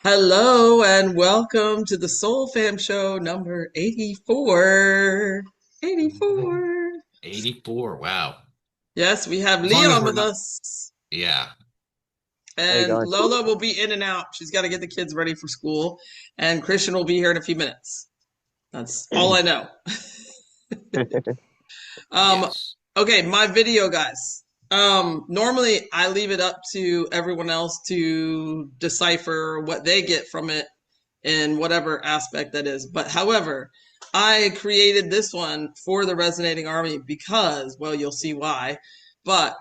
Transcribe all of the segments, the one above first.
Hello and welcome to the Soul Fam Show number 84. 84. 84. Wow. Yes, we have As long as Leon we're with not, us. yeah. Hey And guys. Lola will be in and out. She's got to get the kids ready for school. And Christian will be here in a few minutes. That's all I know. Um, Yes. okay, my video, guys. Normally I leave it up to everyone else to decipher what they get from it in whatever aspect that is. But however, I created this one for the Resonating Army because, well, you'll see why. But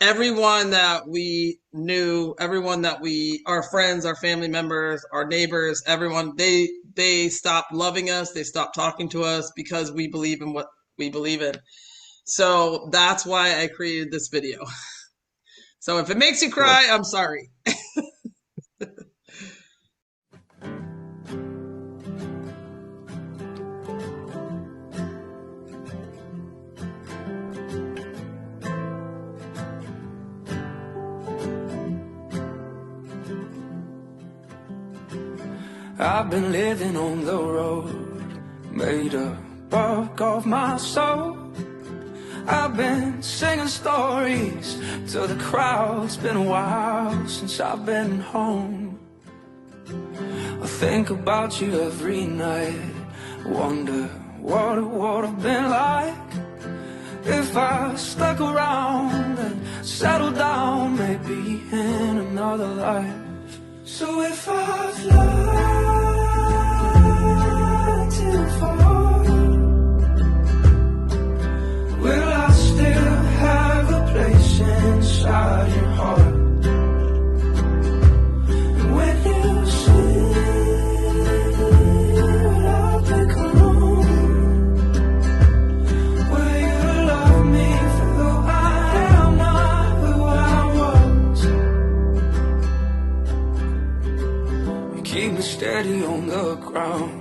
everyone that we knew, everyone that we, our friends, our family members, our neighbors, everyone, they stopped loving us. They stopped talking to us because we believe in what we believe in. So that's why I created this video. So if it makes you Cool. cry, I'm sorry. I've been living on the road, made a buck of my soul. I've been singing stories to the crowd. It's been a while since I've been home. I think about you every night, wonder what it would have been like if I stuck around and settled down, maybe in another life. So if I fly too far, will I still have a place inside your heart? And when you see what I've become, will you love me for who I am, not who I was? You keep me steady on the ground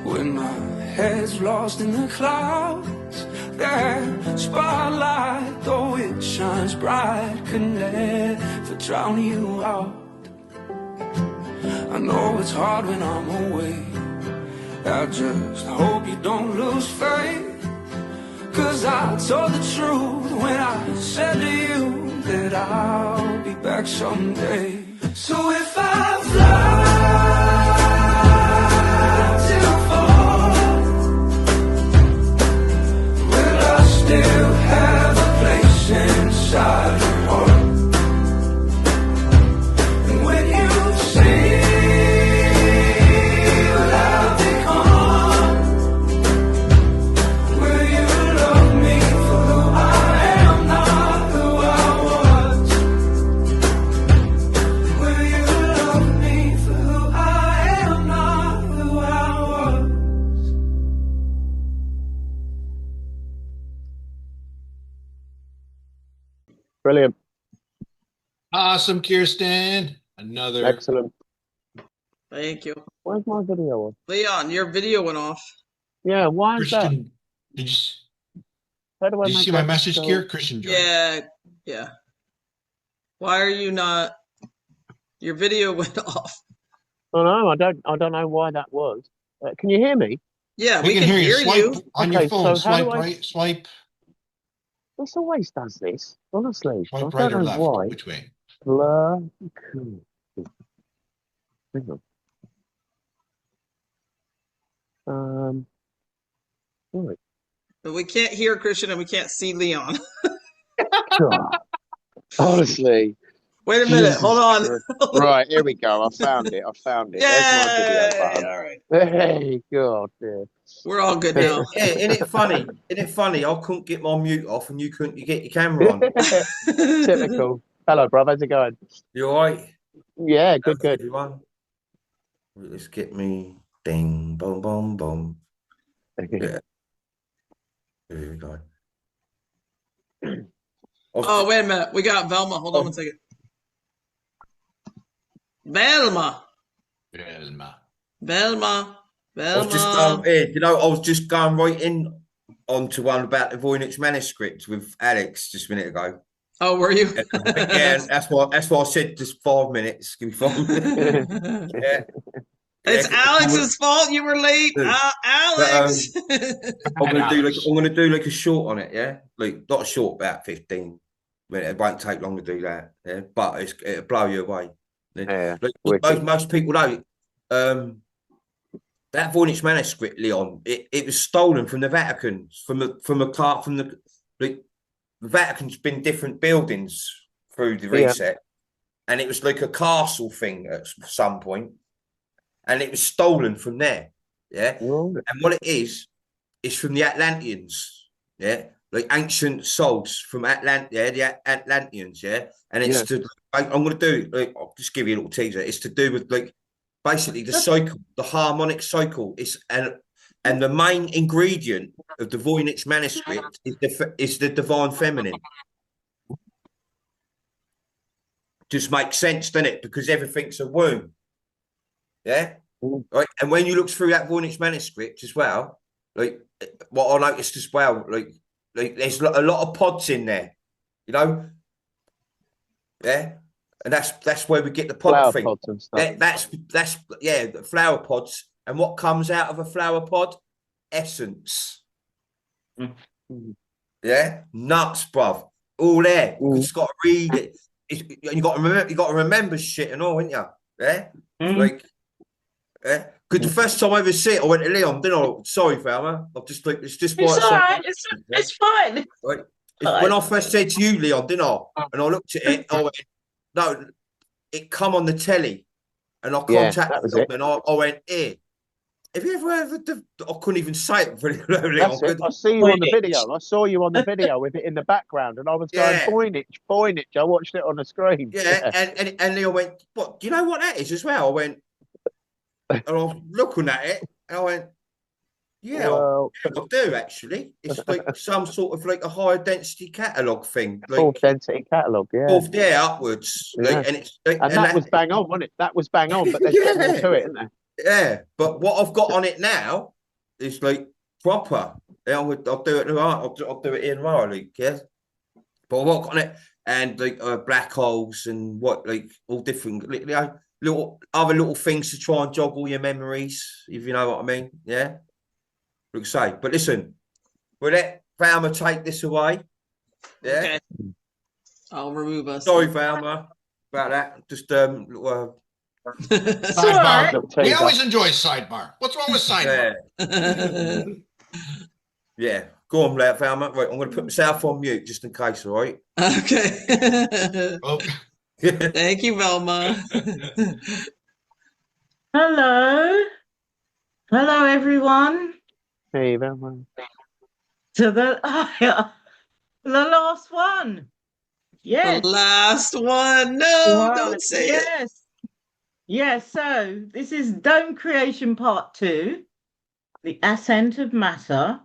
when my head's lost in the clouds. That spotlight, though it shines bright, can never drown you out. I know it's hard when I'm away. I just hope you don't lose faith, 'cause I told the truth when I said to you that I'll be back someday. So if I fly too far, will I still have a place inside your heart? And when you see what I've become, will you love me for who I am, not who I was? Will you love me for who I am, not who I was? Brilliant. Awesome, Kirsten. Another. Excellent. Thank you. Where's my video on? Leon, your video went off. Yeah, why is that? Christian, did you, How do I did you make see my that message, go? Kier? Christian joined. Yeah. Why are you not? Your video went off. Oh no, I don't know why that was. Can you hear me? Yeah, We we can can hear you. hear Swipe you. on Okay, your phone. so how do Swipe I- right. Swipe This always does this. Honestly, I right don't or know left. why. Which way? Blur. Cool. Hang on. Right. But we can't hear Christian and we can't see Leon. God. Honestly. Wait a minute. Jesus Hold on. Christ. Right, here we go. I found it. There's my video Yay! button. All right. Hey, God. Yeah. We're all good now. Yeah, isn't it funny? Isn't it funny? I couldn't get my mute off and you couldn't get your camera on. Typical. Hello, bro. How's it going? You all right? Yeah, good, good. Everyone? Let's get me ding, boom, boom, boom. Yeah. Here we go. Oh, wait a minute. We got Velma. Hold on 1 second. Velma. Velma. I was just I was just going right in onto one about the Voynich manuscript with Alex just a minute ago. Oh, were you? Yeah, that's why I said just 5 minutes. Give me 5 minutes. Yeah, It's yeah. Alex's fault you were late. But, Alex. I'm gonna do Alex. I'm gonna do like a short on it, yeah. Like not a short, about 15 minutes. It won't take long to do that, yeah. But it'll blow you away. Yeah, Like, wicked. most people know, that Voynich manuscript, Leon, it was stolen from the Vatican, from a car from the Vatican's been different buildings through the Yeah. reset, and it was like a castle thing at some point, and it was stolen from there. Yeah, Right. and what it is from the Atlanteans. Yeah, like ancient souls from yeah, the Atlanteans. Yeah, and it's Yeah. I'm going to do. Like, I'll just give you a little teaser. It's to do with like basically the cycle, the harmonic cycle. And the main ingredient of the Voynich manuscript is the divine feminine. Just makes sense, doesn't it? Because everything's a womb. Yeah. Right. And when you look through that Voynich manuscript as well, like what I noticed as well, like there's a lot of pods in there, you know. Yeah. And that's where we get the pod Flower thing. pods and stuff. That's the flower pods. And what comes out of a flower pod? Essence. Yeah, nuts, bruv. All there. You just got to read it. You got to remember shit and all, ain't you? Yeah, like, yeah. Because the first time I ever see it, I went to Leon, didn't I? Sorry, Falmer. I've just like it's just It's all right. It's fine. Right. When I first said to you, Leon, didn't I? And I looked at it, I went, no, it come on the telly, and I contacted them, and I went, here. Have you ever heard of I couldn't even say it very clearly. I see you on the video. I saw you on the video with it in the background, and I was going, Voynich. I watched it on the screen. Yeah, and Leo went, what? Do you know what that is as well? I went, and I was looking at it, and I went, yeah, well, I do actually. It's like some sort of like a higher density catalogue thing. Like, full density catalogue, yeah. Upwards. Yeah. Like, and it's like, and that was bang on, wasn't it? That was bang on, but there's more to it, isn't there? Yeah, but what I've got on it now is like proper. Yeah, I'll do it tomorrow. I'll do it in tomorrow, like, yeah. But I've got on it and like black holes and what, like all different little other little things to try and joggle your memories, if you know what I mean. Yeah. Like I say, but listen, we'll let Valma take this away. Yeah. Okay. I'll remove us. Sorry, Valma, about that. Just Sidebar. Right. We always enjoy sidebar. What's wrong with sidebar? Yeah. Yeah. Go on, Valma. Right, I'm going to put myself on mute just in case, all right? Okay. Oh. Thank you, Velma. Hello. Hello, everyone. Hey, Velma. To the last one. Yes. The last one. No, don't say it. Yes. Yes, so this is Dome Creation Part 2, the Ascent of Matter.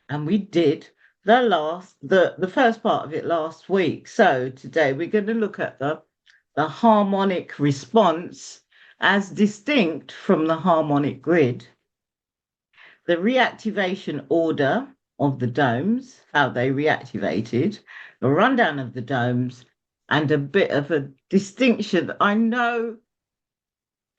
And we did the first part of it last week. So today we're going to look at the harmonic response as distinct from the harmonic grid, the reactivation order of the domes, how they reactivated, the rundown of the domes, and a bit of a distinction. I know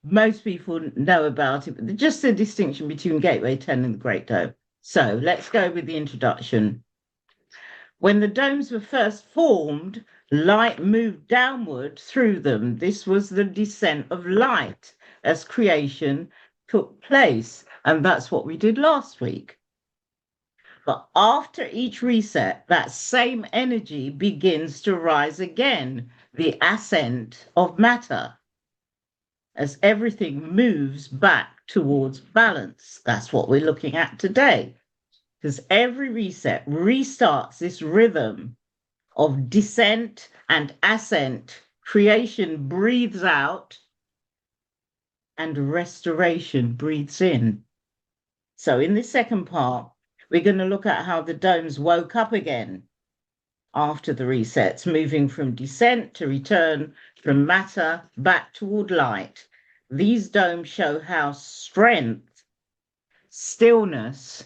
most people know about it, but just a distinction between Gateway 10 and the Great Dome. So let's go with the introduction. When the domes were first formed, light moved downward through them. This was the descent of light as creation took place. And that's what we did last week. But after each reset, that same energy begins to rise again, the ascent of matter, as everything moves back towards balance. That's what we're looking at today, because every reset restarts this rhythm of descent and ascent. Creation breathes out and restoration breathes in. So in this second part, we're going to look at how the domes woke up again after the resets, moving from descent to return from matter back toward light. These domes show how strength, stillness,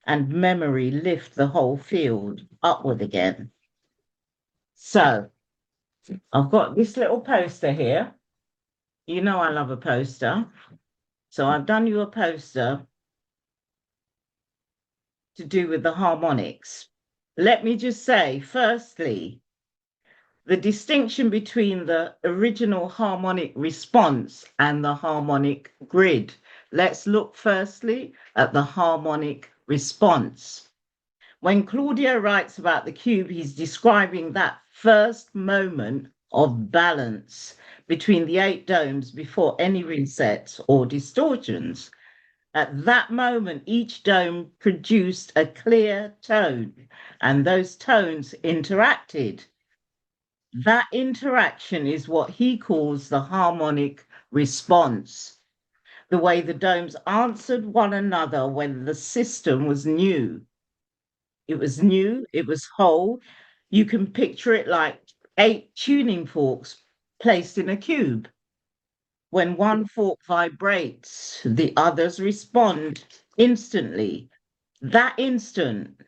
and memory lift the whole field upward again. So I've got this little poster here. You know I love a poster. So I've done you a poster to do with the harmonics. Let me just say, firstly, the distinction between the original harmonic response and the harmonic grid. Let's look firstly at the harmonic response. When Claudio writes about the cube, he's describing that first moment of balance between the 8 domes before any resets or distortions. At that moment, each dome produced a clear tone, and those tones interacted. That interaction is what he calls the harmonic response, the way the domes answered one another when the system was new. It was new, it was whole. You can picture it like 8 tuning forks placed in a cube. When one fork vibrates, the others respond instantly. That instant,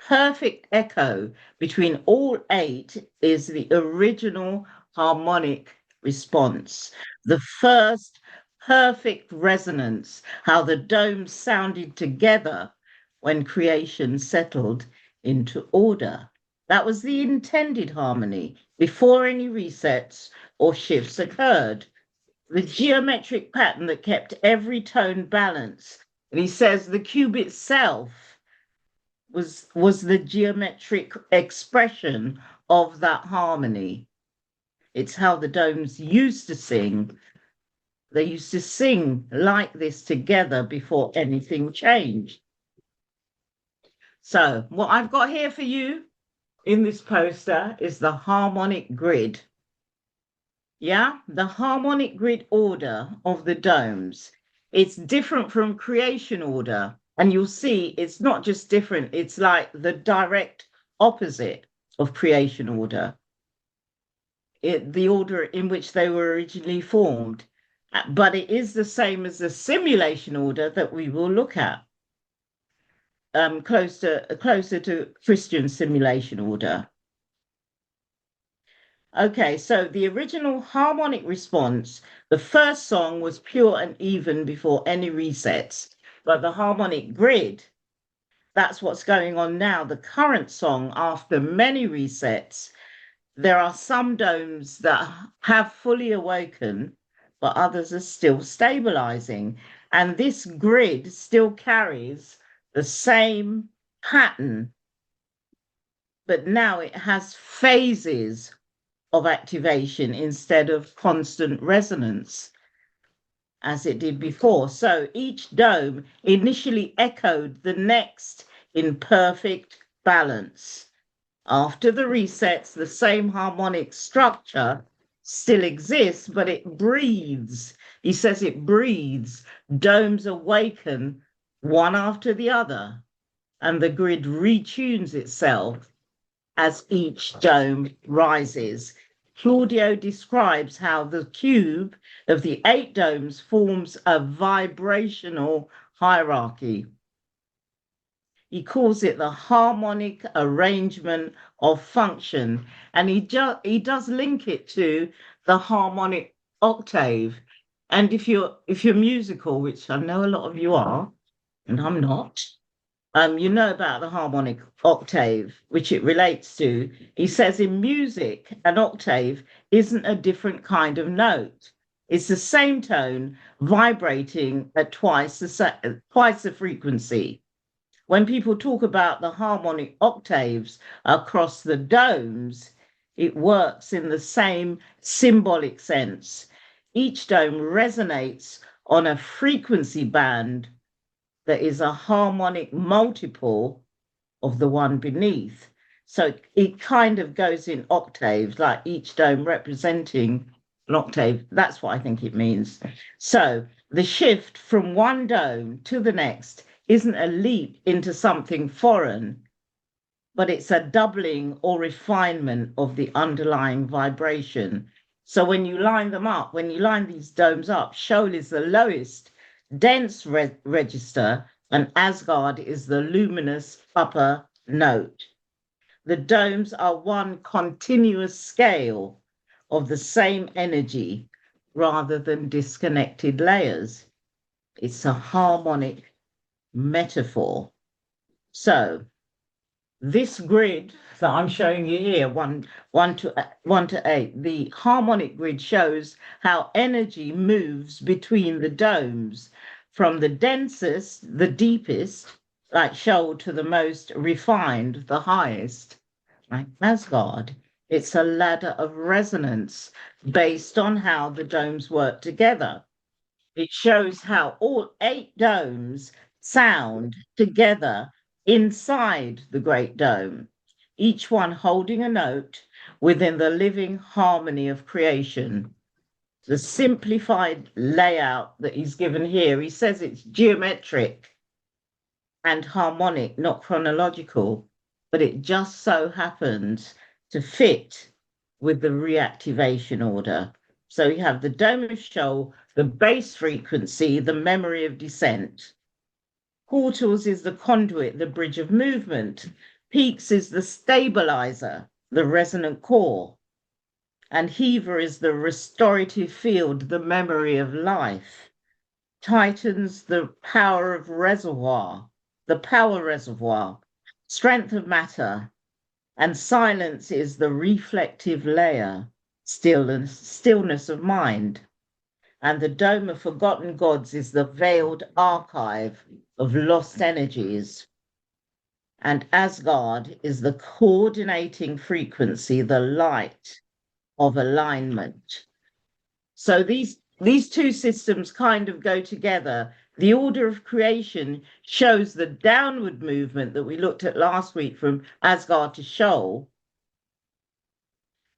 perfect echo between all 8 is the original harmonic response. The first perfect resonance, how the domes sounded together when creation settled into order. That was the intended harmony before any resets or shifts occurred. The geometric pattern that kept every tone balanced. And he says the cube itself was the geometric expression of that harmony. It's how the domes used to sing. They used to sing like this together before anything changed. So what I've got here for you in this poster is the harmonic grid. Yeah, the harmonic grid order of the domes. It's different from creation order. And you'll see it's not just different, it's like the direct opposite of creation order. The order in which they were originally formed. But it is the same as the simulation order that we will look at. Closer to Christian simulation order. Okay, so the original harmonic response, the first song was pure and even before any resets, but the harmonic grid, that's what's going on now. The current song, after many resets, there are some domes that have fully awoken, but others are still stabilizing. And this grid still carries the same pattern, but now it has phases of activation instead of constant resonance as it did before. So each dome initially echoed the next in perfect balance. After the resets, the same harmonic structure still exists, but it breathes. He says it breathes. Domes awaken one after the other, and the grid retunes itself as each dome rises. Claudio describes how the cube of the 8 domes forms a vibrational hierarchy. He calls it the harmonic arrangement of function, and he does link it to the harmonic octave. And if you're musical, which I know a lot of you are, and I'm not, you know about the harmonic octave, which it relates to. He says in music, an octave isn't a different kind of note. It's the same tone vibrating at twice the frequency. When people talk about the harmonic octaves across the domes, it works in the same symbolic sense. Each dome resonates on a frequency band that is a harmonic multiple of the one beneath. So it kind of goes in octaves, like each dome representing an octave. That's what I think it means. So the shift from one dome to the next isn't a leap into something foreign, but it's a doubling or refinement of the underlying vibration. So when you line them up, when you line these domes up, Sheol is the lowest dense register, and Asgard is the luminous upper note. the domes are one continuous scale of the same energy rather than disconnected layers. It's a harmonic metaphor. So this grid that I'm showing you here, one to 8, the harmonic grid shows how energy moves between the domes from the densest, the deepest, like Sheol, to the most refined, the highest, like Asgard. It's a ladder of resonance based on how the domes work together. It shows how all 8 domes sound together inside the Great Dome, each one holding a note within the living harmony of creation. The simplified layout that he's given here, he says it's geometric and harmonic, not chronological, but it just so happens to fit with the reactivation order. So you have the Dome of Sheol, the base frequency, the memory of descent. Portals is the conduit, the bridge of movement. Peaks is the stabilizer, the resonant core. And Heaver is the restorative field, the memory of life. Titans, the power of reservoir, the power reservoir, strength of matter. And silence is the reflective layer, stillness of mind. And the Dome of Forgotten Gods is the veiled archive of lost energies. And Asgard is the coordinating frequency, the light of alignment. So these 2 systems kind of go together. The order of creation shows the downward movement that we looked at last week from Asgard to Sheol.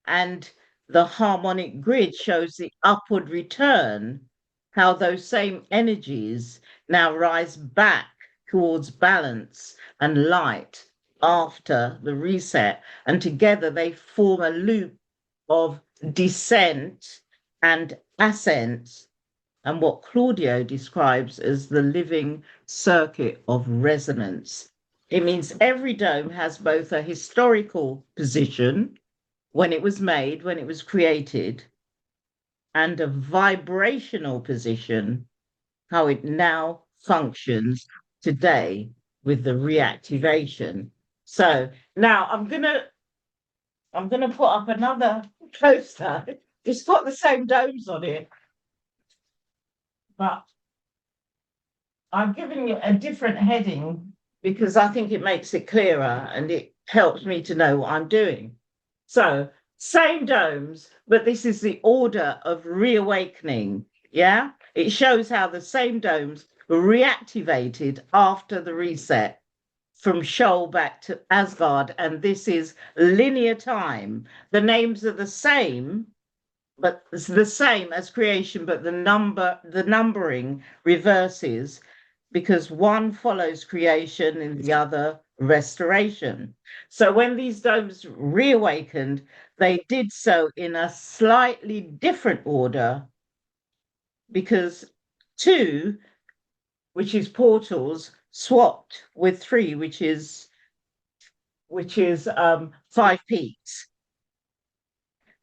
And the harmonic grid shows the upward return, how those same energies now rise back towards balance and light after the reset. And together they form a loop of descent and ascent, and what Claudio describes as the living circuit of resonance. It means every dome has both a historical position, when it was made, when it was created, and a vibrational position, how it now functions today with the reactivation. So now I'm gonna put up another poster. It's got the same domes on it, but I'm giving it a different heading because I think it makes it clearer and it helps me to know what I'm doing. So, same domes, but this is the order of reawakening, yeah? It shows how the same domes were reactivated after the reset from Sheol back to Asgard, and this is linear time. The names are the same, but it's the same as creation, but the numbering reverses because one follows creation and the other restoration. So when these domes reawakened, they did so in a slightly different order because 2, which is portals, swapped with 3, which is 5 peaks.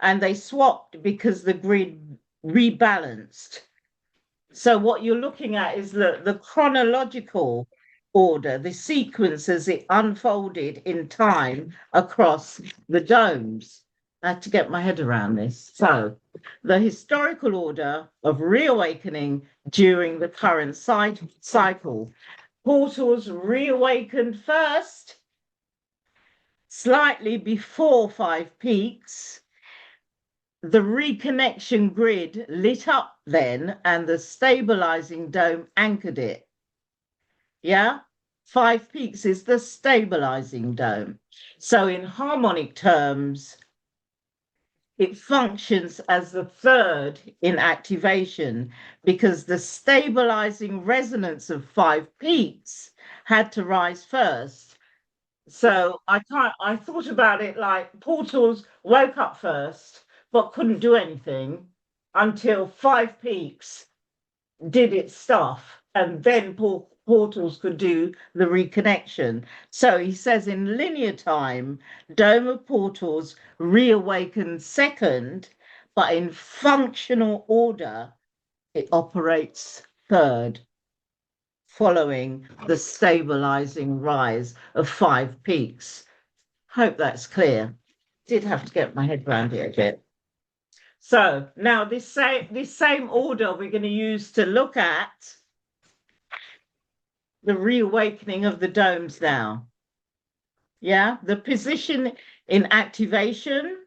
And they swapped because the grid rebalanced. So what you're looking at is the chronological order, the sequence as it unfolded in time across the domes. I had to get my head around this. So the historical order of reawakening during the current cycle. Portals reawakened first, slightly before 5 peaks. The reconnection grid lit up then, and the stabilizing dome anchored it. Yeah, 5 peaks is the stabilizing dome. So in harmonic terms, it functions as the 3rd in activation because the stabilizing resonance of 5 peaks had to rise first. So I thought about it like portals woke up first, but couldn't do anything until 5 peaks did its stuff, and then portals could do the reconnection. So he says in linear time, dome of portals reawaken second, but in functional order, it operates third, following the stabilizing rise of 5 peaks. Hope that's clear. Did have to get my head around it a bit. So now this same order we're going to use to look at the reawakening of the domes now. Yeah, the position in activation,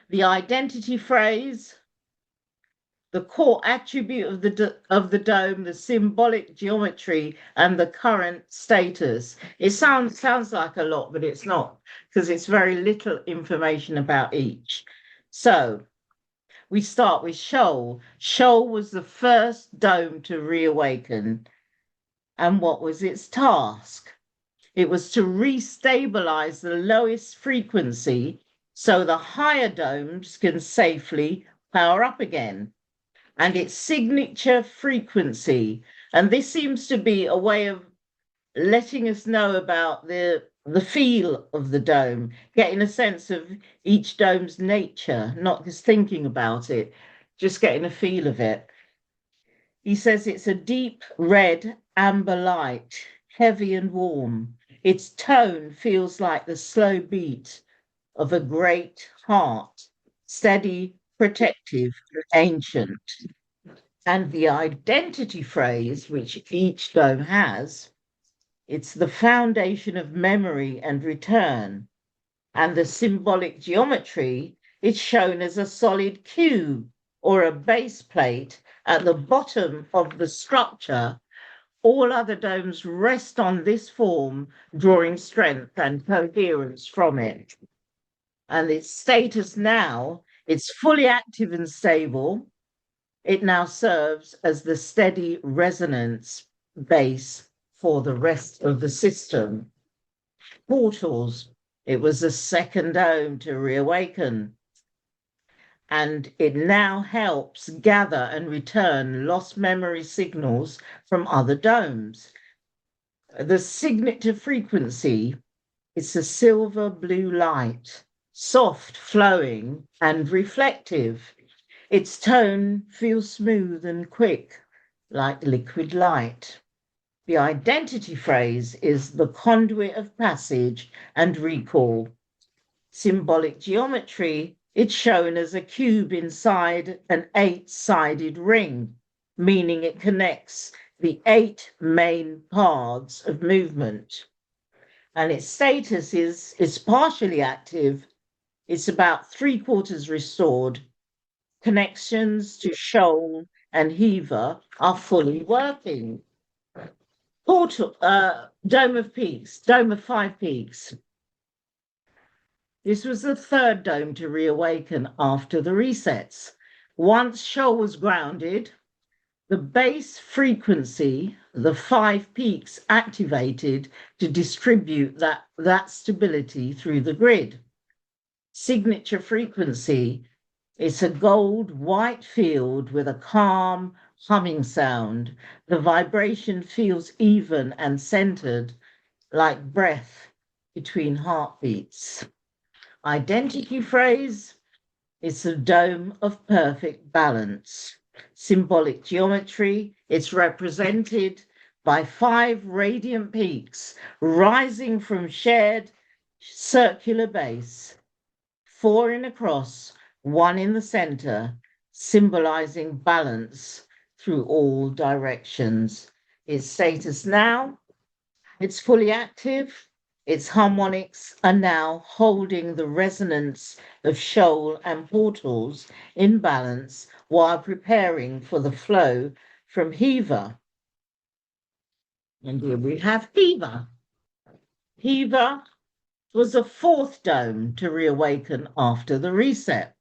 the identity phrase, the core attribute of the dome, the symbolic geometry, and the current status. It sounds like a lot, but it's not, because it's very little information about each. So we start with Shoal. Shoal was the first dome to reawaken. And what was its task? It was to restabilize the lowest frequency so the higher domes can safely power up again. And its signature frequency, and this seems to be a way of letting us know about the feel of the dome, getting a sense of each dome's nature, not just thinking about it, just getting a feel of it. He says it's a deep red amber light, heavy and warm. Its tone feels like the slow beat of a great heart, steady, protective, ancient. And the identity phrase, which each dome has, it's the foundation of memory and return. And the symbolic geometry, it's shown as a solid cube or a base plate at the bottom of the structure. All other domes rest on this form, drawing strength and coherence from it. And its status now, it's fully active and stable. It now serves as the steady resonance base for the rest of the system. Portals, it was the second dome to reawaken. And it now helps gather and return lost memory signals from other domes. The signature frequency is a silver blue light, soft, flowing, and reflective. Its tone feels smooth and quick, like liquid light. The identity phrase is the conduit of passage and recall. Symbolic geometry, it's shown as a cube inside an 8-sided ring, meaning it connects the 8 main paths of movement. And its status is partially active. It's about 3/4 restored. Connections to Shoal and Heaver are fully working. Portal, Dome of Peaks, Dome of 5 Peaks. This was the third dome to reawaken after the resets. Once Shoal was grounded, the base frequency, the 5 peaks activated to distribute that stability through the grid. Signature frequency, it's a gold-white field with a calm, humming sound. The vibration feels even and centered, like breath between heartbeats. Identity phrase, it's a dome of perfect balance. Symbolic geometry, it's represented by 5 radiant peaks rising from shared circular base, 4 in a cross, 1 in the center, symbolizing balance through all directions. Its status now, it's fully active. Its harmonics are now holding the resonance of Shoal and portals in balance while preparing for the flow from Heaver. And here we have Heaver. Heaver was the 4th dome to reawaken after the reset.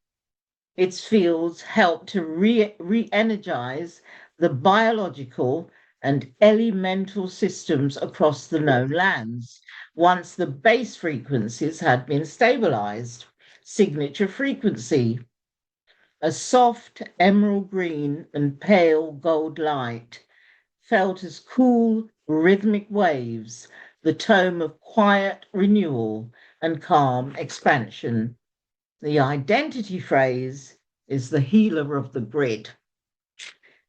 Its fields helped to re-energize the biological and elemental systems across the known lands, once the base frequencies had been stabilized. Signature frequency, a soft emerald green and pale gold light, felt as cool, rhythmic waves, the tone of quiet renewal and calm expansion. The identity phrase is the healer of the grid.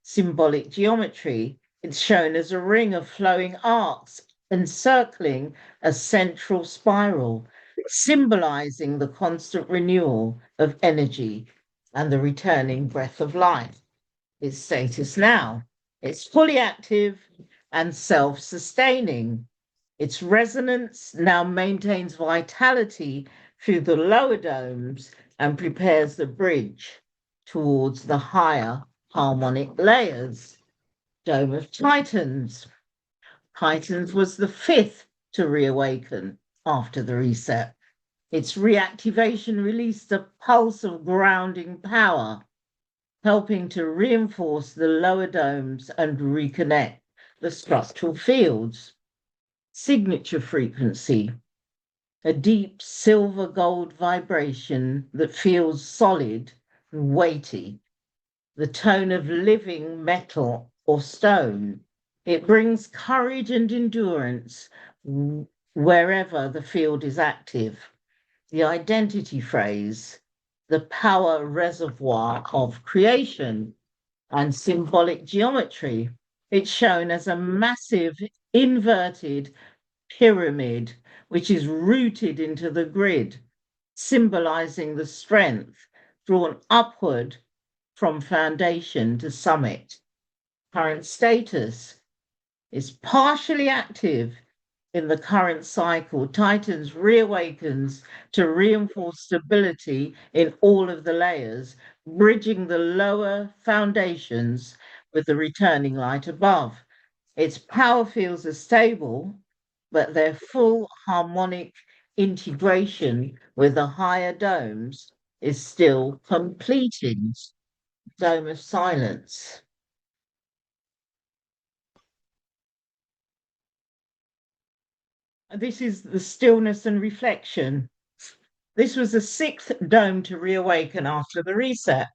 Symbolic geometry, it's shown as a ring of flowing arcs encircling a central spiral, symbolizing the constant renewal of energy and the returning breath of life. Its status now, it's fully active and self-sustaining. Its resonance now maintains vitality through the lower domes and prepares the bridge towards the higher harmonic layers. Dome of Titans. Titans was the 5th to reawaken after the reset. Its reactivation released a pulse of grounding power, helping to reinforce the lower domes and reconnect the structural fields. Signature frequency, a deep silver gold vibration that feels solid and weighty, the tone of living metal or stone. It brings courage and endurance wherever the field is active. The identity phrase, the power reservoir of creation, and symbolic geometry. It's shown as a massive inverted pyramid, which is rooted into the grid, symbolizing the strength drawn upward from foundation to summit. Current status is partially active in the current cycle. Titans reawakens to reinforce stability in all of the layers, bridging the lower foundations with the returning light above. Its power fields are stable, but their full harmonic integration with the higher domes is still completing. Dome of Silence. This is the stillness and reflection. This was the 6th dome to reawaken after the reset.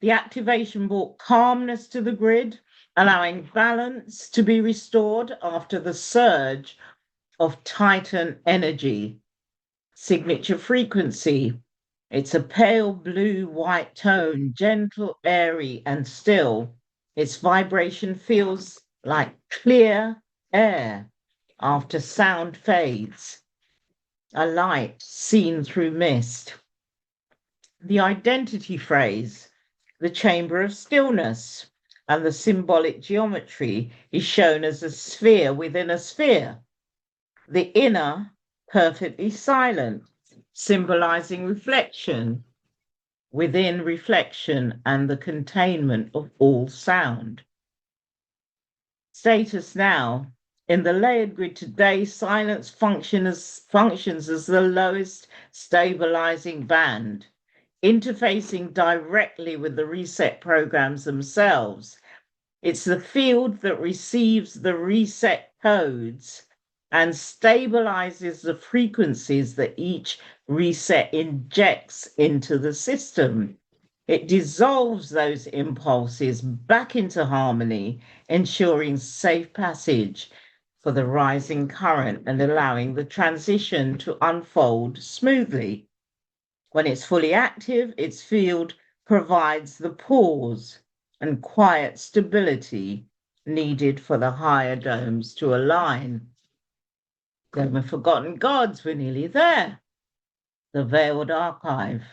The activation brought calmness to the grid, allowing balance to be restored after the surge of Titan energy. Signature frequency. It's a pale blue-white tone, gentle, airy, and still. Its vibration feels like clear air after sound fades, a light seen through mist. The identity phrase, the chamber of stillness, and the symbolic geometry is shown as a sphere within a sphere. The inner, perfectly silent, symbolizing reflection within reflection and the containment of all sound. Status now. In the layered grid today, silence functions as the lowest stabilizing band, interfacing directly with the reset programs themselves. It's the field that receives the reset codes and stabilizes the frequencies that each reset injects into the system. It dissolves those impulses back into harmony, ensuring safe passage for the rising current and allowing the transition to unfold smoothly. When it's fully active, its field provides the pause and quiet stability needed for the higher domes to align. Dome of Forgotten Gods, we're nearly there. The Veiled Archive.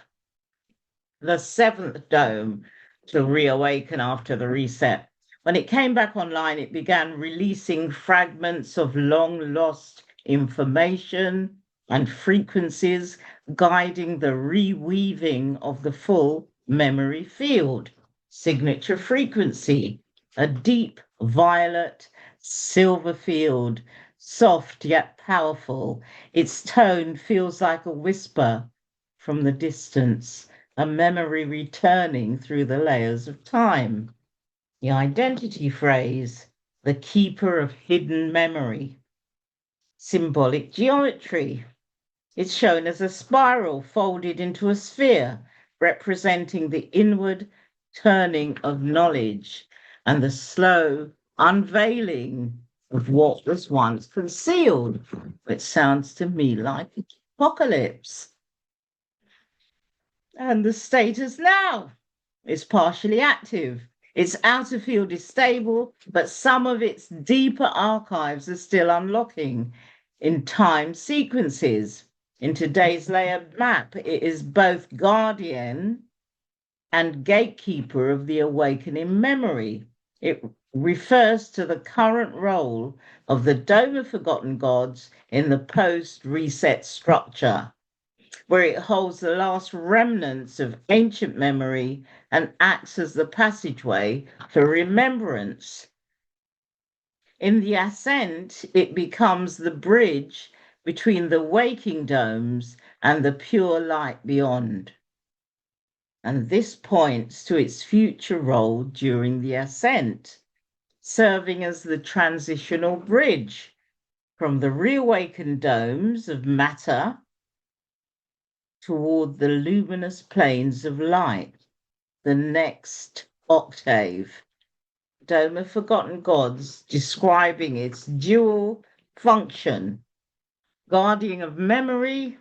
The 7th dome to reawaken after the reset. When it came back online, it began releasing fragments of long-lost information and frequencies, guiding the reweaving of the full memory field. Signature frequency, a deep violet silver field, soft yet powerful. Its tone feels like a whisper from the distance, a memory returning through the layers of time. The identity phrase, the keeper of hidden memory. Symbolic geometry. It's shown as a spiral folded into a sphere, representing the inward turning of knowledge. and the slow unveiling of what was once concealed, which sounds to me like apocalypse. And the status now is partially active. Its outer field is stable, but some of its deeper archives are still unlocking in time sequences. In today's layered map, it is both guardian and gatekeeper of the awakening memory. It refers to the current role of the Dome of Forgotten Gods in the post-reset structure, where it holds the last remnants of ancient memory and acts as the passageway for remembrance. In the ascent, it becomes the bridge between the waking domes and the pure light beyond. And this points to its future role during the ascent, serving as the transitional bridge from the reawakened domes of matter toward the luminous planes of light, the next octave. Dome of Forgotten Gods, describing its dual function, guardian of memory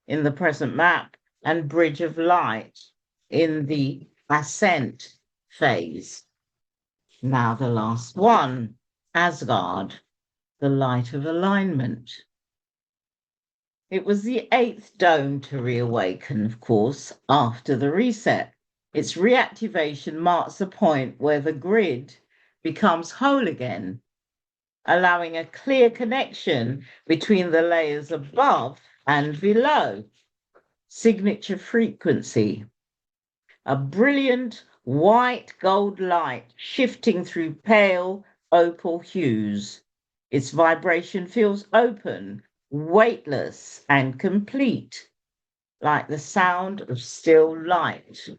in the present map and bridge of light in the ascent phase. Now the last one, Asgard, the light of alignment. It was the 8th dome to reawaken, of course, after the reset. Its reactivation marks the point where the grid becomes whole again, allowing a clear connection between the layers above and below. Signature frequency, a brilliant white gold light shifting through pale opal hues. Its vibration feels open, weightless, and complete, like the sound of still light.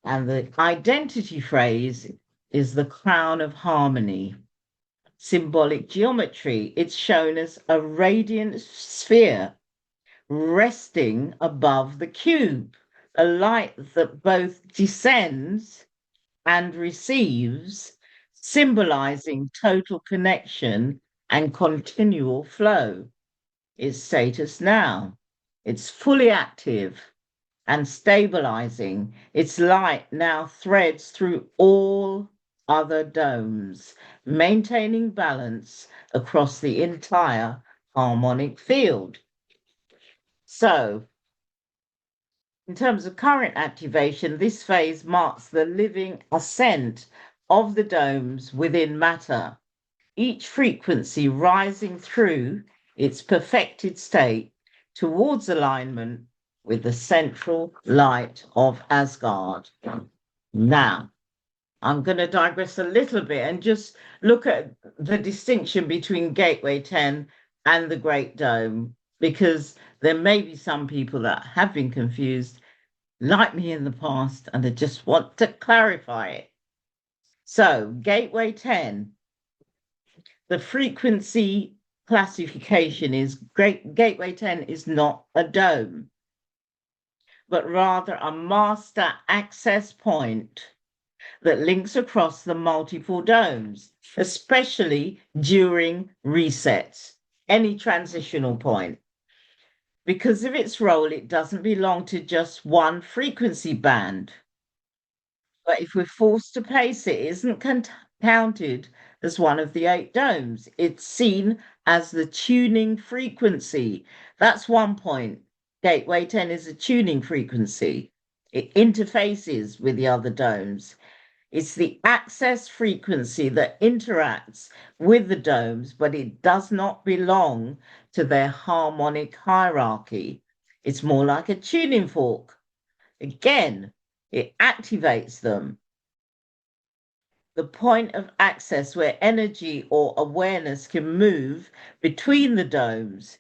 And the identity phrase is the crown of harmony. Symbolic geometry, it's shown as a radiant sphere resting above the cube, a light that both descends and receives, symbolizing total connection and continual flow. Its status now, it's fully active and stabilizing. Its light now threads through all other domes, maintaining balance across the entire harmonic field. So, in terms of current activation, this phase marks the living ascent of the domes within matter, each frequency rising through its perfected state towards alignment with the central light of Asgard. Now, I'm going to digress a little bit and just look at the distinction between Gateway 10 and the Great Dome, because there may be some people that have been confused, like me in the past, and I just want to clarify it. So, Gateway 10, the frequency classification is Gateway 10 is not a dome, but rather a master access point that links across the multiple domes, especially during resets, any transitional point. Because of its role, it doesn't belong to just one frequency band. But if we're forced to place it, it isn't counted as one of the 8 domes. It's seen as the tuning frequency. That's one point. Gateway 10 is a tuning frequency. It interfaces with the other domes. It's the access frequency that interacts with the domes, but it does not belong to their harmonic hierarchy. It's more like a tuning fork. Again, it activates them. The point of access where energy or awareness can move between the domes,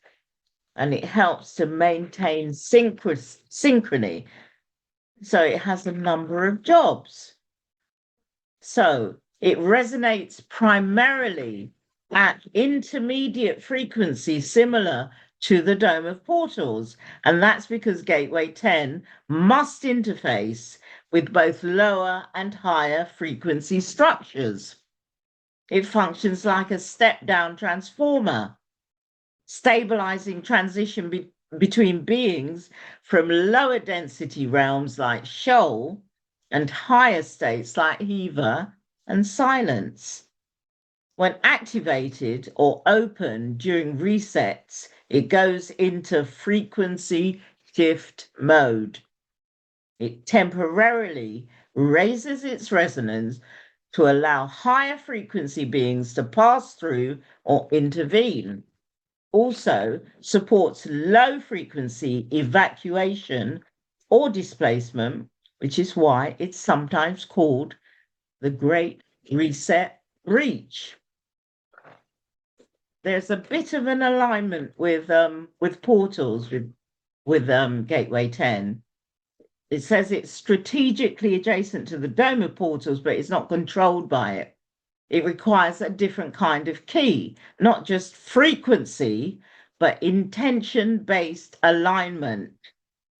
and it helps to maintain synchrony. So it has a number of jobs. So it resonates primarily at intermediate frequencies similar to the Dome of Portals. And that's because Gateway 10 must interface with both lower and higher frequency structures. It functions like a step-down transformer, stabilizing transition between beings from lower density realms like Sheol and higher states like Hiva and Silence. When activated or open during resets, it goes into frequency shift mode. It temporarily raises its resonance to allow higher frequency beings to pass through or intervene. Also supports low frequency evacuation or displacement, which is why it's sometimes called the Great Reset Reach. There's a bit of an alignment with portals with Gateway 10. It says it's strategically adjacent to the dome of portals, but it's not controlled by it. It requires a different kind of key, not just frequency, but intention-based alignment,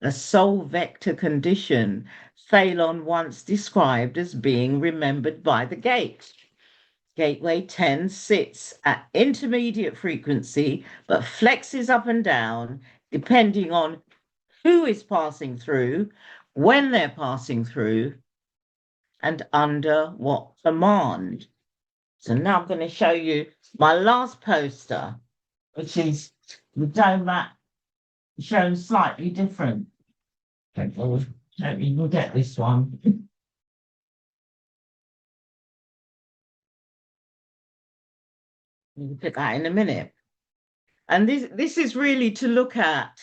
a soul vector condition Phalon once described as being remembered by the gate. Gateway 10 sits at intermediate frequency, but flexes up and down depending on who is passing through, when they're passing through, and under what command. So now I'm going to show you my last poster, which is the dome map shown slightly different. Hope you will get this one. We'll put that in a minute. And this is really to look at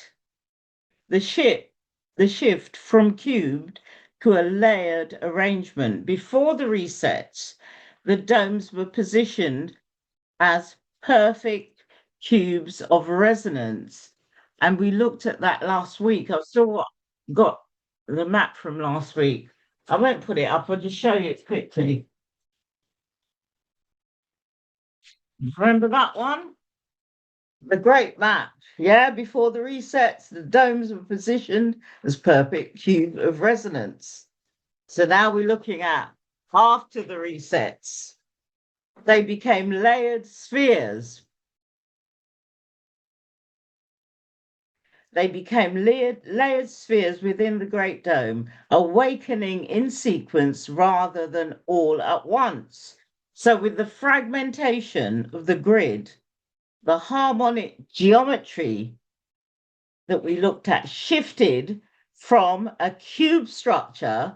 the shift from cubed to a layered arrangement. Before the resets, the domes were positioned as perfect cubes of resonance. And we looked at that last week. I've still got the map from last week. I won't put it up, I'll just show you it quickly. Remember that one? The great map. Yeah, before the resets, the domes were positioned as perfect cube of resonance. So now we're looking at after the resets. They became layered spheres. They became layered spheres within the Great Dome, awakening in sequence rather than all at once. So with the fragmentation of the grid, the harmonic geometry that we looked at shifted from a cube structure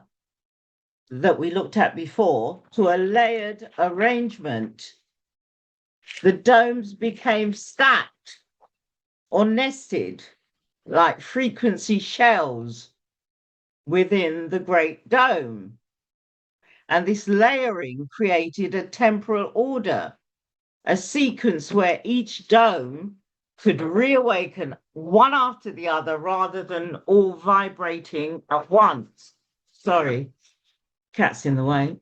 that we looked at before to a layered arrangement. The domes became stacked or nested like frequency shells within the Great Dome. And this layering created a temporal order, a sequence where each dome could reawaken one after the other rather than all vibrating at once. Sorry, cat's in the way.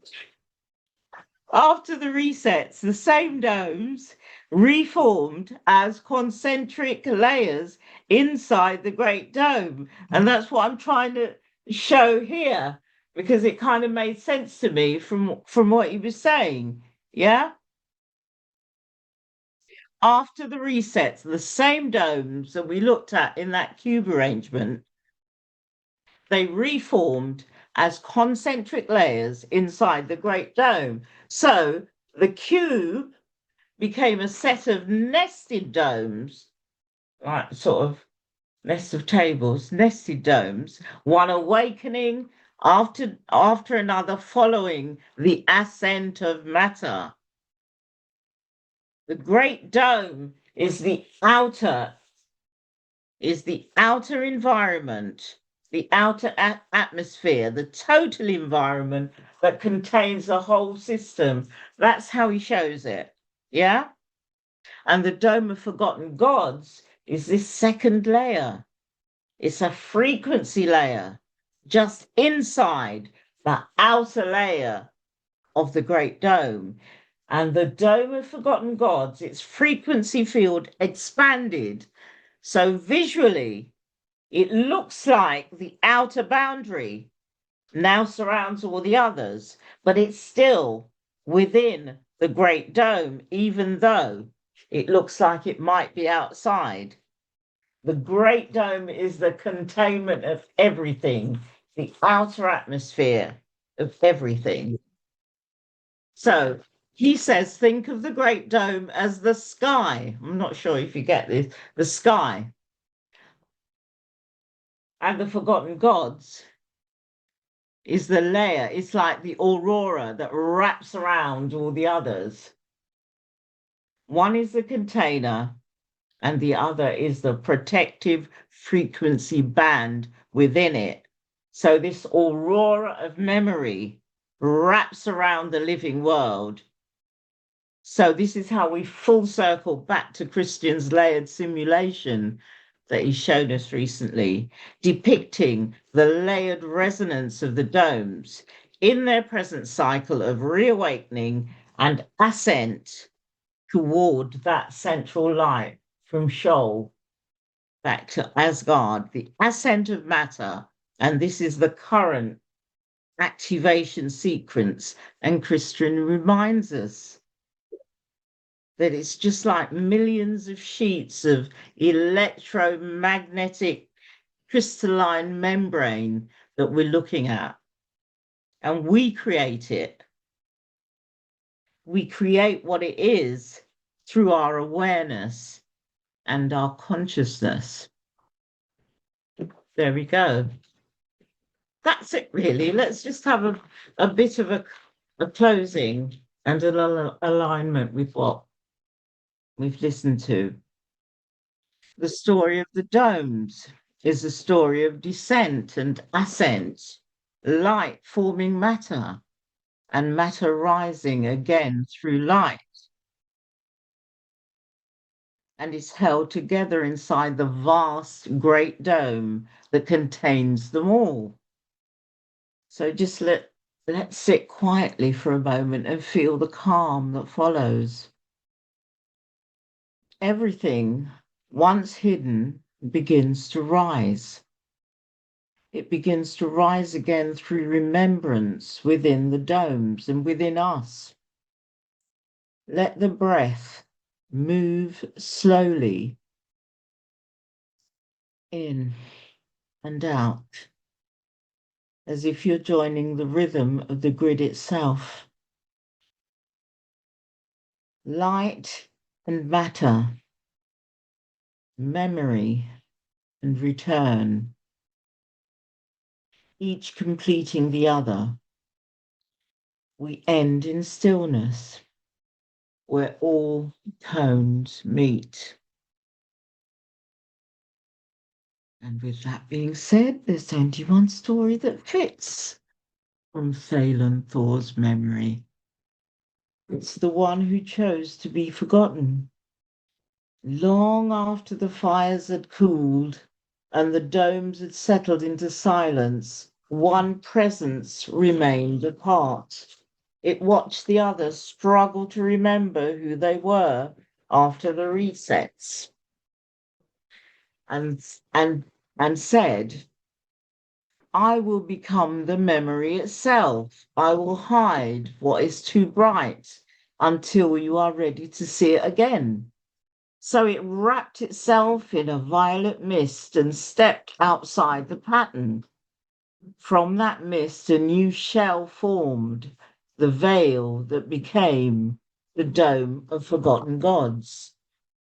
After the resets, the same domes reformed as concentric layers inside the Great Dome. And that's what I'm trying to show here, because it kind of made sense to me from what he was saying. Yeah? After the resets, the same domes that we looked at in that cube arrangement, they reformed as concentric layers inside the Great Dome. So the cube became a set of nested domes, like sort of nest of tables, nested domes, one awakening after another following the ascent of matter. The Great Dome is the outer environment, the outer atmosphere, the total environment that contains the whole system. That's how he shows it, yeah? And the Dome of Forgotten Gods is this second layer. It's a frequency layer just inside the outer layer of the Great Dome. And the Dome of Forgotten Gods, its frequency field expanded. So visually, it looks like the outer boundary now surrounds all the others, but it's still within the Great Dome, even though it looks like it might be outside. The Great Dome is the containment of everything, the outer atmosphere of everything. So he says, think of the Great Dome as the sky. I'm not sure if you get this, the sky. And the forgotten gods is the layer. It's like the aurora that wraps around all the others. One is the container, and the other is the protective frequency band within it. So this aurora of memory wraps around the living world. So this is how we full circle back to Christian's layered simulation that he showed us recently, depicting the layered resonance of the domes in their present cycle of reawakening and ascent toward that central light from Sheol back to Asgard, the ascent of matter. And this is the current activation sequence. And Christian reminds us that it's just like millions of sheets of electromagnetic crystalline membrane that we're looking at. And we create it. We create what it is through our awareness and our consciousness. There we go. That's it, really. Let's just have a bit of a closing and an alignment with what we've listened to. The story of the domes is a story of descent and ascent, light forming matter, and matter rising again through light. And is held together inside the vast great dome that contains them all. So just let's sit quietly for a moment and feel the calm that follows. Everything, once hidden, begins to rise. It begins to rise again through remembrance within the domes and within us. Let the breath move slowly in and out, as if you're joining the rhythm of the grid itself. Light and matter, memory and return, each completing the other. We end in stillness, where all tones meet. And with that being said, there's only one story that fits from Thalen Thor's memory. It's the one who chose to be forgotten. Long after the fires had cooled and the domes had settled into silence, one presence remained apart. It watched the others struggle to remember who they were after the resets. And said, I will become the memory itself. I will hide what is too bright until you are ready to see it again. So it wrapped itself in a violet mist and stepped outside the pattern. From that mist, a new shell formed, the veil that became the dome of forgotten gods.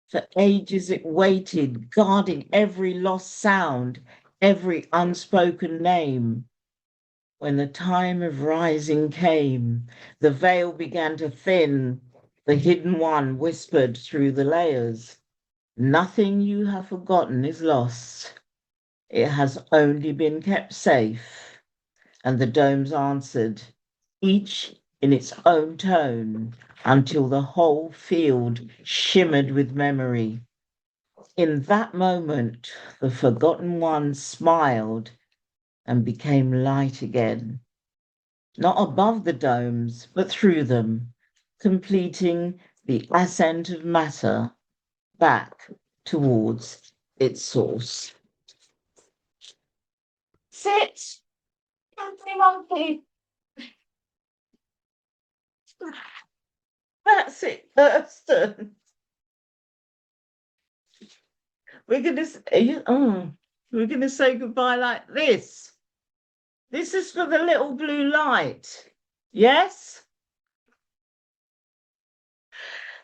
For ages it waited, guarding every lost sound, every unspoken name. When the time of rising came, the veil began to thin. The hidden one whispered through the layers, nothing you have forgotten is lost. It has only been kept safe. And the domes answered, each in its own tone, until the whole field shimmered with memory. In that moment, the forgotten one smiled and became light again, not above the domes, but through them, completing the ascent of matter back towards its source. Sit. Monkey. That's it, Thurston. We're gonna say goodbye like this. This is for the little blue light. Yes?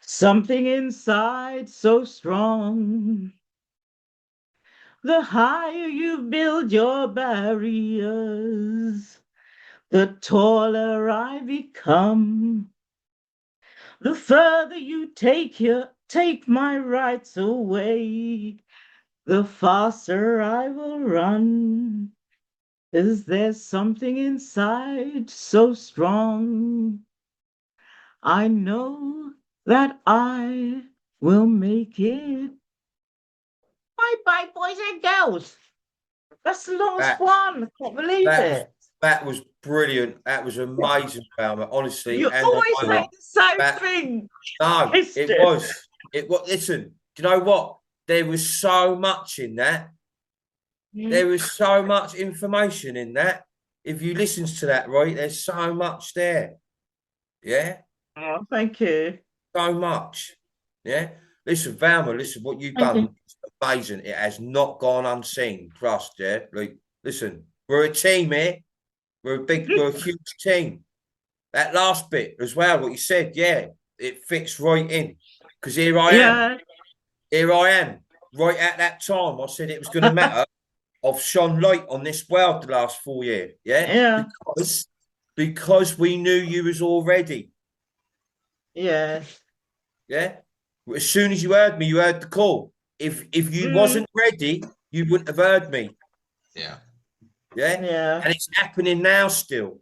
Something inside so strong. The higher you build your barriers, the taller I become. The further you take my rights away, the faster I will run. Is there something inside so strong? I know that I will make it. Bye, boys and girls. That's the last one. I can't believe it. That was brilliant. That was amazing, Velma. Honestly, You always say the same thing. No, it was. It was. Listen, do you know what? There was so much in that. There was so much information in that. If you listen to that, right, there's so much there. Yeah. Oh, thank you. So much. Yeah. Listen, Velma, listen, what you've done is amazing. It has not gone unseen. Trust, yeah. Like, listen, we're a team here. We're a huge team. That last bit as well, what you said, yeah, it fits right in. Because here I am. Here I am. Right at that time, I said it was going to matter. I've shone light on this world the last 4 years. Yeah. Because we knew you was already. Yeah. Yeah. As soon as you heard me, you heard the call. If you wasn't ready, you wouldn't have heard me. Yeah. Yeah. Yeah. And it's happening now still.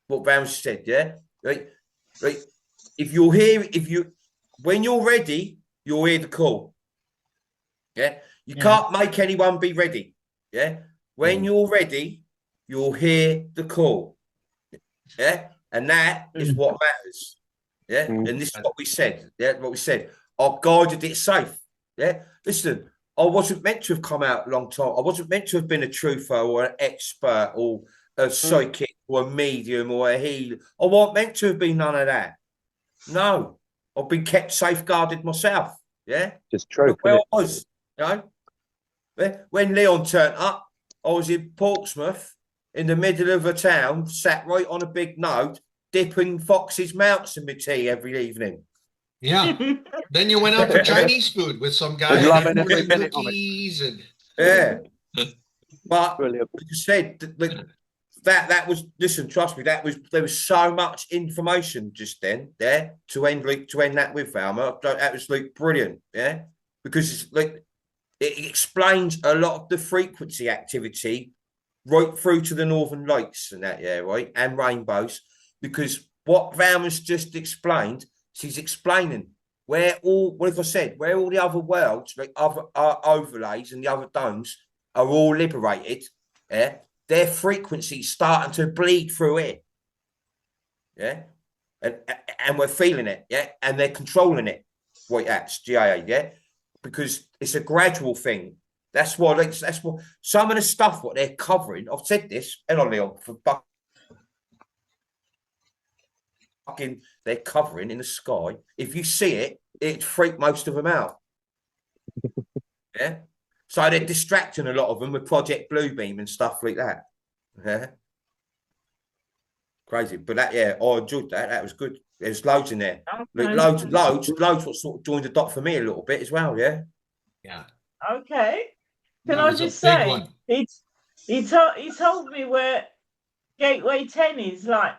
What Vance said, yeah. Right. If you're here, when you're ready, you'll hear the call. Yeah. You can't make anyone be ready. Yeah. When you're ready, you'll hear the call. Yeah. And that is what matters. Yeah. And this is what we said. Yeah. What we said. I guided it safe. Yeah. Listen, I wasn't meant to have come out a long time. I wasn't meant to have been a truther or an expert or a psychic or a medium or a healer. I wasn't meant to have been none of that. No. I've been kept safeguarded myself. Yeah. Just true. Where I was, you know. When Leon turned up, I was in Portsmouth in the middle of a town, sat right on a big node, dipping Fox's mounts in my tea every evening. Yeah. Then you went out for Chinese food with some guy. Loving every minute of it. And... Yeah. But Brilliant. like you said, that was, listen, trust me, there was so much information just then there to end that with, Velma. That was like brilliant, yeah. Because it's like it explains a lot of the frequency activity right through to the Northern Lights and that, yeah, right, and rainbows. Because what Velma's just explained, she's explaining where all the other worlds, like other overlays and the other domes, are all liberated. Yeah, their frequencies starting to bleed through it. Yeah, and we're feeling it. Yeah, and they're controlling it. Right, that's GIA. Yeah, because it's a gradual thing. That's what some of the stuff what they're covering. I've said this, and on Leon for fucking they're covering in the sky. If you see it, it'd freak most of them out. Yeah. So they're distracting a lot of them with Project Bluebeam and stuff like that. Yeah. Crazy. But that, yeah, I enjoyed that. That was good. There's loads in there. Okay. Loads what sort of joined the dot for me a little bit as well, yeah. Yeah. Okay. Can That I was a just big say one. he told me where Gateway 10 is, like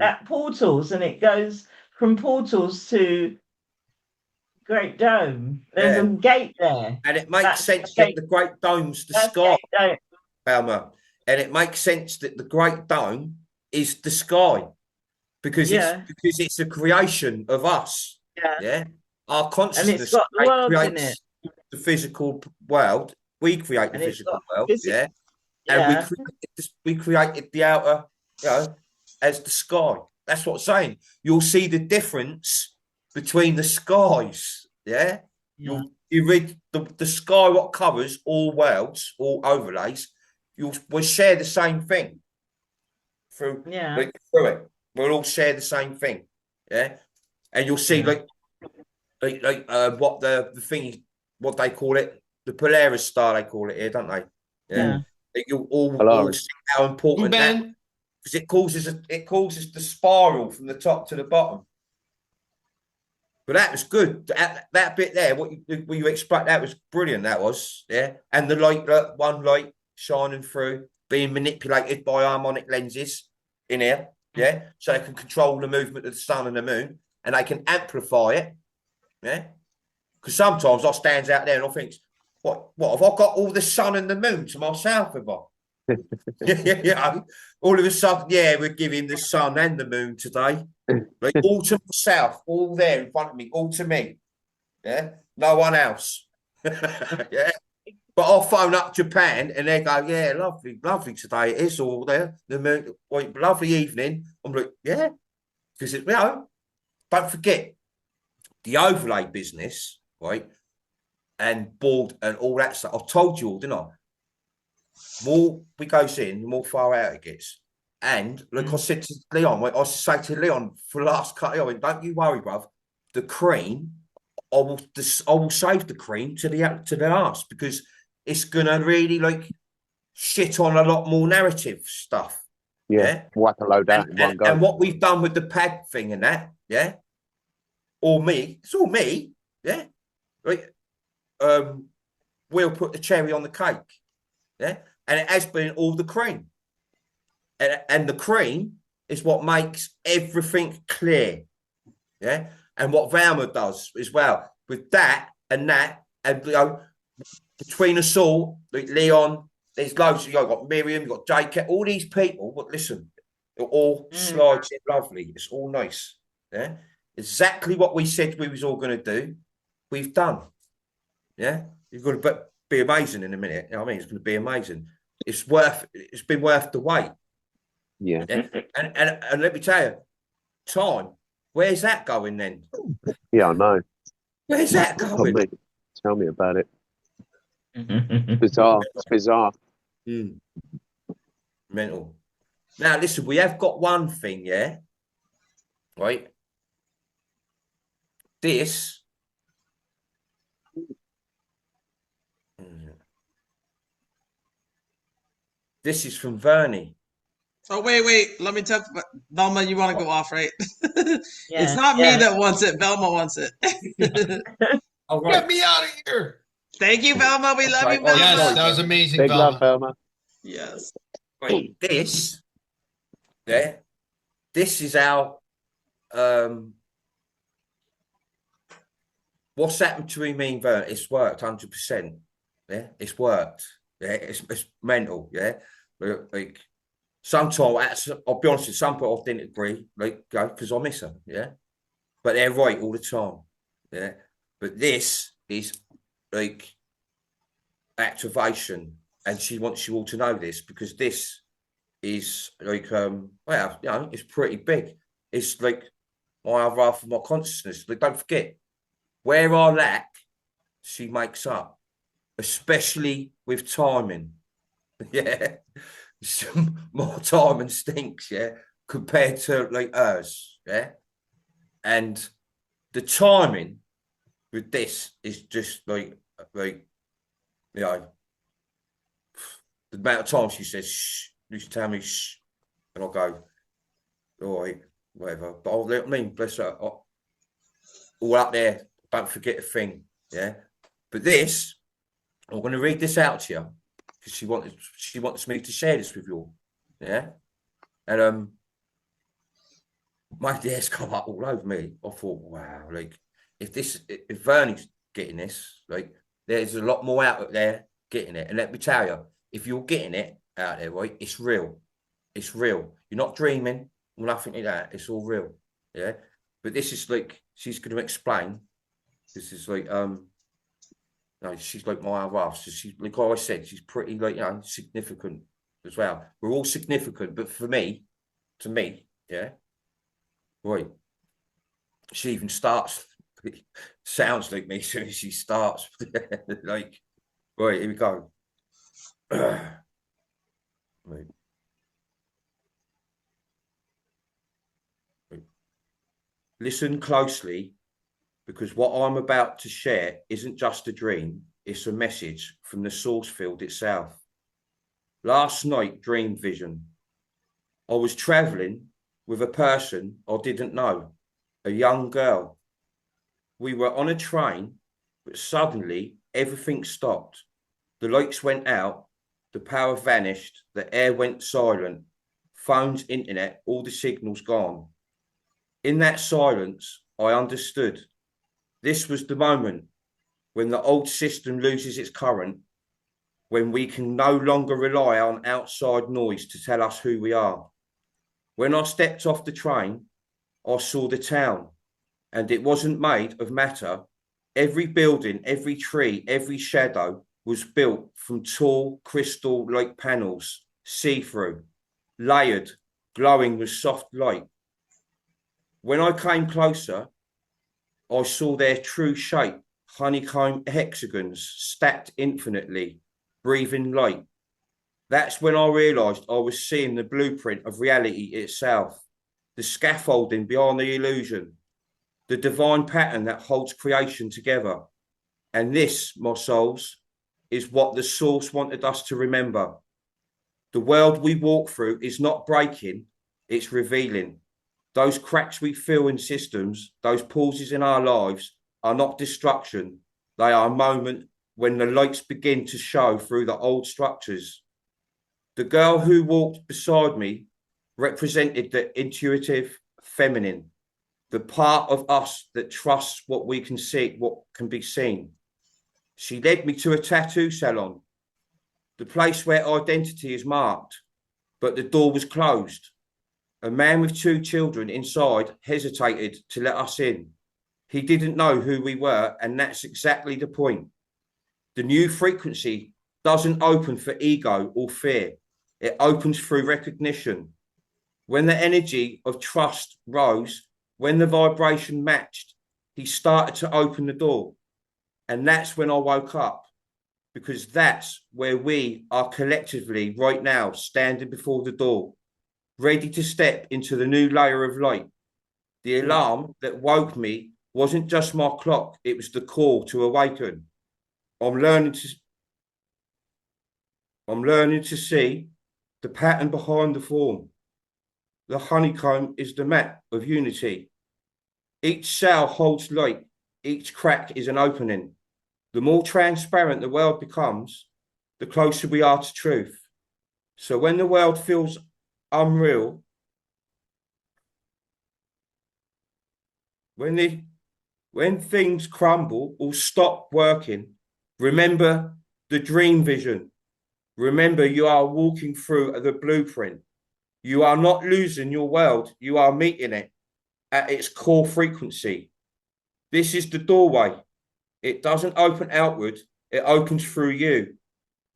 at portals, and it goes from portals to Great Dome. There's a gate there. And it makes sense that the Great Dome's the sky, Velma. And it makes sense that the Great Dome is the sky. Because it's a creation of us. Yeah. Yeah. Our consciousness, and it's got the world in it. The physical world. We create the physical world. Yeah. And we created the outer, you know, as the sky. That's what I'm saying. You'll see the difference between the skies. Yeah. You read the sky, what covers all worlds, all overlays. We'll share the same thing. through Yeah. like through it. We'll all share the same thing. Yeah. And you'll see what the thing, what they call it, the Polaris star, they call it here, don't they? Yeah. You'll all see how important that, because it causes the spiral from the top to the bottom. But that was good. That bit there, what you expect, that was brilliant. That was, yeah. And the light, one light shining through, being manipulated by harmonic lenses in here, yeah. So they can control the movement of the sun and the moon, and they can amplify it, yeah. Because sometimes I stands out there and I think, what have I got all the sun and the moon to myself? Have I? Yeah. All of a sudden, yeah, we're giving the sun and the moon today. Like all to myself, all there in front of me, all to me. Yeah, no one else. Yeah. But I'll phone up Japan and they go, yeah, lovely, lovely today. It is all there. The moon, lovely evening. I'm like, yeah. Because don't forget the overlay business, right? And board and all that stuff. I told you all, didn't I? More we goes in, the more far out it gets. And like I said to Leon, I say to Leon for the last cut, don't you worry, bruv. The cream, I will save the cream to the last, because it's gonna really like shit on a lot more narrative stuff. Yeah. Wipe a load out in one go. And what we've done with the pad thing and that, yeah. It's all me, yeah. Like, we'll put the cherry on the cake, yeah. And it has been all the cream. And the cream is what makes everything clear. Yeah. And what Velma does as well with that, and between us all, like Leon, there's loads. You've got Miriam, you've got JK, all these people. But listen, it all slides in lovely. It's all nice. Yeah. Exactly what we said we was all going to do, we've done. Yeah. You're going to be amazing in a minute. You know what I mean? It's going to be amazing. It's been worth the wait. Yeah. And let me tell you, time, where's that going then? Yeah, I know. Where's that going? Tell me about it. Bizarre. It's bizarre. Mental. Now, listen, we have got one thing, yeah? Right? This. This is from Vernie. Oh, wait. Let me tell Velma, you want to go off, right? It's not me that wants it. Velma wants it. Oh, right. Get me out of here. Thank you, Velma. We love you, Velma. Yes, that was amazing, Big Velma. love, Velma. Yes. Right, this is our what's happened to me and Vernie? It's worked 100%. Yeah, it's worked. Yeah, it's mental. Yeah, like sometimes I'll be honest with you, some people I didn't agree, like because I miss her. Yeah, but they're right all the time. Yeah, but this is like activation, and she wants you all to know this, because this is like well, you know, it's pretty big. It's like my other half of my consciousness. Like, don't forget, where I lack, she makes up, especially with timing. Yeah, some more timing stinks. Yeah, compared to like hers. Yeah, and the timing with this is just like you know, the amount of time she says shh, you should tell me shh, and I'll go, all right, whatever. But I mean, bless her, all up there. Don't forget a thing, yeah. But this, I'm going to read this out to you because she wants me to share this with you all, yeah. And my ears come up all over me. I thought, wow, like if Vernie's getting this, like there's a lot more out there getting it. And let me tell you, if you're getting it out there, right, it's real. It's real. You're not dreaming or nothing like that. It's all real, yeah. But this is like she's going to explain. This is like no, she's like my other half. So she's like I said, she's pretty like significant as well. We're all significant, but to me, yeah. Right. She even starts. Sounds like me as soon as she starts. Like, right, here we go. Right. Listen closely, because what I'm about to share isn't just a dream, it's a message from the source field itself. Last night, dream vision. I was traveling with a person I didn't know, a young girl. We were on a train, but suddenly everything stopped. The lights went out, the power vanished, the air went silent, phones, internet, all the signals gone. In that silence, I understood. This was the moment when the old system loses its current, when we can no longer rely on outside noise to tell us who we are. When I stepped off the train, I saw the town, and it wasn't made of matter. Every building, every tree, every shadow was built from tall crystal-like panels, see-through, layered, glowing with soft light. When I came closer, I saw their true shape, honeycomb hexagons stacked infinitely, breathing light. That's when I realised I was seeing the blueprint of reality itself, the scaffolding beyond the illusion, the divine pattern that holds creation together. And this, my souls, is what the source wanted us to remember. The world we walk through is not breaking, it's revealing. Those cracks we feel in systems, those pauses in our lives are not destruction. They are a moment when the lights begin to show through the old structures. The girl who walked beside me represented the intuitive feminine, the part of us that trusts what we can see, what can be seen. She led me to a tattoo salon, the place where identity is marked, but the door was closed. A man with 2 children inside hesitated to let us in. He didn't know who we were, and that's exactly the point. The new frequency doesn't open for ego or fear. It opens through recognition. When the energy of trust rose, when the vibration matched, he started to open the door. And that's when I woke up, because that's where we are collectively right now, standing before the door, ready to step into the new layer of light. The alarm that woke me wasn't just my clock, it was the call to awaken. I'm learning to see the pattern behind the form. The honeycomb is the map of unity. Each cell holds light, each crack is an opening. The more transparent the world becomes, the closer we are to truth. So when the world feels unreal, when things crumble or stop working, remember the dream vision. Remember, you are walking through the blueprint. You are not losing your world. You are meeting it at its core frequency. This is the doorway. It doesn't open outward. It opens through you.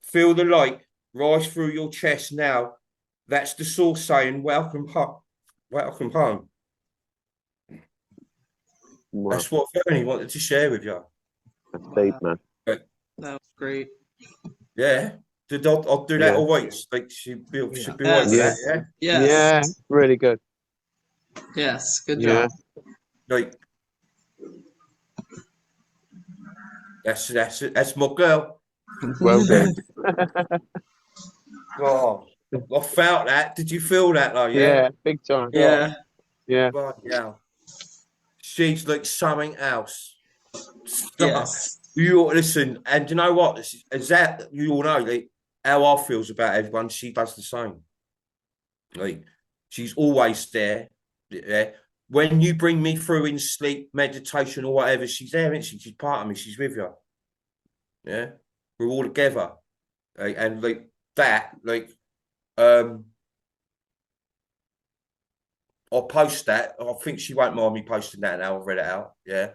Feel the light rise through your chest now. That's the source saying, welcome home. Welcome home. Wow, That's what Fernie wanted to share with you. that's deep, man. That was great. Yeah. I'll do that Yeah. always. Like should be Yes. right with that, yeah. Yes. Yeah, really good. Yes. Good Yeah. job. Like that's my girl. Well done. Oh, I felt that. Did you feel that though? Yeah, big time. Yeah. Yeah. Yeah. She's like something else. Yes. You listen, and you know what? Is that you all know like how I feels about everyone. She does the same. Like she's always there. Yeah. When you bring me through in sleep, meditation, or whatever, she's there, isn't she? She's part of me. She's with you. Yeah, we're all together, and like that, like I'll post that. I think she won't mind me posting that now. I've read it out. Yeah.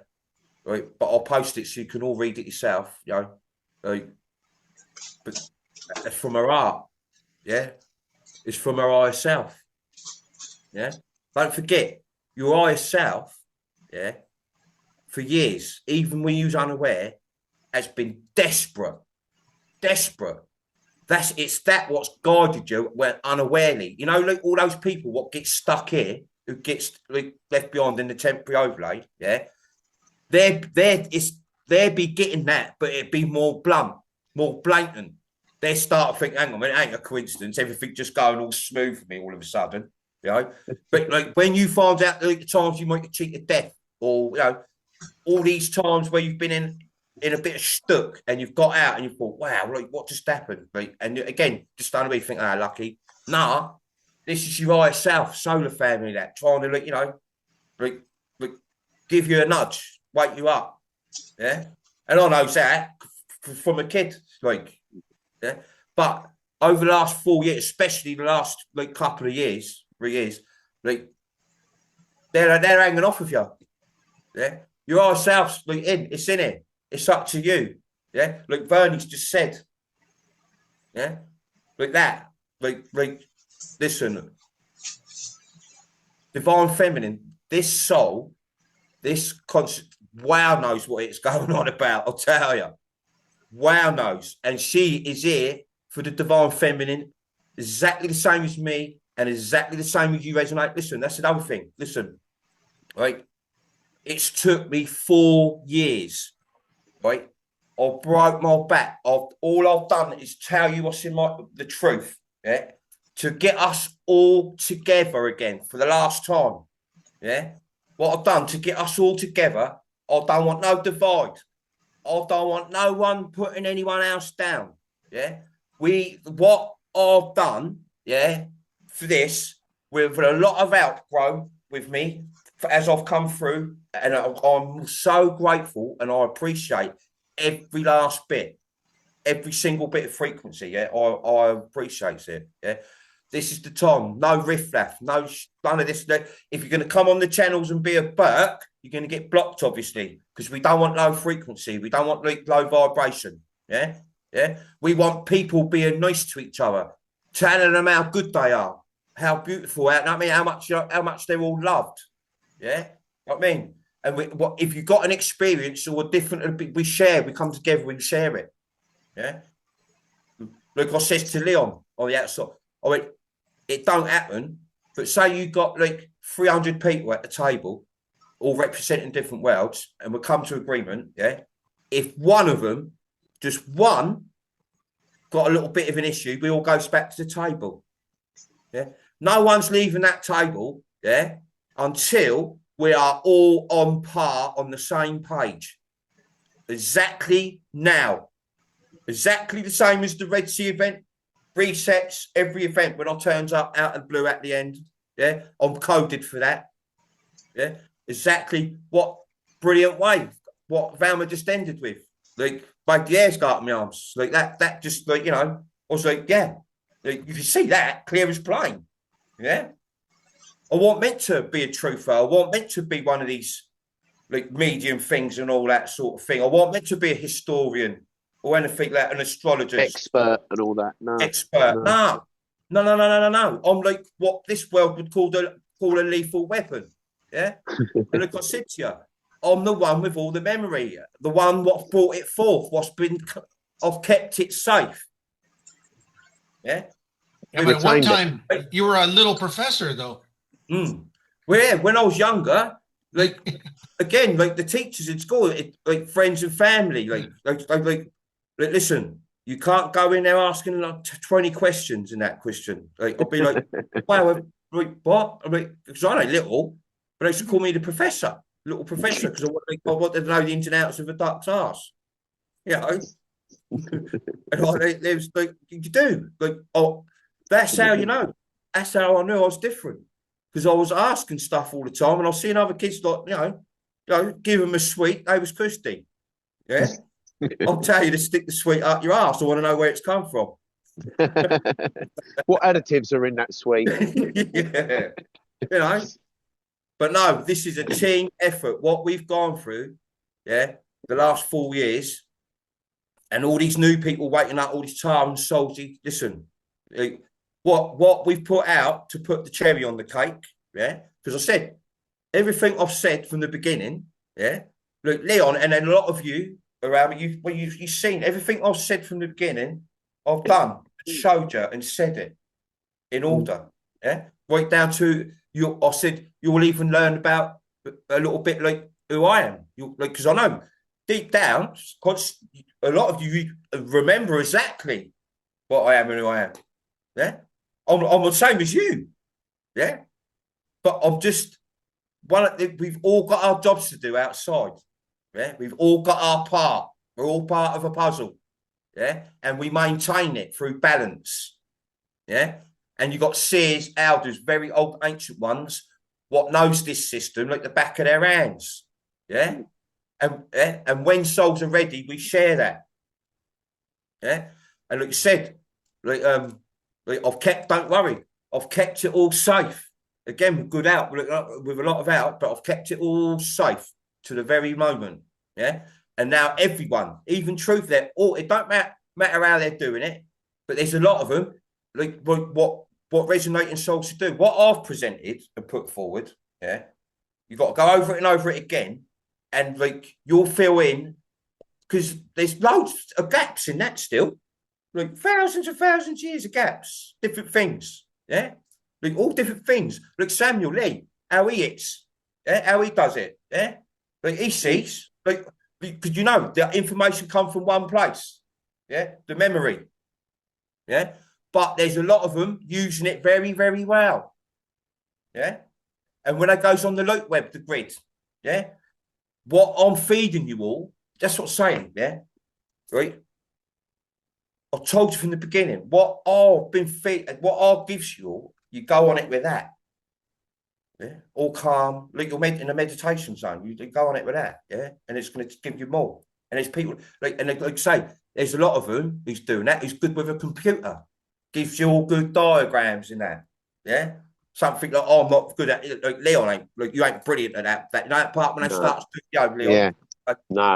Right, but I'll post it so you can all read it yourself, you know. Like, but that's from her heart, yeah. It's from her higher self, yeah. Don't forget, your higher self, yeah, for years, even when you was unaware, has been desperate. It's that what's guided you when unawarely. You know, like all those people what get stuck here, who gets like left behind in the temporary overlay, yeah, they'd be getting that, but it'd be more blunt, more blatant. They start to think, hang on, it ain't a coincidence. Everything just going all smooth for me all of a sudden, you know. But like when you find out like, the times you might get cheated to death, or you know, all these times where you've been in a bit of stuck and you've got out and you thought, wow, like what just happened? Like, and again, just don't be think, lucky. Nah, this is your higher self, solar family, that trying to like, you know, like give you a nudge, wake you up. Yeah. And I know that from a kid, like, yeah. But over the last 4 years, especially the last like couple of years, 3 years, like they're hanging off of you. Yeah. Your higher self's like it's in it. It's up to you. Yeah. Like Vernie's just said. Yeah. Like that. Like listen. Divine Feminine, this soul, this concept, wow knows what it's going on about, I'll tell you. Wow knows. And she is here for the Divine Feminine, exactly the same as me, and exactly the same as you resonate. Listen, that's another thing. Listen, right? It's took me 4 years, right? I broke my back. All I've done is tell you what's in the truth, yeah? To get us all together again for the last time, yeah? What I've done to get us all together, I don't want no divide. I don't want no one putting anyone else down, yeah? What I've done, yeah, for this, with a lot of outgrowth with me, as I've come through, and I'm so grateful and I appreciate every last bit, every single bit of frequency, yeah? I appreciate it, yeah? This is the time. No riff-raff. None of this. If you're going to come on the channels and be a Burke, you're going to get blocked, obviously, because we don't want low frequency. We don't want low vibration. Yeah? Yeah? We want people being nice to each other, telling them how good they are, how beautiful, how much they're all loved. Yeah? You know what I mean? And if you've got an experience or a different, we share, we come together, we share it. Yeah? Like I said to Leon on the outside, I went, it don't happen, but say you got like 300 people at the table, all representing different worlds, and we come to agreement, yeah? If one of them, just one, got a little bit of an issue, we all goes back to the table, yeah? No one's leaving that table, yeah, until we are all on par, on the same page. Exactly now. Exactly the same as the Red Sea event. Resets every event when I turns up out and blue at the end. Yeah, I'm coded for that. Yeah, exactly what brilliant way. What Valma just ended with. Like, like the air's got up my arms. Like that just like, you know, I was like, yeah, like, you can see that clear as plain. Yeah. I wasn't meant to be a truther. I wasn't meant to be one of these like medium things and all that sort of thing. I wasn't meant to be a historian or anything like an astrologer. Expert and all that. No. Expert. No. I'm like what this world would call a lethal weapon. Yeah. And like I said to you, I'm the one with all the memory, the one what brought it forth, I've kept it safe. Yeah. Yeah, but at one time you were a little professor though. Well, yeah, when I was younger, like again, like the teachers in school, like friends and family, like listen, you can't go in there asking like 20 questions in that question. Like I'll be like, wow, like, what? I'm like, because I ain't little, but they used to call me the professor, little professor, because I wanted to know the ins and outs of a duck's ass. You know? And there was like, you do like, oh, that's how you know. That's how I knew I was different, because I was asking stuff all the time, and I was seeing other kids like, you know, give them a sweet. They was Christy. Yeah. I'll tell you to stick the sweet up your ass. I want to know where it's come from. What additives are in that sweet? Yeah. You know. But no, this is a team effort. What we've gone through, yeah, the last 4 years, and all these new people waking up, all these tired and salty. Listen, like, what we've put out to put the cherry on the cake, yeah, because I said everything I've said from the beginning, yeah. Look, Leon, and then a lot of you around me, you've seen everything I've said from the beginning. I've done, showed you, and said it in order, yeah, right down to I said you'll even learn about a little bit like who I am. You like because I know deep down, a lot of you remember exactly what I am and who I am. Yeah, I'm the same as you. Yeah, but I'm just we've all got our jobs to do outside. Yeah, we've all got our part. We're all part of a puzzle. Yeah, and we maintain it through balance. Yeah, and you've got seers, elders, very old ancient ones, what knows this system like the back of their hands. Yeah, and when souls are ready, we share that. Yeah, and like you said, like I've kept. Don't worry, I've kept it all safe. Again, with good out, with a lot of out, but I've kept it all safe to the very moment. Yeah, and now everyone, even truth, they're all. It don't matter how they're doing it, but there's a lot of them. Like what resonating souls to do. What I've presented and put forward. Yeah, you've got to go over it and over it again, and like you'll fill in because there's loads of gaps in that still. Like thousands and thousands of years of gaps, different things. Yeah. Like all different things. Like Samuel Lee, how he hits, yeah, how he does it, yeah. Like he sees, like because you know the information comes from one place, yeah, the memory, yeah. But there's a lot of them using it very, very well, yeah. And when it goes on the loop web, the grid, yeah, what I'm feeding you all, that's what I'm saying, yeah, right. I told you from the beginning what I've been feeding, what I gives you all. You go on it with that. Yeah. All calm. Like you're in a meditation zone. You go on it with that. Yeah. And it's going to give you more. And there's people like say, there's a lot of them who's doing that. He's good with a computer. Gives you all good diagrams in that. Yeah. Something like, oh, I'm not good at it. Like Leon ain't, like you ain't brilliant at that. That part when I start to Leon. Yeah.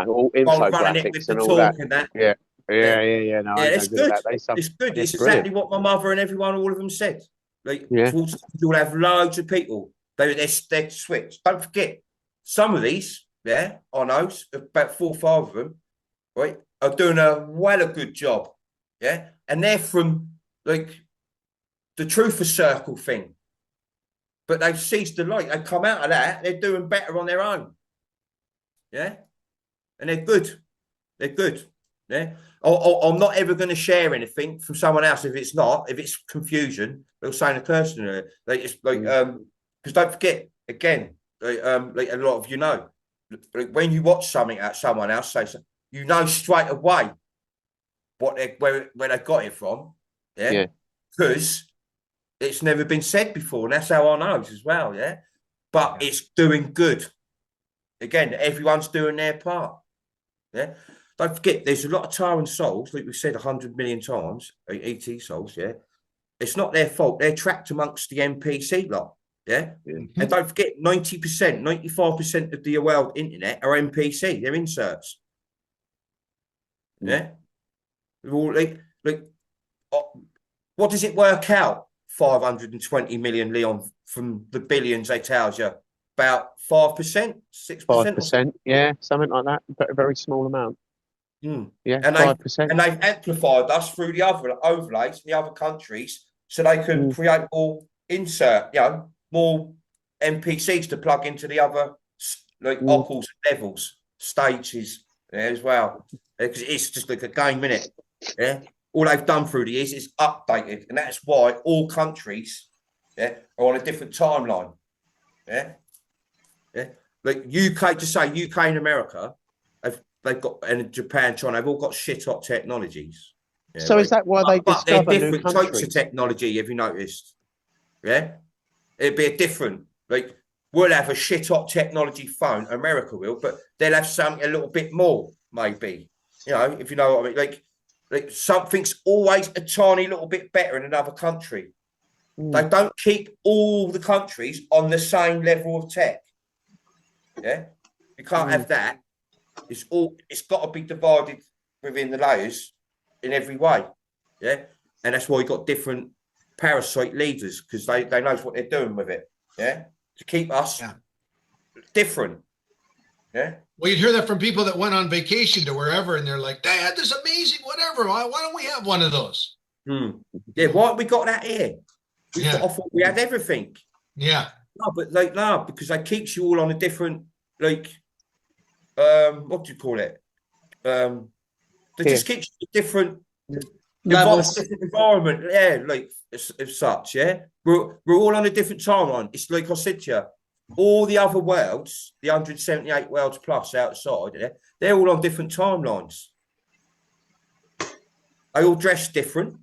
All infographics and all that. Yeah. Yeah. No, yeah, it's good. It's good. It's exactly what my mother and everyone, all of them said. Like, you'll have loads of people. They're switched. Don't forget, some of these, yeah, I know, about 4 or 5 of them, right, are doing a good job, yeah, and they're from like the Truth Circle thing, but they've seized the light. They come out of that. They're doing better on their own, yeah, and they're good. They're good, yeah. I'm not ever going to share anything from someone else if it's confusion. They'll say in a person, like it's like because don't forget again, like a lot of you know, like when you watch something at someone else say something, you know straight away what where they got it from, yeah, because it's never been said before, and that's how I know as well, yeah. But it's doing good. Again, everyone's doing their part, yeah. Don't forget, there's a lot of Taran souls, like we've said 100 million times, ET souls, yeah. It's not their fault. They're trapped amongst the NPC lot, yeah. Mm-hmm. And don't forget, 90%, 95% of the world internet are NPC. They're inserts, yeah. All like, what does it work out? 520 million, Leon, from the billions they tell you. About 5%, 6%? 5%, yeah, something like that. But a very small amount. Yeah, and 5%. And they've amplified us through the other overlays in the other countries so they can create more more NPCs to plug into the other like occals levels, stages as well. Because it's just like a game, innit? Yeah. All they've done through the years is updated, and that's why all countries are on a different timeline. Yeah. Like UK, to say UK and America, they've got, and Japan, China, they've all got shit hot technologies. Yeah, so is that why they discover they're different new types of technology? Have you noticed? Yeah, it'd be a different. Like we'll have a shit hot technology phone, America will, but they'll have something a little bit more, maybe. You know, if you know what I mean. Like something's always a tiny little bit better in another country. They don't keep all the countries on the same level of tech. Yeah, you can't have that. It's got to be divided within the layers in every way. Yeah, and that's why you got different parasite leaders, because they know what they're doing with it. Yeah, to keep us different. Yeah. Well, you'd hear that from people that went on vacation to wherever, and they're like, "Dad, this is amazing. Whatever. Why don't we have one of those?" Yeah. Why have we got that here? I thought we had everything. Yeah. No, but like no, because they keeps you all on a different like what do you call it? They Yeah. just keeps you different Levels. different environment, yeah, like as such, yeah. We're all on a different timeline. It's like I said to you, all the other worlds, the 178 worlds plus outside, yeah, they're all on different timelines. They all dress different.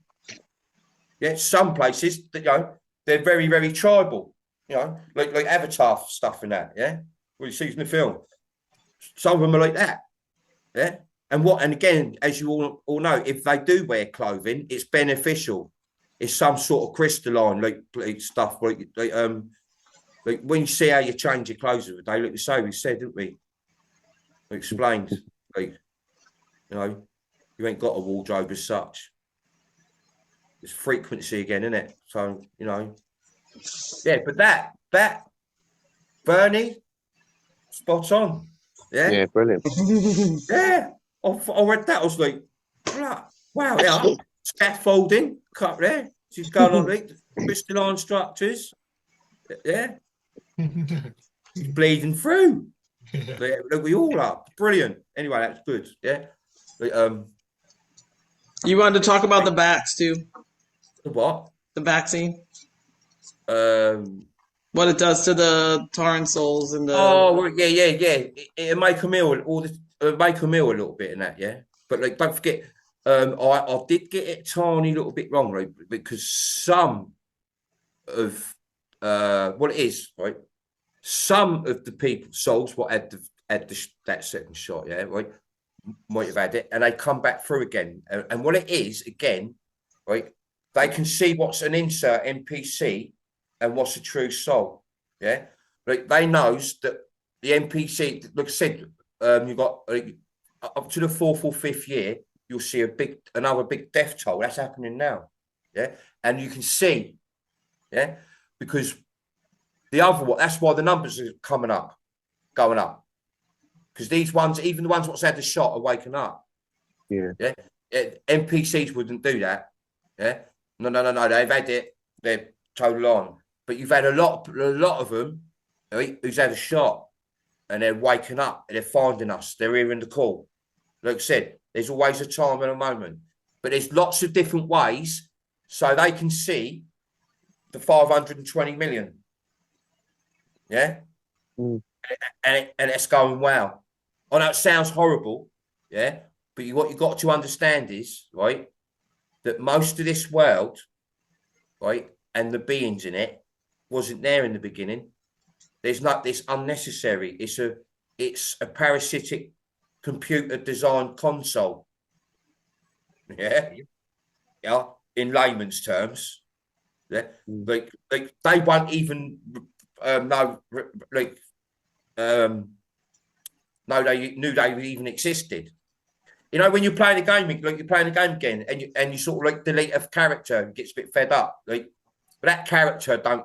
Yeah, some places, you know, they're very, very tribal. You know, like Avatar stuff and that. Yeah, what you see in the film. Some of them are like that. Yeah, and again, as you all know, if they do wear clothing, it's beneficial. It's some sort of crystalline like stuff like when you see how you change your clothes every day, like the same we said, didn't we? We explained, like, you know, you ain't got a wardrobe as such. It's frequency again, isn't it? So, you know, yeah, but that Bernie, spot on. Yeah. Yeah, brilliant. Yeah. I read that. I was like, wow, yeah. Scaffolding, cut there. She's going on like crystalline structures. Yeah. She's bleeding through. Look, we all are. Brilliant. Anyway, that's good. Yeah. But, You wanted to talk about the backs too, what? the vaccine, Um, what it does to the Taran souls and the. Oh, well, yeah. It'll make a meal, make a meal a little bit in that, yeah. But like, don't forget, I did get it tiny little bit wrong, right? Because some of what it is, right? Some of the people's souls what had that second shot, yeah, right, might have had it, and they come back through again. And what it is, again, right? They can see what's an insert NPC and what's a true soul. Yeah, like they knows that the NPC, like I said, you've got up to the 4th or 5th year, you'll see another big death toll. That's happening now. Yeah, and you can see, yeah, because the other one. That's why the numbers are going up, because these ones, even the ones what's had the shot, are waking up. Yeah. NPCs wouldn't do that. Yeah, no. They've had it. They're total on. But you've had a lot of them who's had a shot and they're waking up and they're finding us. They're hearing the call. Like I said, there's always a time and a moment. But there's lots of different ways so they can see the 520 million. Yeah? Mm. And it's going well. I know it sounds horrible, yeah? But what you've got to understand is, right, that most of this world, right, and the beings in it, wasn't there in the beginning. There's not this unnecessary. It's a parasitic computer designed console. Yeah. In layman's terms. Yeah. Like they won't even know they knew they even existed. You know, when you're playing a game, like you're playing a game again, and you sort of like delete a character and gets a bit fed up. Like, but that character don't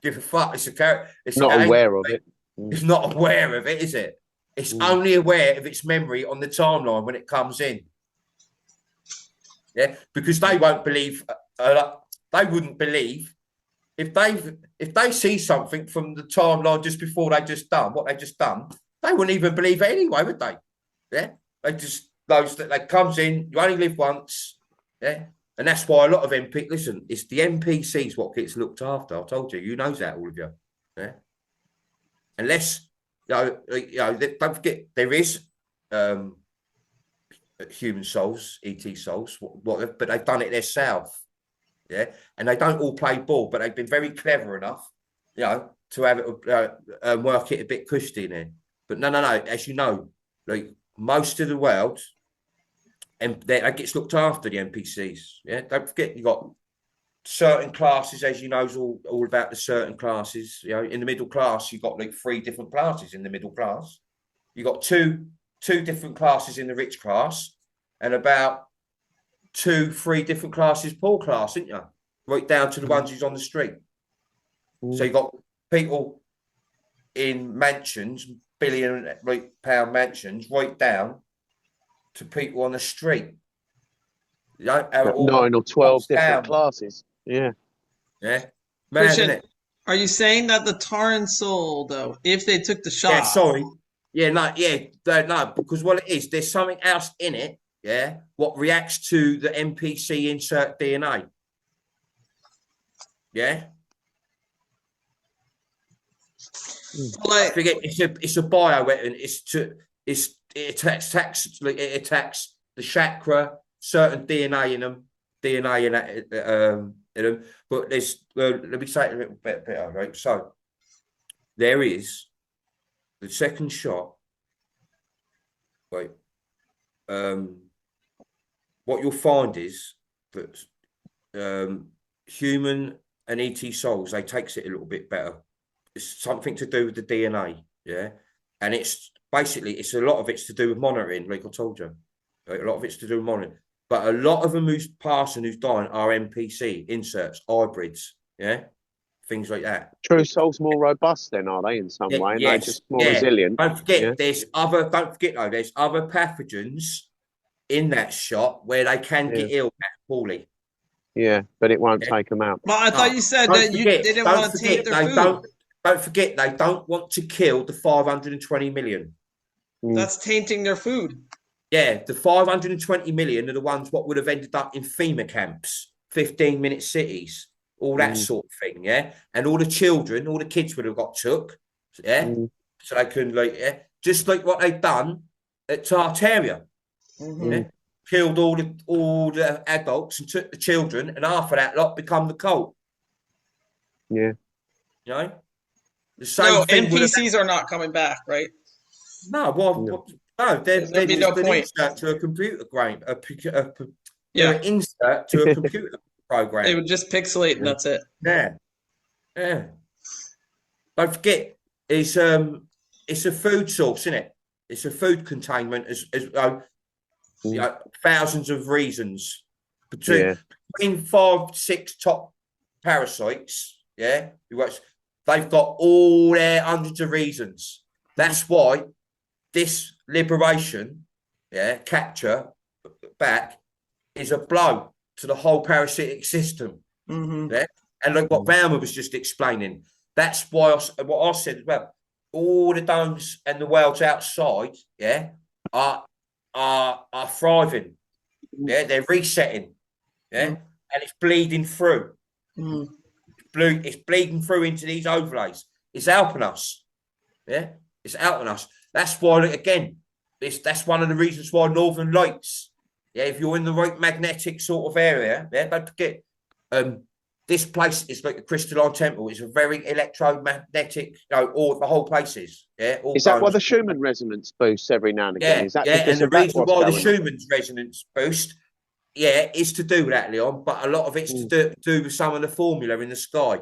give a fuck. It's a character. It's not aware of it. It's not aware of it, is it? It's only aware of its memory on the timeline when it comes in. Yeah, because they won't believe. They wouldn't believe if they see something from the timeline just before they just done what they just done. They wouldn't even believe it anyway, would they? Yeah, they just knows that they comes in. You only live once. Yeah. And that's why a lot of listen, it's the NPCs what gets looked after. I told you, you knows that, all of you. Yeah. Unless, don't forget, there is human souls, ET souls, but they've done it themselves. Yeah. And they don't all play ball, but they've been very clever enough, to have it work it a bit cushy in there. But no. As you know, like most of the world, and that gets looked after, the NPCs. Yeah, don't forget you got certain classes, as you know, is all about the certain classes. You know, in the middle class, you got like 3 different classes in the middle class. You got two different classes in the rich class, and about 2-3 different classes poor class, isn't you? Right down to the ones who's on the street. So you got people in mansions, billion-pound mansions, right down to people on the street. 9 or 12 different classes. Yeah. Yeah. Mad, isn't it? Are you saying that the Taran soul, though, if they took the shot? Yeah, sorry. Yeah, no, because what it is, there's something else in it, yeah, what reacts to the NPC insert DNA. Yeah. I Like, forget it's a bioweapon. It attacks the chakra, certain DNA in them, DNA in them. But there's let me say it a little bit better, right? So there is the second shot. Right. What you'll find is that human and ET souls, they takes it a little bit better. It's something to do with the DNA, yeah, and it's basically a lot of it's to do with monitoring, like I told you. Right? A lot of it's to do with monitoring, but a lot of them who's passing, who's dying, are NPC inserts, hybrids, yeah, things like that. True Soul's more robust, then, are they, in some way? And they're just more resilient. Don't forget, there's other. Don't forget though, there's other pathogens in that shot where they can get ill poorly. Yeah, but it won't take them out. But I thought you said that you didn't want to take their food. Don't forget, they don't want to kill the 520 million. That's tainting their food. Yeah, the 520 million are the ones what would have ended up in FEMA camps, 15-minute cities, all that sort of thing, yeah? And all the children, all the kids would have got took, yeah? So they couldn't, like, yeah? Just like what they've done at Tartaria. Yeah? Killed all the adults and took the children, and half of that lot become the cult. Yeah. You know? The same thing NPCs are not coming back, right? No, no, they're just an insert to a computer game. They're an insert to a computer program. They would just pixelate and that's it. Yeah. Don't forget, it's a food source, isn't it? It's a food containment as you know, thousands of reasons. Between 5-6 top parasites, yeah, they've got all their hundreds of reasons. That's why this liberation, capture back is a blow to the whole parasitic system. Yeah, and like what Valma was just explaining, that's why what I said as well. All the domes and the worlds outside, are thriving. Yeah, they're resetting. Yeah, and it's bleeding through. It's bleeding through into these overlays. It's helping us. Yeah, it's helping us. That's why, again, that's one of the reasons why Northern Lights. Yeah, if you're in the right magnetic sort of area, don't forget, this place is like a crystalline temple. It's a very electromagnetic, all the whole place is. Yeah, is that why the Schumann resonance boosts every now and again? Is that and the reason why the Schumann's resonance boost, is to do with that, Leon. But a lot of it's to do with some of the formula in the sky.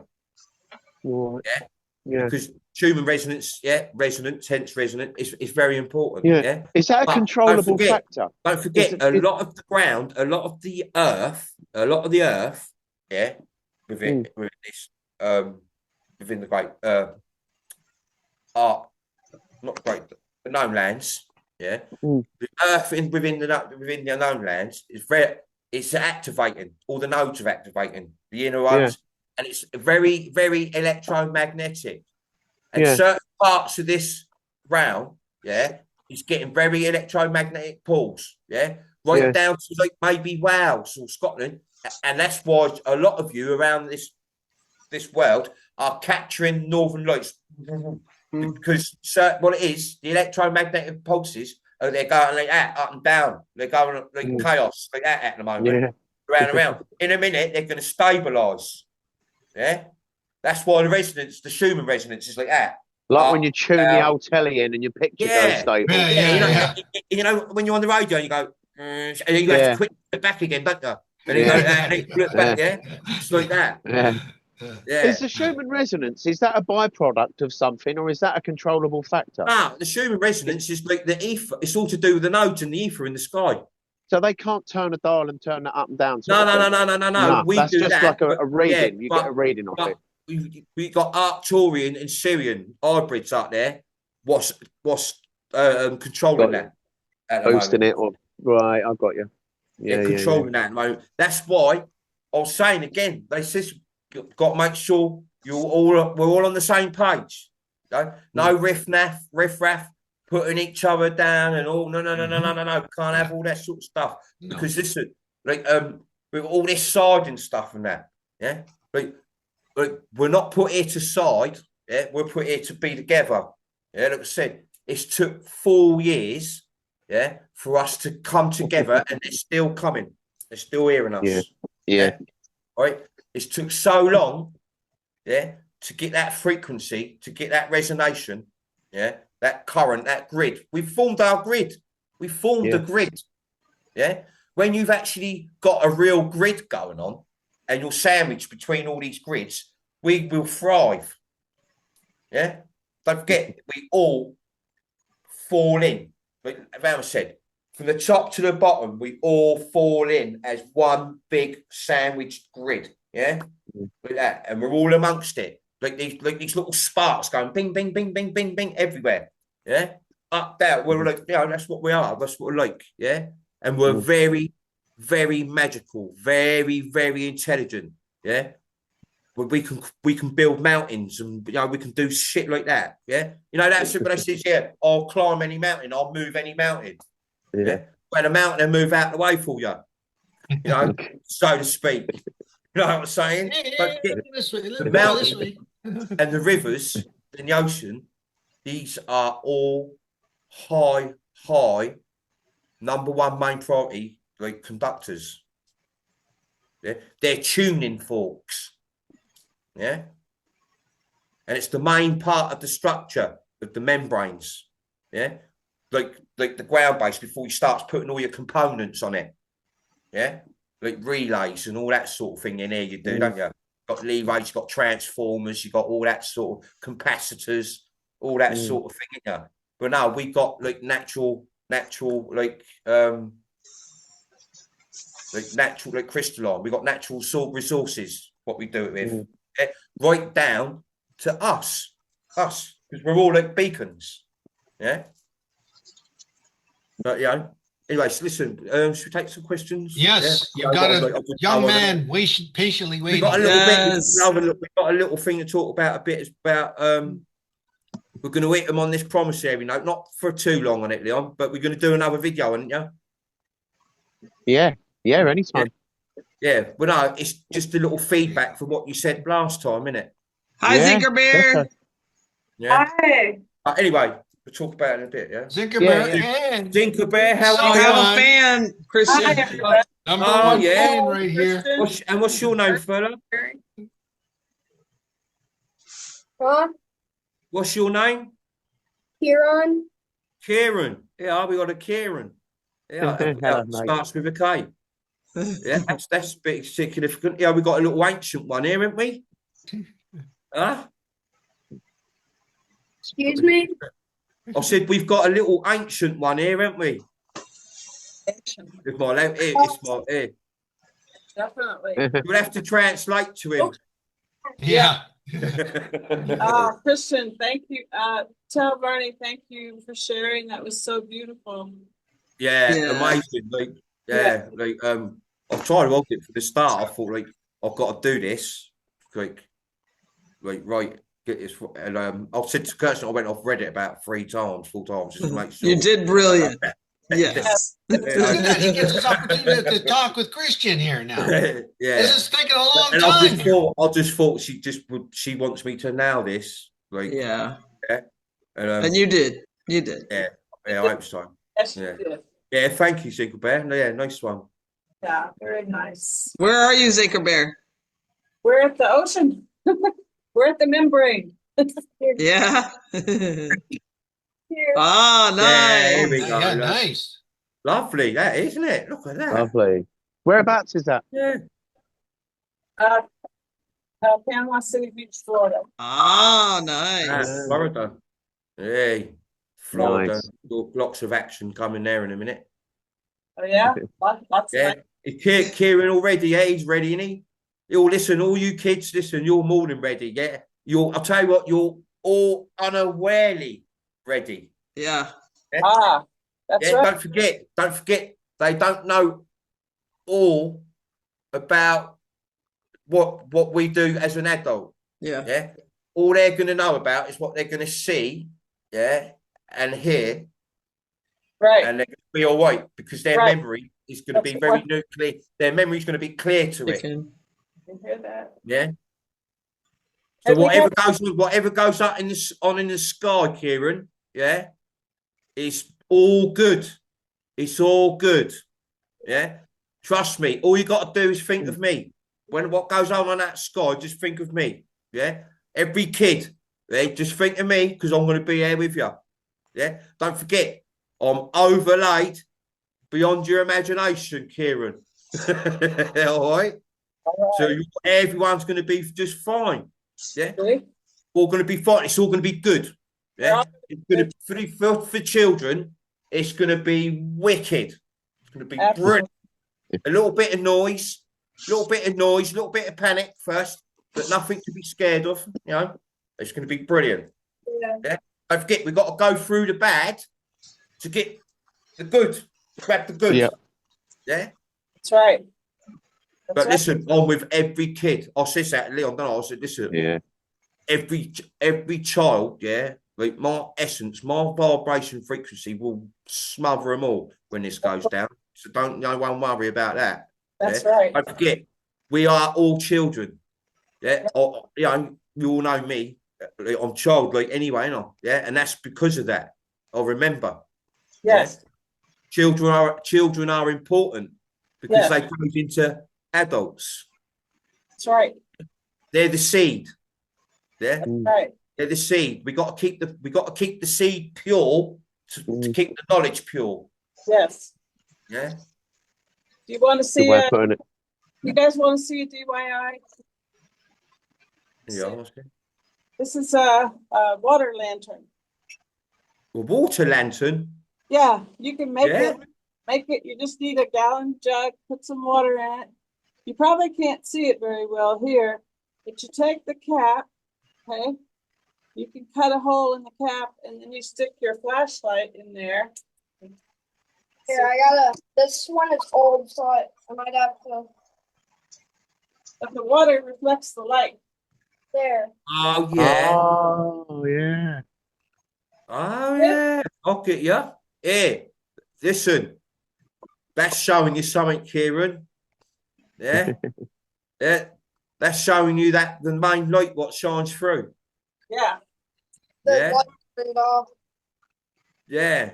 Yeah, because Schumann resonance, resonance, hence resonant, is very important. Yeah, is that a controllable factor? Don't forget, a lot of the ground, a lot of the earth, within this, within the great the known lands, the earth within the known lands is it's activating. All the nodes are activating the inner ones. And it's very, very electromagnetic. And certain parts of this realm, is getting very electromagnetic pulls, right down to like maybe Wales or Scotland. And that's why a lot of you around this world are capturing Northern Lights. Because what it is, the electromagnetic pulses, they're going like that, up and down. They're going like chaos, like that at the moment. Round and round. In a minute, they're going to stabilise. Yeah, that's why the Schumann resonance is like that. Like when you tune the old telly in and your picture goes stable. You know, when you're on the radio, you go, and you have to quick it back again, don't you? And you go, and you look back, it's like that. Is the Schumann resonance, is that a byproduct of something, or is that a controllable factor? No, the Schumann resonance is like the ether. It's all to do with the nodes and the ether in the sky. So they can't turn a dial and turn that up and down. No. That's just like a reading. You get a reading of it. We got Arcturian and Syrian hybrids out there. What's controlling that? Boosting it, or right? I've got you. Controlling that at the moment. That's why I was saying again. They said got to make sure we're all on the same page. No riff-raff, putting each other down and all. No. Can't have all that sort of stuff. No. Because listen, like with all this siding stuff and that, yeah, like we're not put here to side. Yeah, we're put here to be together. Yeah, like I said, it's took 4 years, yeah, for us to come together, and they're still coming. They're still hearing us. Yeah. All right. It's took so long, yeah, to get that frequency, to get that resonation, yeah, that current, that grid. We've formed our grid. We formed the grid. Yeah. When you've actually got a real grid going on and you're sandwiched between all these grids, we will thrive. Yeah. Don't forget, we all fall in. Like Val said, from the top to the bottom, we all fall in as one big sandwiched grid. Yeah. Like that. And we're all amongst it. Like these little sparks going bing, bing, bing, bing, bing, bing everywhere. Yeah. Up there. We're like, that's what we are. That's what we're like. Yeah. And we're very, very magical, very, very intelligent. Yeah. We can build mountains and we can do shit like that. Yeah. That's what I says, I'll climb any mountain, I'll move any mountain. Yeah. When a mountain and move out the way for you. So to speak. You know what I'm saying? But the mountain and the rivers and the ocean, these are all high, number one main priority, like conductors. Yeah, they're tuning forks. Yeah, and it's the main part of the structure of the membranes. Yeah, like the ground base before you start putting all your components on it. Yeah, like relays and all that sort of thing in there. You do, don't you? Got relays, you got transformers, you got all that sort of capacitors, all that sort of thing. Yeah, but no, we got like natural crystalline. We got natural salt resources. What we do it with, right down to us, because we're all like beacons. Yeah. But anyway, so listen. Should we take some questions? Yes, you've got a young man patiently waiting. We've got a little bit. We've got a little thing to talk about. A bit about. We're going to hit them on this promissory note, not for too long on it, Leon, but we're going to do another video, aren't you? Yeah, anytime. Yeah, well, no, it's just a little feedback from what you said last time, isn't it? Hi, Zinker Bear. Yeah. Hi. Anyway, we'll talk about it in a bit, yeah? Zinker Bear. Zinker Bear, how You have a fan, Christian. Hi, everyone. Number one fan right here. What's your name, fella? Huh? What's your name? Kieran. Kieran. Yeah, we got a Kieran. Yeah, starts with a K. Yeah, that's a bit significant. Yeah, we got a little ancient one here, haven't we? Huh? Excuse me? I said we've got a little ancient one here, haven't we? With my left ear, it's my ear. Definitely. You'll have to translate to him. Yeah. Christian, thank you. Tell Bernie, thank you for sharing. That was so beautiful. Yeah, amazing. I've tried to hold it for the start. I thought I've got to do this. Right, get this. And I said to Kirsten, I've read it about 4 times just to make sure. You did brilliant. Yes. Look at that. He gets his opportunity to talk with Christian here now. Yeah. This is taking a long and time. I just thought she wants me to nail this. Yeah. And you did. You did. Yeah, I hope so. Yes, Yeah. you did. Yeah, thank you, Zinker Bear. Yeah, nice one. Yeah, very nice. Where are you, Zinker Bear? We're at the ocean. We're at the membrane. Yeah. Here. Ah, nice. Yeah, here we go. Yeah, nice. Lovely, that isn't it? Look at that. Lovely. Whereabouts is that? Yeah. Panama City Beach, Florida. Ah, nice. Florida. Yeah. Florida. Nice. Lots of action coming there in a minute. Oh yeah, lots Yeah. of. Is Kieran already? Yeah, he's ready, isn't he? Listen, all you kids, listen, you're more than ready. Yeah. I'll tell you what, you're all unawarely ready. Yeah. Yeah? That's right. Don't forget, they don't know all about what we do as an adult. Yeah. Yeah. All they're going to know about is what they're going to see, yeah, and hear, Right. and they're going to be all right because their Right. memory is going to be That's very what- nuclear. Their memory is going to be clear to They it. can. You hear that? Yeah. So And we whatever goes up in the sky, Kieran, yeah, it's all good. It's all good. Yeah. Trust me. All you got to do is think of me. When what goes on that sky, just think of me. Yeah. Every kid, yeah, just think of me because I'm going to be here with you. Yeah. Don't forget, I'm overlaid beyond your imagination, Kieran. All right. So everyone's going to be just fine. Yeah. See? All going to be fine. It's all going to be good. Yeah. Yeah. It's going to for children. It's going to be wicked. It's going to be Absolutely. brilliant. A little bit of noise, a little bit of panic first, but nothing to be scared of. You know, it's going to be brilliant. Yeah. Don't forget, we've got to go through the bad to get the good. Grab the good. Yeah. Yeah. That's right. That's But right. listen, on with every kid. I said that, Leon, don't I? I said, listen, Yeah. every child, yeah, like my essence, my vibration frequency will smother them all when this goes down. So no one worry about that. That's yeah? right. Don't forget, we are all children. Yeah, you know, you all know me. I'm childlike anyway, you know? Yeah, and that's because of that. I remember. Yes. Yeah? Children are important because Yeah. they grow into adults. That's right. They're the seed. Yeah. That's right. They're the seed. We got to keep the seed pure to keep the knowledge pure. Yes. Yeah. Do you want to Good see way of putting it. you guys want to see a DIY? Yeah. This is a water lantern. A water lantern. Yeah, you can make Yeah. it. Make it. You just need a gallon jug, put some water in it. You probably can't see it very well here, but you take the cap, okay? You can cut a hole in the cap and then you stick your flashlight in there. Here, this one is old, so I might have to, But the water reflects the light. there. Oh yeah. Oh, yeah. Oh yeah. I'll get you. Here, listen. That's showing you something, Kieran. Yeah. Yeah. That's showing you that the main light what shines through. Yeah. The Yeah. light turned off. Yeah.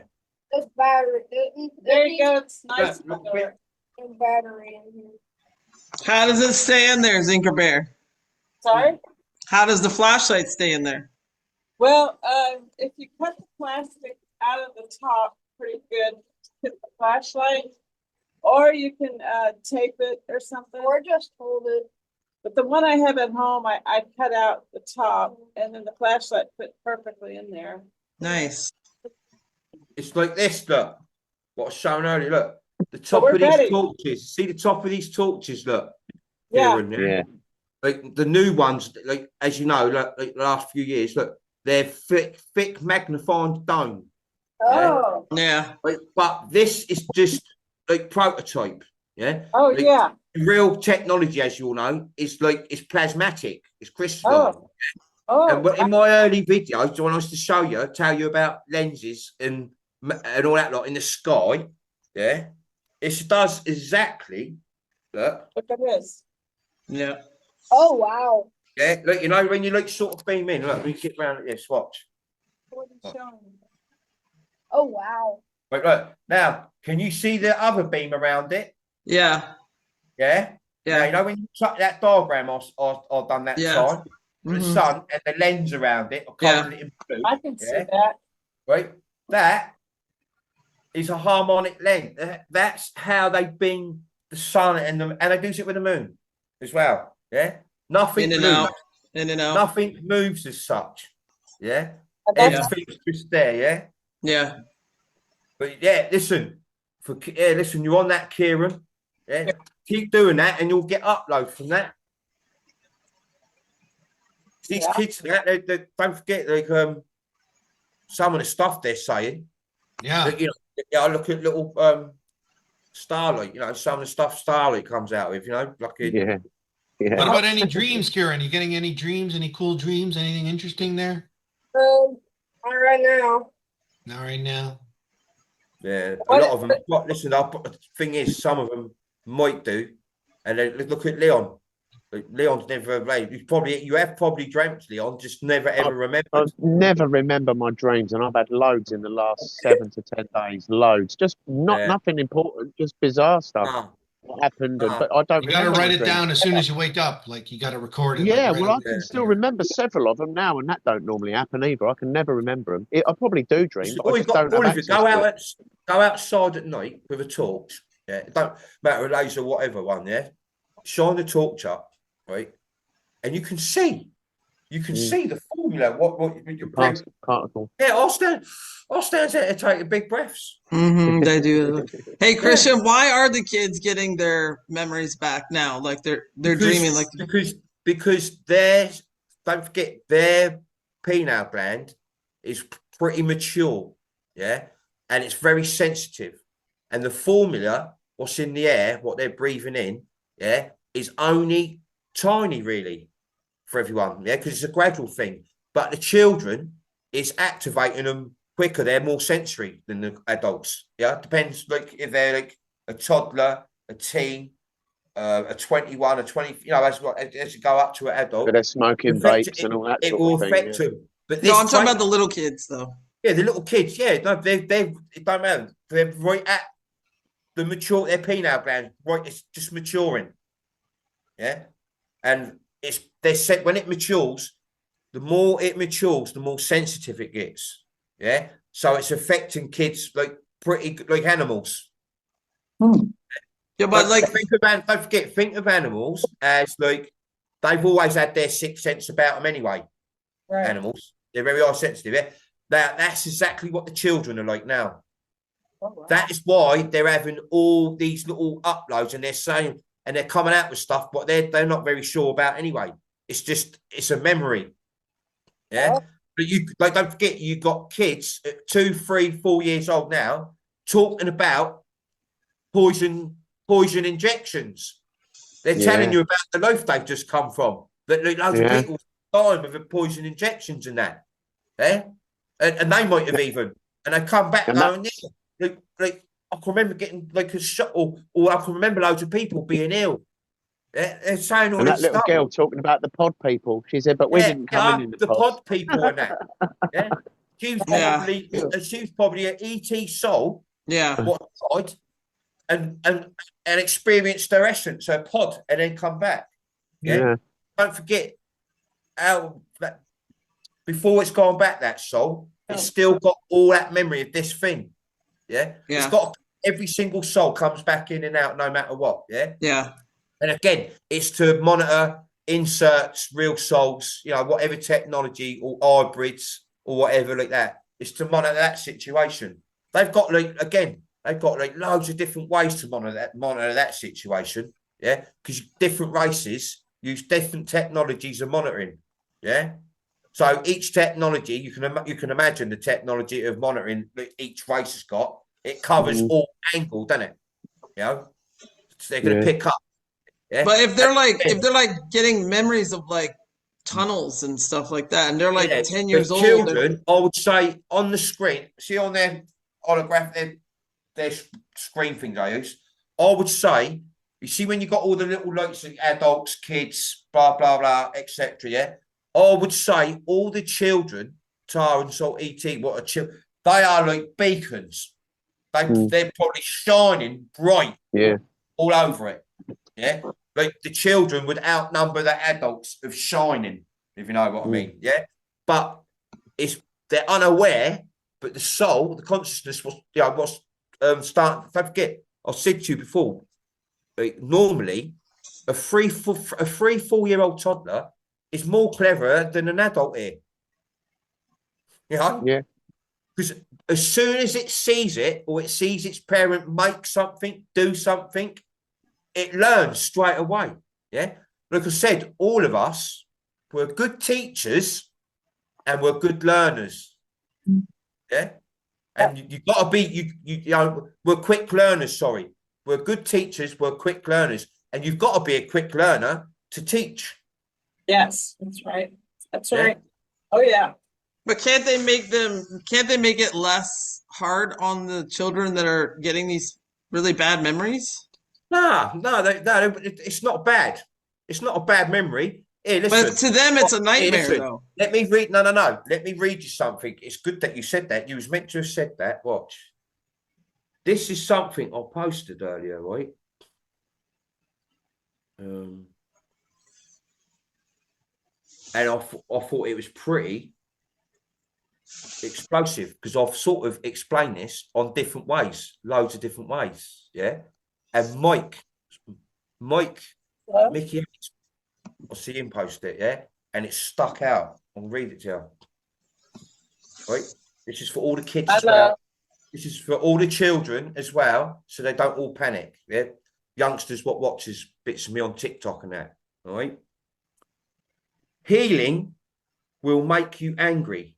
There's battery. There you go. It's nice. Look, look, There's battery in here. How does it stay in there, Zinker Bear? Sorry. How does the flashlight stay in there? Well, if you cut the plastic out of the top pretty good, hit the flashlight, or you can tape it or something. Or just hold it. But the one I have at home, I cut out the top and then the flashlight fit perfectly in there. Nice. It's like this, look. What I was showing earlier, look. The So top we're of these ready. torches. See the top of these torches, look. Yeah. Kieran, Yeah. Like the new ones, like as you know, like the last few years, look, they're thick magnifying dome. Oh. Yeah. But this is just like prototype. Yeah. Oh, Like, yeah. real technology, as you all know, is like it's plasmatic, it's crystalline. Oh, And in my early videos, when I was to tell you about lenses and all that lot in the sky, yeah, it does exactly. Look, look at this. Yeah. Oh, wow. yeah, look, you know when you like sort of beam in. Look, we get round at this. Watch. What is showing? Oh, wow. Wait, look. Now, can you see the other beam around it? Yeah. Yeah. Now, Yeah. you know when you chuck that diagram I've done that Yeah. time, the Mhm. sun and the lens around it, I've covered it in blue. I can see Yeah. that. Right? That is a harmonic lens. That's how they beam the sun and they do it with the moon as well. Yeah. Nothing In and moves. out. In and out. Nothing moves as such. Yeah. And that's- Everything's just there. Yeah. Yeah. But yeah, listen. Listen. You're on that, Kieran. Yeah. Keep doing that, and you'll get upload from that. These Yeah. kids, they don't forget like some of the stuff they're saying. Yeah. Like, you know, I look at little Starlight. You know, some of the stuff Starlight comes out with. You know, like Yeah. What Yeah. about any dreams, Kieran? You getting any dreams? Any cool dreams? Anything interesting there? Not right now. Not right now. Yeah, a What- lot of them. But listen, the thing is, some of them might do, and then look at Leon. Like, Leon's never played. You have probably dreamt Leon, just never ever I remembered. never remember my dreams, and I've had loads in the last 7 to 10 days. Loads, just Yeah. nothing important, just bizarre stuff Ah, that happened. Ah. But I don't. You got to remember write my it dreams. down as soon as you wake up. Like you got to record it. Yeah, like, well, I right can away. still remember several of them now, and that don't normally happen either. I can never remember them. I probably do dream, but I all just you've got, don't have all of you, access go to out, it. go outside at night with a torch. Yeah, it don't matter a laser, whatever one. Yeah, shine the torch up, right, and you can see see the formula. What you're Past particle. Yeah, I'll stand there to take the big breaths. They do. Hey, Christian, why are the kids getting their memories back now? Like they're dreaming like because their don't forget their pineal gland is pretty mature, yeah, and it's very sensitive, and the formula, what's in the air, what they're breathing in, yeah, is only tiny really for everyone, yeah, because it's a gradual thing. But the children, it's activating them quicker. They're more sensory than the adults. Yeah, depends. Like if they're like a toddler, a teen, a 21, a 20. You know, as you go up to an adult, But they're smoking vapes and all that it sort will of thing. affect Yeah. them. But no, I'm talking about the little kids though. Yeah, the little kids. Yeah, no, they it don't matter. They're right at the mature. Their pineal gland, right? It's just maturing. Yeah, and they're set when it matures. The more it matures, the more sensitive it gets. Yeah, so it's affecting kids like pretty like animals. Yeah, but like don't forget, think of animals as like they've always had their sixth sense about them anyway. Right. Animals, they're very eye sensitive. Yeah, that's exactly what the children are like now. Oh, wow. That is why they're having all these little uploads, and they're saying and they're coming out with stuff, but they're not very sure about anyway. It's a memory. Yeah. But you like don't forget you got kids at 2, 3, 4 years old now talking about poison injections. They're telling you about the loaf they've just come from. That loads of people dying with the poison injections and that. Yeah. And they might have even and they come back going, yeah, like I can remember getting like a shot or I can remember loads of people being ill. They're saying all And that this little stuff. girl talking about the pod people. She said, "But we didn't come in the the pod." pod people and that. Yeah, she was probably an ET soul. yeah, What died and experienced their essence, her pod, and then come back. Yeah. Don't forget how that before it's gone back, that soul, it's still got all that memory of this thing. Yeah, it's got every single soul comes back in and out no matter what. Yeah. And again, it's to monitor inserts, real souls, you know, whatever technology or hybrids or whatever like that. It's to monitor that situation. They've got like loads of different ways to monitor that situation. Yeah, because different races use different technologies of monitoring. Yeah, so each technology you can imagine the technology of monitoring that each race has got. It covers all angles, doesn't it? You know, so they're going to pick up. Yeah. But if they're like getting memories of like tunnels and stuff like that, and they're like 10 years old, children, I would say on the screen, see on their holograph, their screen things I use. I would say, you see when you got all the little lights, like adults, kids, blah blah blah, etc. Yeah, I would say all the children, Tar and Salt, ET, they are like beacons. They're probably shining bright, all over it. Yeah, like the children would outnumber the adults of shining, if you know what I mean. Yeah, but they're unaware. But the soul, the consciousness was starting. Don't forget, I said to you before. Like, normally, a 3-4-year-old toddler is more clever than an adult here. You know? Yeah. Because as soon as it sees it, or it sees its parent make something, do something, it learns straight away. Yeah. Like I said, all of us were good teachers and we're good learners. Yeah. And you got to be, you know, we're quick learners. Sorry. We're good teachers. We're quick learners. And you've got to be a quick learner to teach. Yes, that's right. That's Yeah. right. Oh yeah. But can't they make it less hard on the children that are getting these really bad memories? No, it's not bad. It's not a bad memory. Here, But listen. to them, it's a Here, nightmare, listen. though. Let me read. No. Let me read you something. It's good that you said that. You was meant to have said that. Watch. This is something I posted earlier, right? And I thought it was pretty explosive because I've sort of explained this on different ways, loads of different ways. Yeah. And Mike, Hello? Mickey, I see him post it, yeah, and it's stuck out. I'll read it to you. Right, this is for all the kids as well. This is for all the children as well, so they don't all panic. Yeah, youngsters, what watches bits of me on TikTok and that. All right, healing will make you angry,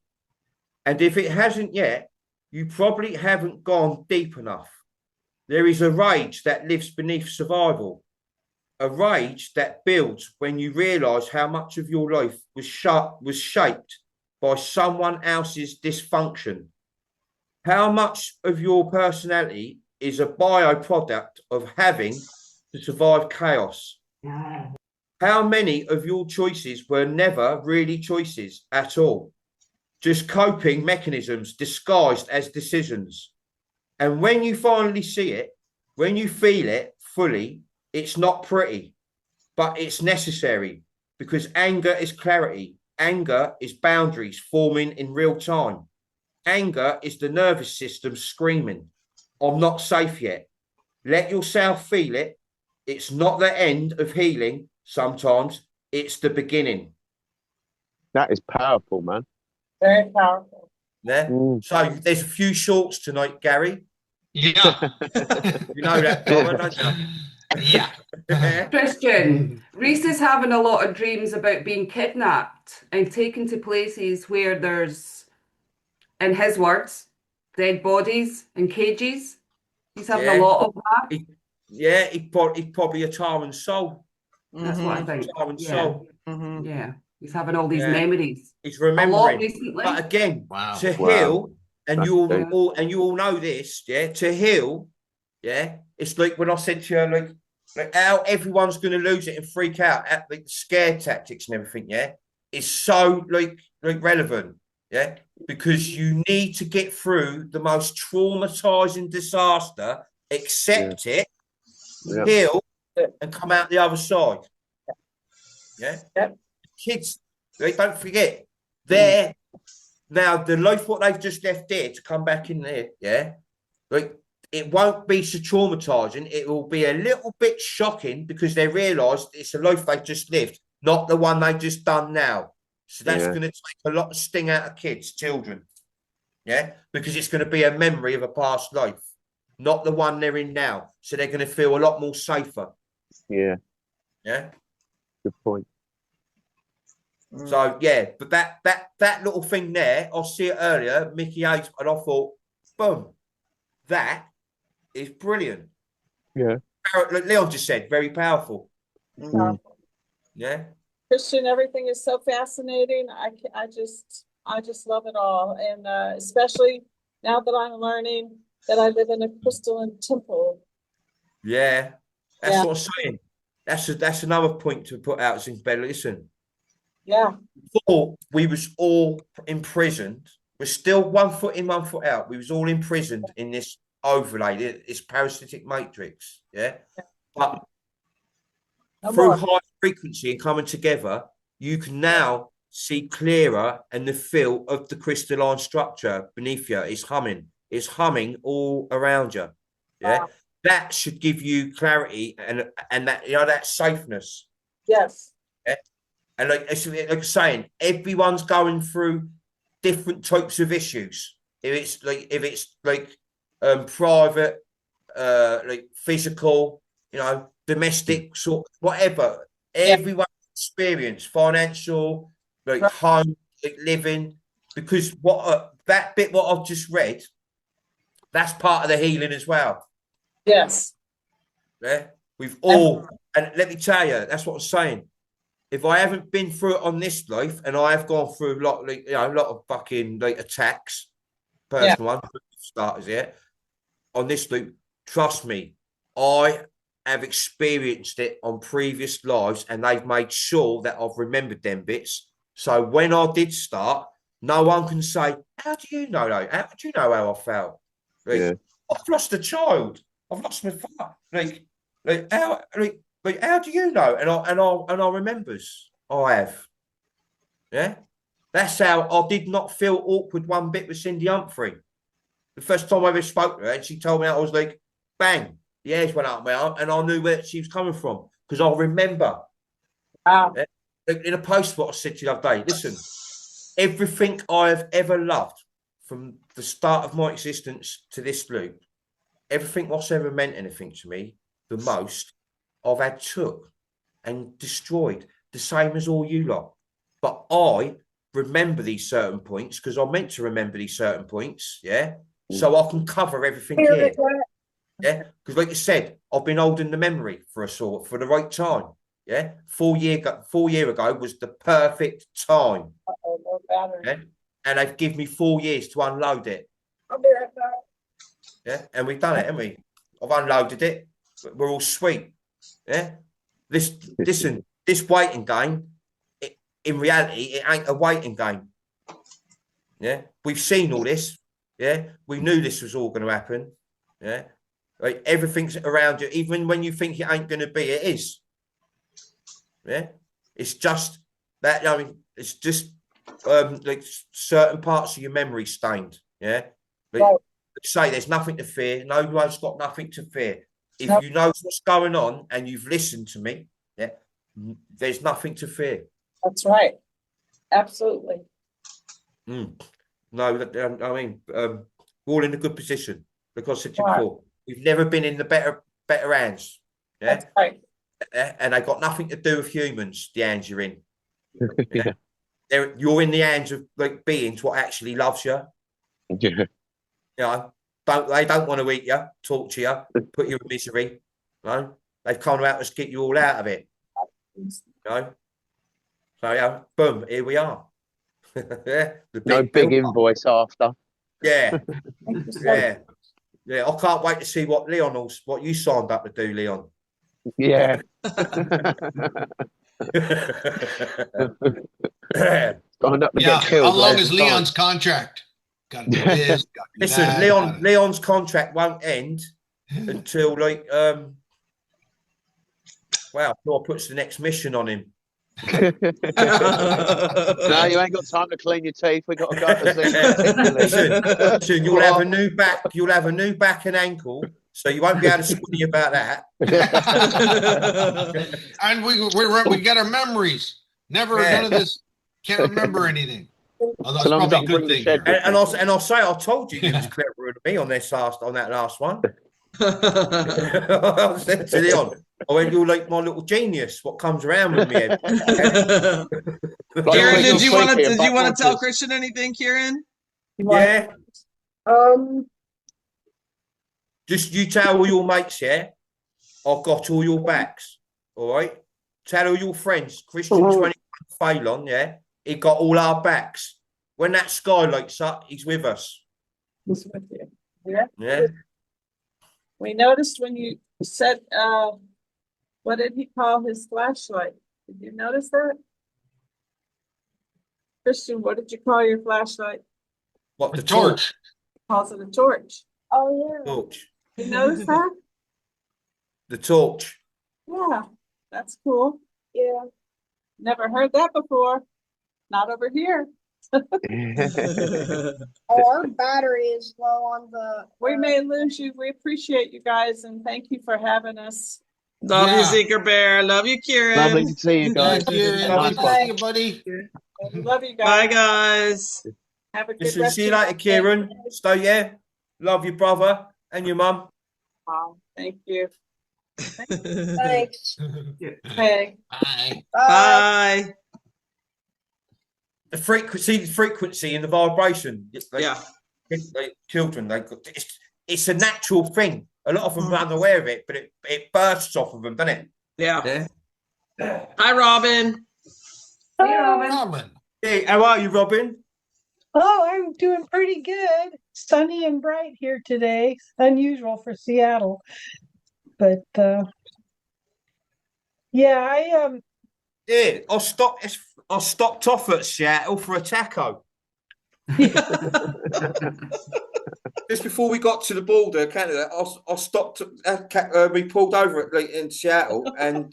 and if it hasn't yet, you probably haven't gone deep enough. There is a rage that lives beneath survival. A rage that builds when you realise how much of your life was shaped by someone else's dysfunction. How much of your personality is a byproduct of having to survive chaos? How many of your choices were never really choices at all? Just coping mechanisms disguised as decisions. And when you finally see it, when you feel it fully, it's not pretty, but it's necessary because anger is clarity. Anger is boundaries forming in real time. Anger is the nervous system screaming, I'm not safe yet. Let yourself feel it. It's not the end of healing. Sometimes it's the beginning. That is powerful, man. Very powerful. Yeah. So there's a few shorts tonight, Gary. Yeah. You know that, don't you? Yeah. Christian, Reese is having a lot of dreams about being kidnapped and taken to places where there's, in his words, dead bodies and cages. He's having a lot of that. He's probably a Taran soul. That's what I think. Taran soul. Yeah, he's having all these memories. He's remembering. A lot recently. But again, to Wow. heal, and you all know this, yeah. To heal, yeah. It's like when I said to you, like how everyone's going to lose it and freak out at the scare tactics and everything, yeah. It's so like relevant, yeah, because you need to get through the most traumatizing disaster, accept it, heal, and come out the other side. Yeah. Kids, they don't forget. They're now the life what they've just left there to come back in there, yeah. Like it won't be so traumatizing. It will be a little bit shocking because they realise it's a life they've just lived, not the one they've just done now. So that's going to take a lot of sting out of children. Yeah, because it's going to be a memory of a past life, not the one they're in now. So they're going to feel a lot more safer. Yeah. Yeah. Good point. So yeah, but that little thing there, I see it earlier, Mickey H, and I thought, boom, that is brilliant. Yeah. Like Leon just said, very powerful. Yeah. Christian, everything is so fascinating. I just love it all, and especially now that I'm learning that I live in a crystalline temple. Yeah, that's what I'm saying. That's another point to put out. Since Ben, listen. Yeah. Before we was all imprisoned. We're still 1 foot in, 1 foot out. We was all imprisoned in this overlay, this parasitic matrix. Yeah. But through high frequency and coming together, you can now see clearer and the feel of the crystalline structure beneath you. It's humming. It's humming all around you. Yeah. Wow. That should give you clarity and that that safeness. Yes. Yeah? And like I'm saying, everyone's going through different types of issues. If it's private, like physical, domestic, sort of, whatever. Everyone experience financial, like home, like living, because that bit what I've just read, that's part of the healing as well. Yes. Yeah, we've all, and let me tell you, that's what I'm saying. if I haven't been through it on this life, and I have gone through a lot, like, you know, a lot of fucking like attacks, personal ones, starters here, on this loop, trust me, I have experienced it on previous lives, and they've made sure that I've remembered them bits. So when I did start, no one can say, how do you know though? How do you know how I felt? Like, Yeah. I've lost a child. I've lost my father. Like how do you know? And I remembers. I have. Yeah. That's how I did not feel awkward one bit with Cindy Humphrey. The first time I ever spoke to her, and she told me that, I was like, bang, the hairs went up my arm, and I knew where she was coming from because I remember. Wow. Yeah? In a post, what I said to you the other day, listen, everything I have ever loved from the start of my existence to this loop, everything what's ever meant anything to me, the most, I've had took and destroyed, the same as all you lot. But I remember these certain points because I'm meant to remember these certain points, yeah? So I can cover everything here. Yeah, because like you said, I've been holding the memory for the right time. Yeah, 4 years ago was the perfect time. No battery. Yeah, and they've given me 4 years to unload it. I'll be right back. Yeah, and we've done it, haven't we? I've unloaded it. We're all sweet. Yeah, listen, this waiting game, in reality, it ain't a waiting game. Yeah, we've seen all this. Yeah, we knew this was all going to happen. Yeah, like everything's around you, even when you think it ain't going to be, it is. Yeah, it's just that. I mean, it's just like certain parts of your memory stained. Yeah, but Right. say there's nothing to fear. No one's got nothing to fear. If you know what's going on and you've listened to me, yeah, there's nothing to fear. That's right. Absolutely. No, I mean, we're all in a good position because I said to you Right. before, we've never been in the better hands. Yeah, That's right. and they got nothing to do with humans. The hands you're in, Yeah. you're in the hands of like beings what actually loves you. Yeah. You know, they don't want to eat you, torture you, put you in misery. No, they've come out to get you all out of it. You know, so yeah, boom, here we are. Yeah, the No big bill. invoice after. Yeah, yeah. I can't wait to see what what you signed up to do, Leon. Yeah. Signed up to Yeah. get killed. How long loads is of Leon's times. contract? Got to do this. Gotta do Listen, that, Leon's contract won't end until like wow, Thor puts the next mission on him. No, you ain't got time to clean your teeth. We got to go to see. Listen, you'll have a new back. You'll have a new back and ankle, so you won't be able to squinty about that. And we got our memories. Never Yeah. none of this. Can't remember anything. Although So long it's as I probably a bring good the thing. shed Gary. And I'll say I told you was cleverer than me on that last one. I said to Leon, I went, you're like my little genius. What comes around with me? Kieran, did you want Sleepy to about tell lunches. Christian anything, Kieran? Yeah, Um, just you tell all your mates, yeah. I've got all your backs. All right. Tell all your friends, Christian 21 Phelan, yeah. He got all our backs. When that sky lights up, he's with us. He's with you. Yeah. Yeah. We noticed when you said, what did he call his flashlight? Did you notice that? Christian, what did you call your flashlight? What The the torch? torch. Calls it a torch. oh yeah. Torch. You notice that? The torch. Yeah, that's cool. Yeah. Never heard that before. Not over here. Oh, our battery is low on the. We may lose you. We appreciate you guys and thank you for having us. Love you, Yeah. Seeker Bear. Love you, Kieran. Lovely to see you guys. Thank you. Nice Good to one. see you, buddy. We love you Bye, guys. guys. Have a good Listen, rest see you of later, your day. Kieran. Stay, yeah. Love your brother and your mum. Wow, thank you. Thanks. Hey. Bye. Bye. Bye. The frequency and the vibration. Like, Yeah. like children, it's a natural thing. A lot of them are unaware of it, but it bursts off of them, doesn't it? Yeah. Yeah. Hi, Robin. Hey, Robin. Robin. Hey, how are you, Robin? Oh, I'm doing pretty good. Sunny and bright here today. Unusual for Seattle. But yeah, Yeah, I stopped off at Seattle for a taco. Just before we got to the border, Canada, I stopped. We pulled over in Seattle, and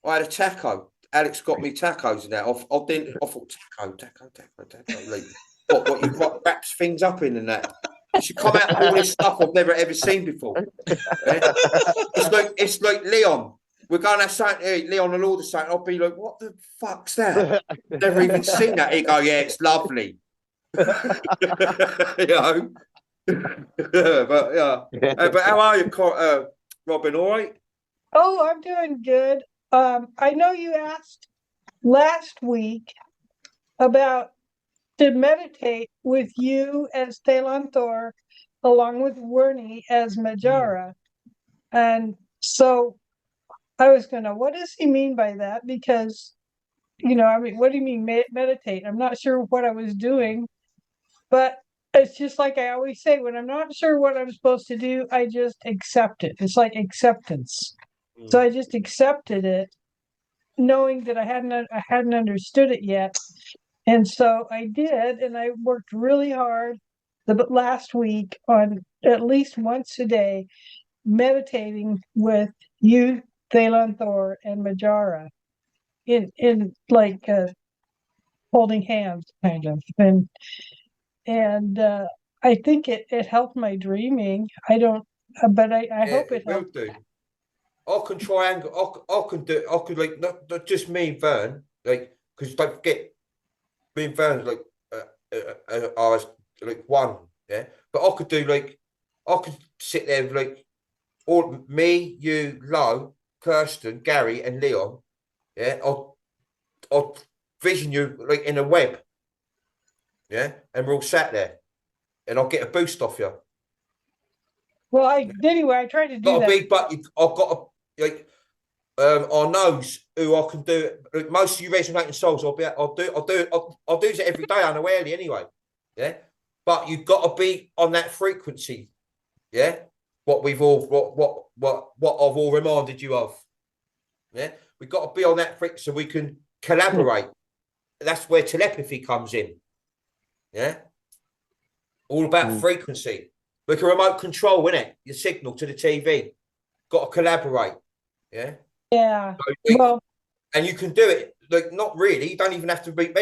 I had a taco. Alex got me tacos and that. I thought taco. Like, what you wraps things up in and that. You should come out with all this stuff I've never ever seen before. Yeah? It's like Leon. We're going to have something to eat. Leon will order something. I'll be like, what the fuck's that? Never even seen that. He go, yeah, it's lovely. You know. But yeah. But how are you, Robin? All right? oh, I'm doing good. I know you asked last week about to meditate with you as Telanthor, along with Wernie as Majara. And so I was gonna, what does he mean by that? Because, I mean, what do you mean meditate? I'm not sure what I was doing, but it's just like I always say, when I'm not sure what I'm supposed to do, I just accept it. It's like acceptance. So I just accepted it, knowing that I hadn't understood it yet. And so I did, and I worked really hard the last week on at least once a day, meditating with you, Telanthor, and Majara in like holding hands, kind of. And I think it helped my dreaming. I don't, but I hope it helped. Do. I can triangle. I can do. I could like not just me and Vern, like, because don't forget, me and Vern like I was like one, yeah. But I could do like, I could sit there with like all me, you, Lo, Kirsten, Gary, and Leon, yeah. I'll vision you like in a web, yeah, and we're all sat there, and I'll get a boost off you. Well, anyway, I tried to do that. But I've got to like I knows who I can do it. Like, most of you resonating souls, I'll do it every day unawarely anyway. Yeah, but you've got to be on that frequency. Yeah, what I've all reminded you of. Yeah, we've got to be on that frequency so we can collaborate. That's where telepathy comes in. Yeah, all about frequency. Like a remote control, innit? Your signal to the TV. Got to collaborate. Yeah. Yeah. So, well, and you can do it. Like, not really. You don't even have to be.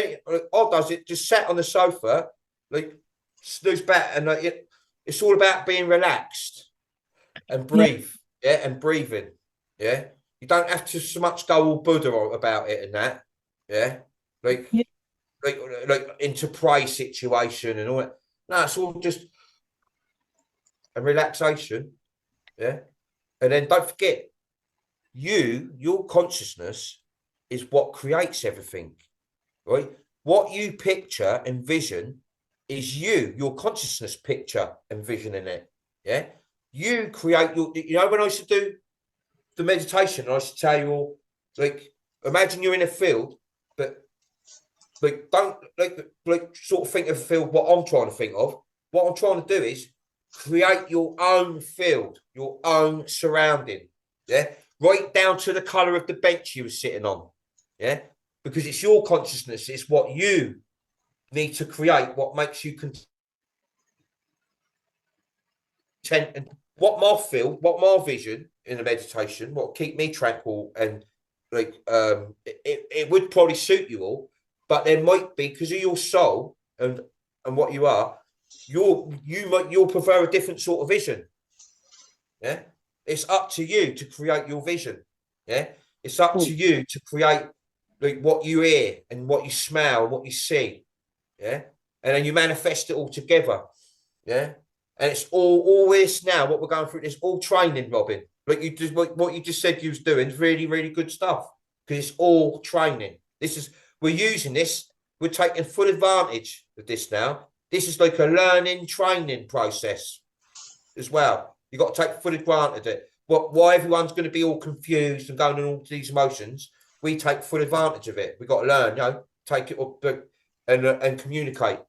Odd does it. Just sat on the sofa, like snooze back, and like it's all about being relaxed and breathe. Yeah, and breathing. Yeah. You don't have to so much go all Buddha about it and that. Yeah. Like into prey situation and all that. No, it's all just a relaxation. Yeah. And then don't forget, your consciousness is what creates everything, right? What you picture and vision is your consciousness picture and visioning it. Yeah. You create when I used to do the meditation, I used to tell you all, like, imagine you're in a field, but like, don't like sort of think of a field what I'm trying to think of. What I'm trying to do is create your own field, your own surrounding. Yeah. Right down to the colour of the bench you were sitting on. Yeah. Because it's your consciousness. It's what you need to create, what makes you content. And what my vision in the meditation, what keep me tranquil and like it would probably suit you all, but there might be, because of your soul and what you are, you'll prefer a different sort of vision. Yeah. It's up to you to create your vision. Yeah. It's up to you to create like what you hear and what you smell and what you see. Yeah. And then you manifest it all together. Yeah. And it's all this now, what we're going through, it's all training, Robin. Like you just what you just said you was doing is really, really good stuff. Because it's all training. We're using this, we're taking full advantage of this now. This is like a learning, training process as well. You've got to take full advantage of it. Why everyone's going to be all confused and going on all these emotions, we take full advantage of it. We got to learn, you know, take it up and communicate.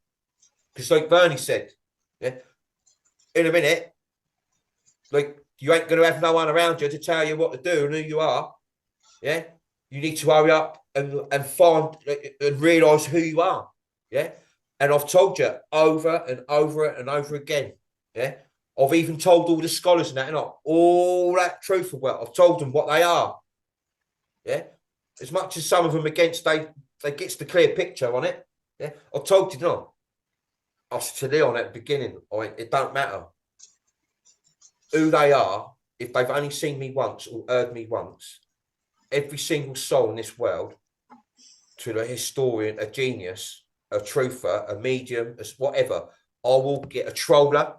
Because like Bernie said, yeah, in a minute, like you ain't going to have no one around you to tell you what to do and who you are. Yeah, you need to hurry up and find and realise who you are. Yeah, and I've told you over and over and over again. Yeah, I've even told all the scholars and that, you know, all that truthful work. I've told them what they are. Yeah, as much as some of them against they gets the clear picture on it. Yeah, I told you, no. I said to Leon at the beginning, it don't matter who they are. If they've only seen me once or heard me once, every single soul in this world, to the historian, a genius, a truther, a medium, whatever, I will get a troller.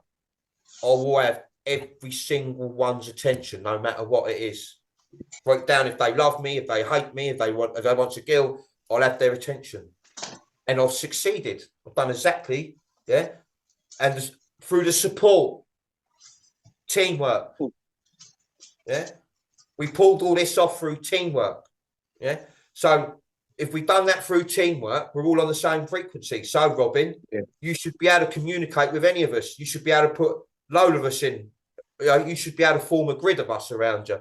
I will have every single one's attention, no matter what it is. Break down if they love me, if they hate me, if they want to kill, I'll have their attention. And I've succeeded. I've done exactly, yeah. And through the support, teamwork, yeah. We pulled all this off through teamwork, yeah. So if we've done that through teamwork, we're all on the same frequency. So Robin, you should be able to communicate with any of us. You should be able to put a load of us in. You should be able to form a grid of us around you.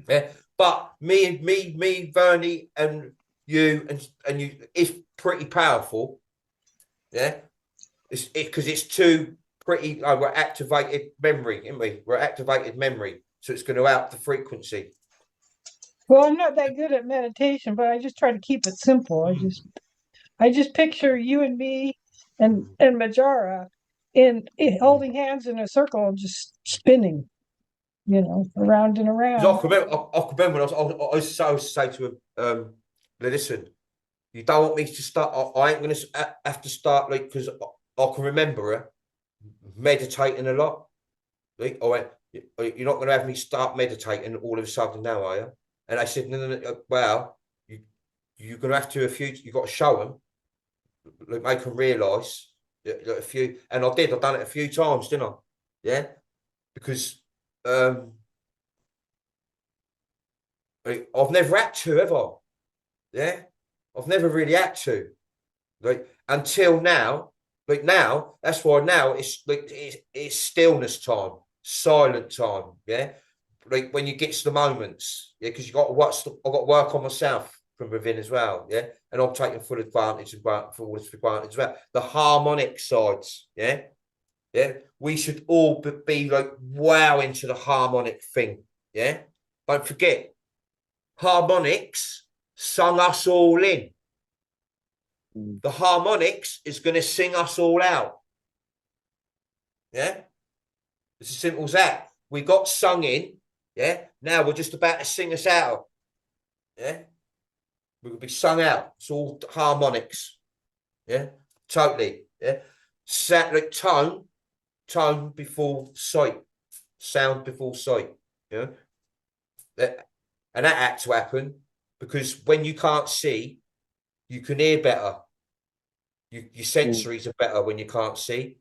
Yeah, but me, Bernie, and you, and you, it's pretty powerful. Yeah, it's because it's two pretty. We're activated memory, isn't we? We're activated memory, so it's going to up the frequency. Well, I'm not that good at meditation, but I just try to keep it simple. I just picture you and me and Majara in holding hands in a circle, just spinning. You know, around and around. I can remember when I used to say to him, listen, you don't want me to start. I ain't going to have to start, like, because I can remember her meditating a lot. Like, I went, you're not going to have me start meditating all of a sudden now, are you? And I said, no. Well, you're going to have to you've got to show them, like, make them realise that a few. And I did. I've done it a few times, didn't I? Yeah, because. I've never had to ever. Yeah, I've never really had to, like, until now. Like now, that's why now it's like it's stillness time, silent time. Yeah, like when you get to the moments. Yeah, because you got to watch. I've got to work on myself from within as well. Yeah, and I'm taking full advantage of for all this advantage as well. The harmonic sides. Yeah. Yeah, we should all be like wow into the harmonic thing. Yeah, don't forget, harmonics sung us all in. The harmonics is going to sing us all out. Yeah, it's as simple as that. We got sung in. Yeah, now we're just about to sing us out. Yeah, we're going to be sung out. It's all harmonics. Yeah, totally. Yeah, like tone before sight, sound before sight. You know, and that had to happen because when you can't see, you can hear better. Your sensories are better when you can't see.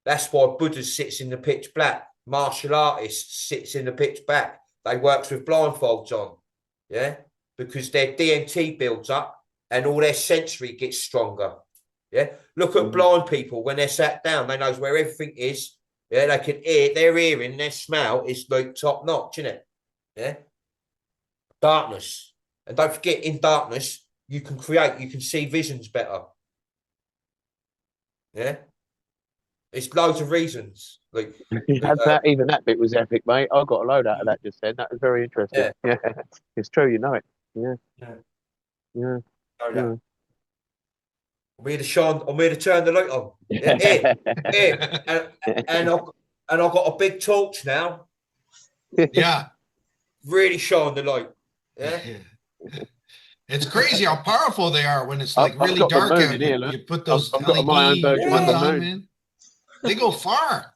That's why Buddha sits in the pitch black. Martial artists sits in the pitch black. They works with blindfolds on. Yeah, because their DMT builds up and all their sensory gets stronger. Yeah, look at blind people when they're sat down. They knows where everything is. Yeah, they can hear. Their hearing, their smell is like top notch, isn't it? Yeah. Darkness, and don't forget, in darkness you can create. You can see visions better. Yeah, it's loads of reasons. Like even that bit was epic, mate. I got a load out of that just then. That was very interesting. Yeah, it's true. You know it. Yeah. I'm here to turn the light on. Here. And I've got a big torch now. Yeah. Really shine the light. Yeah. It's crazy how powerful they are when it's like really dark out. You put those LED ones on, man. They go far.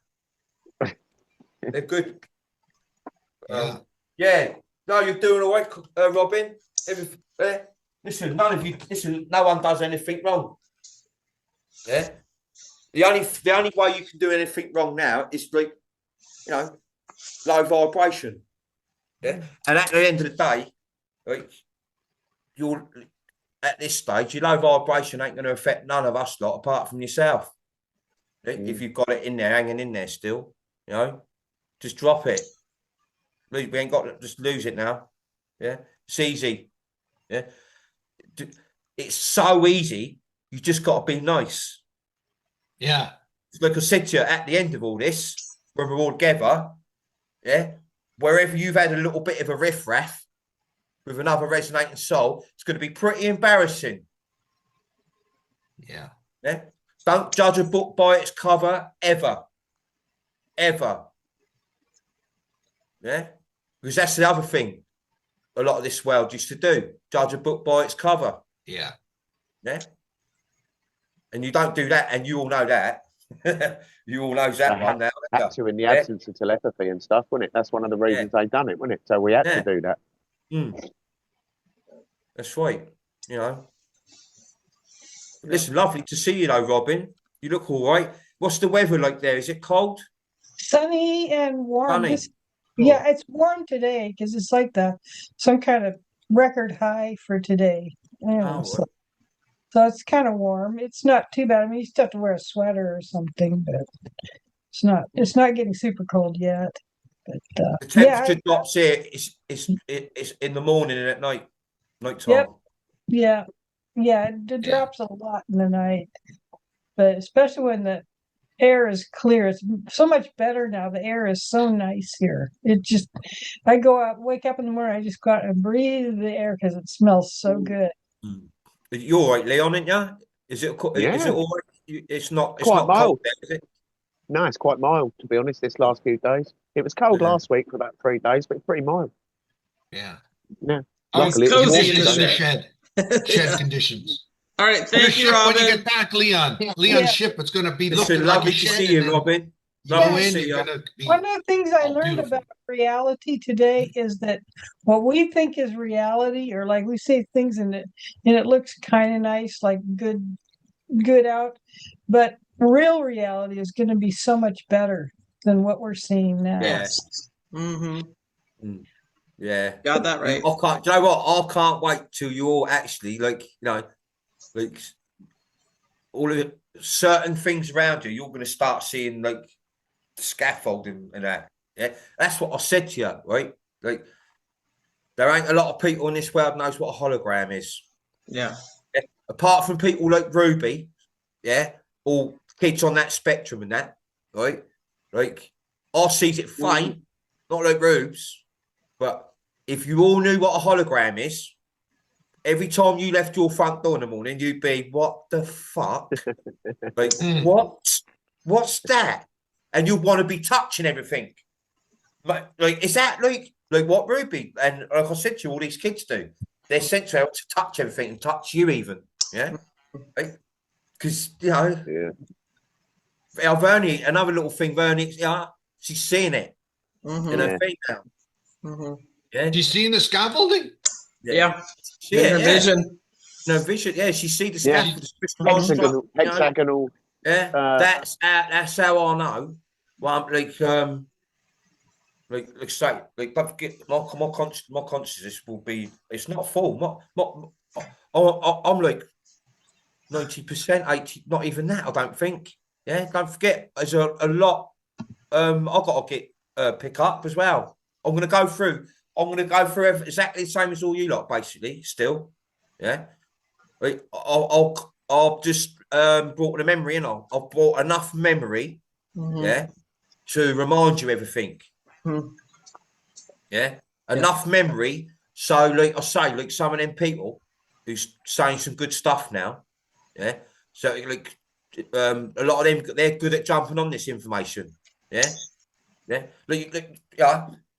They're good. Yeah. No, you're doing all right, Robin. Listen, no one does anything wrong. Yeah. The only way you can do anything wrong now is like, you know, low vibration. Yeah. And at the end of the day, right, you're at this stage, your low vibration ain't going to affect none of us lot apart from yourself. If you've got it in there, hanging in there still, you know, just drop it. We ain't got to just lose it now. Yeah, it's easy. Yeah, it's so easy. You just got to be nice. Yeah. Like I said to you, at the end of all this, when we're all together, yeah, wherever you've had a little bit of a riff-raff with another resonating soul, it's going to be pretty embarrassing. Yeah. Yeah. Don't judge a book by its cover ever. Ever. Yeah. Because that's the other thing a lot of this world used to do. Judge a book by its cover. Yeah. Yeah. And you don't do that, and you all know that. You all know that one now. Had to in the absence of telepathy and stuff, wasn't it? That's one of the reasons they done it, wasn't it? So we had to do that. That's right. You know. Listen, lovely to see you though, Robin. You look all right. What's the weather like there? Is it cold? Sunny and warm. Sunny. Yeah, it's warm today because it's like some kind of record high for today. Yeah, so it's kind of warm. It's not too bad. I mean, you still have to wear a sweater or something, but it's not getting super cold yet. But the temperature drops here. It's in the morning and at night time. Yep. Yeah, it drops a lot in the night, but especially when the air is clear. It's so much better now. The air is so nice here. I go out, wake up in the morning, I just go out and breathe the air because it smells so good. You're all right, Leon, aren't you? Is it all right? It's not Quite mild. Cold there, is it? No, it's quite mild, to be honest, this last few days. It was cold last week for about 3 days, but it's pretty mild. Yeah. Yeah. Luckily, conditions in the shed. Shed conditions. All right, thank you, Robin. When you get back, Leon. Leon's ship, it's going to be looking lovely like to see you, Robin. One of the things I learned about reality today is that what we think is reality, or like we say things and it looks kind of nice, like good out, but real reality is going to be so much better than what we're seeing now. Yes. Yeah. Got that right. Do you know what? I can't wait till you all actually like all of the certain things around you. You're going to start seeing like scaffolding and that. Yeah, that's what I said to you, right? Like, there ain't a lot of people in this world knows what a hologram is. Yeah. Apart from people like Ruby, all kids on that spectrum and that, right? Like, I sees it faint, not like Rubes, but if you all knew what a hologram is, every time you left your front door in the morning, you'd be, what the fuck? Like, what's that? And you'll want to be touching everything. Like, is that like what Ruby and like I said to you, all these kids do? They're sent to touch everything and touch you even. Yeah. Because, Vernie, another little thing, Vernie, she's seeing it in her feet now. Yeah. She's seeing the scaffolding? Yeah. Her vision. No vision. Yeah, she see the scaffolding. Hexagonal. Yeah, that's how I know. Well, like say, like don't forget, my consciousness will be. It's not full. I'm like 90%, 80%, not even that. I don't think. Yeah, don't forget. There's a lot. I've got to get pick up as well. I'm going to go through exactly the same as all you lot, basically. Still, yeah. Like, I'll just brought the memory in. I've brought enough memory, to remind you everything. Yeah, enough memory. So, like I say, like some of them people who's saying some good stuff now. Yeah. So, like a lot of them, they're good at jumping on this information. Yeah. Yeah.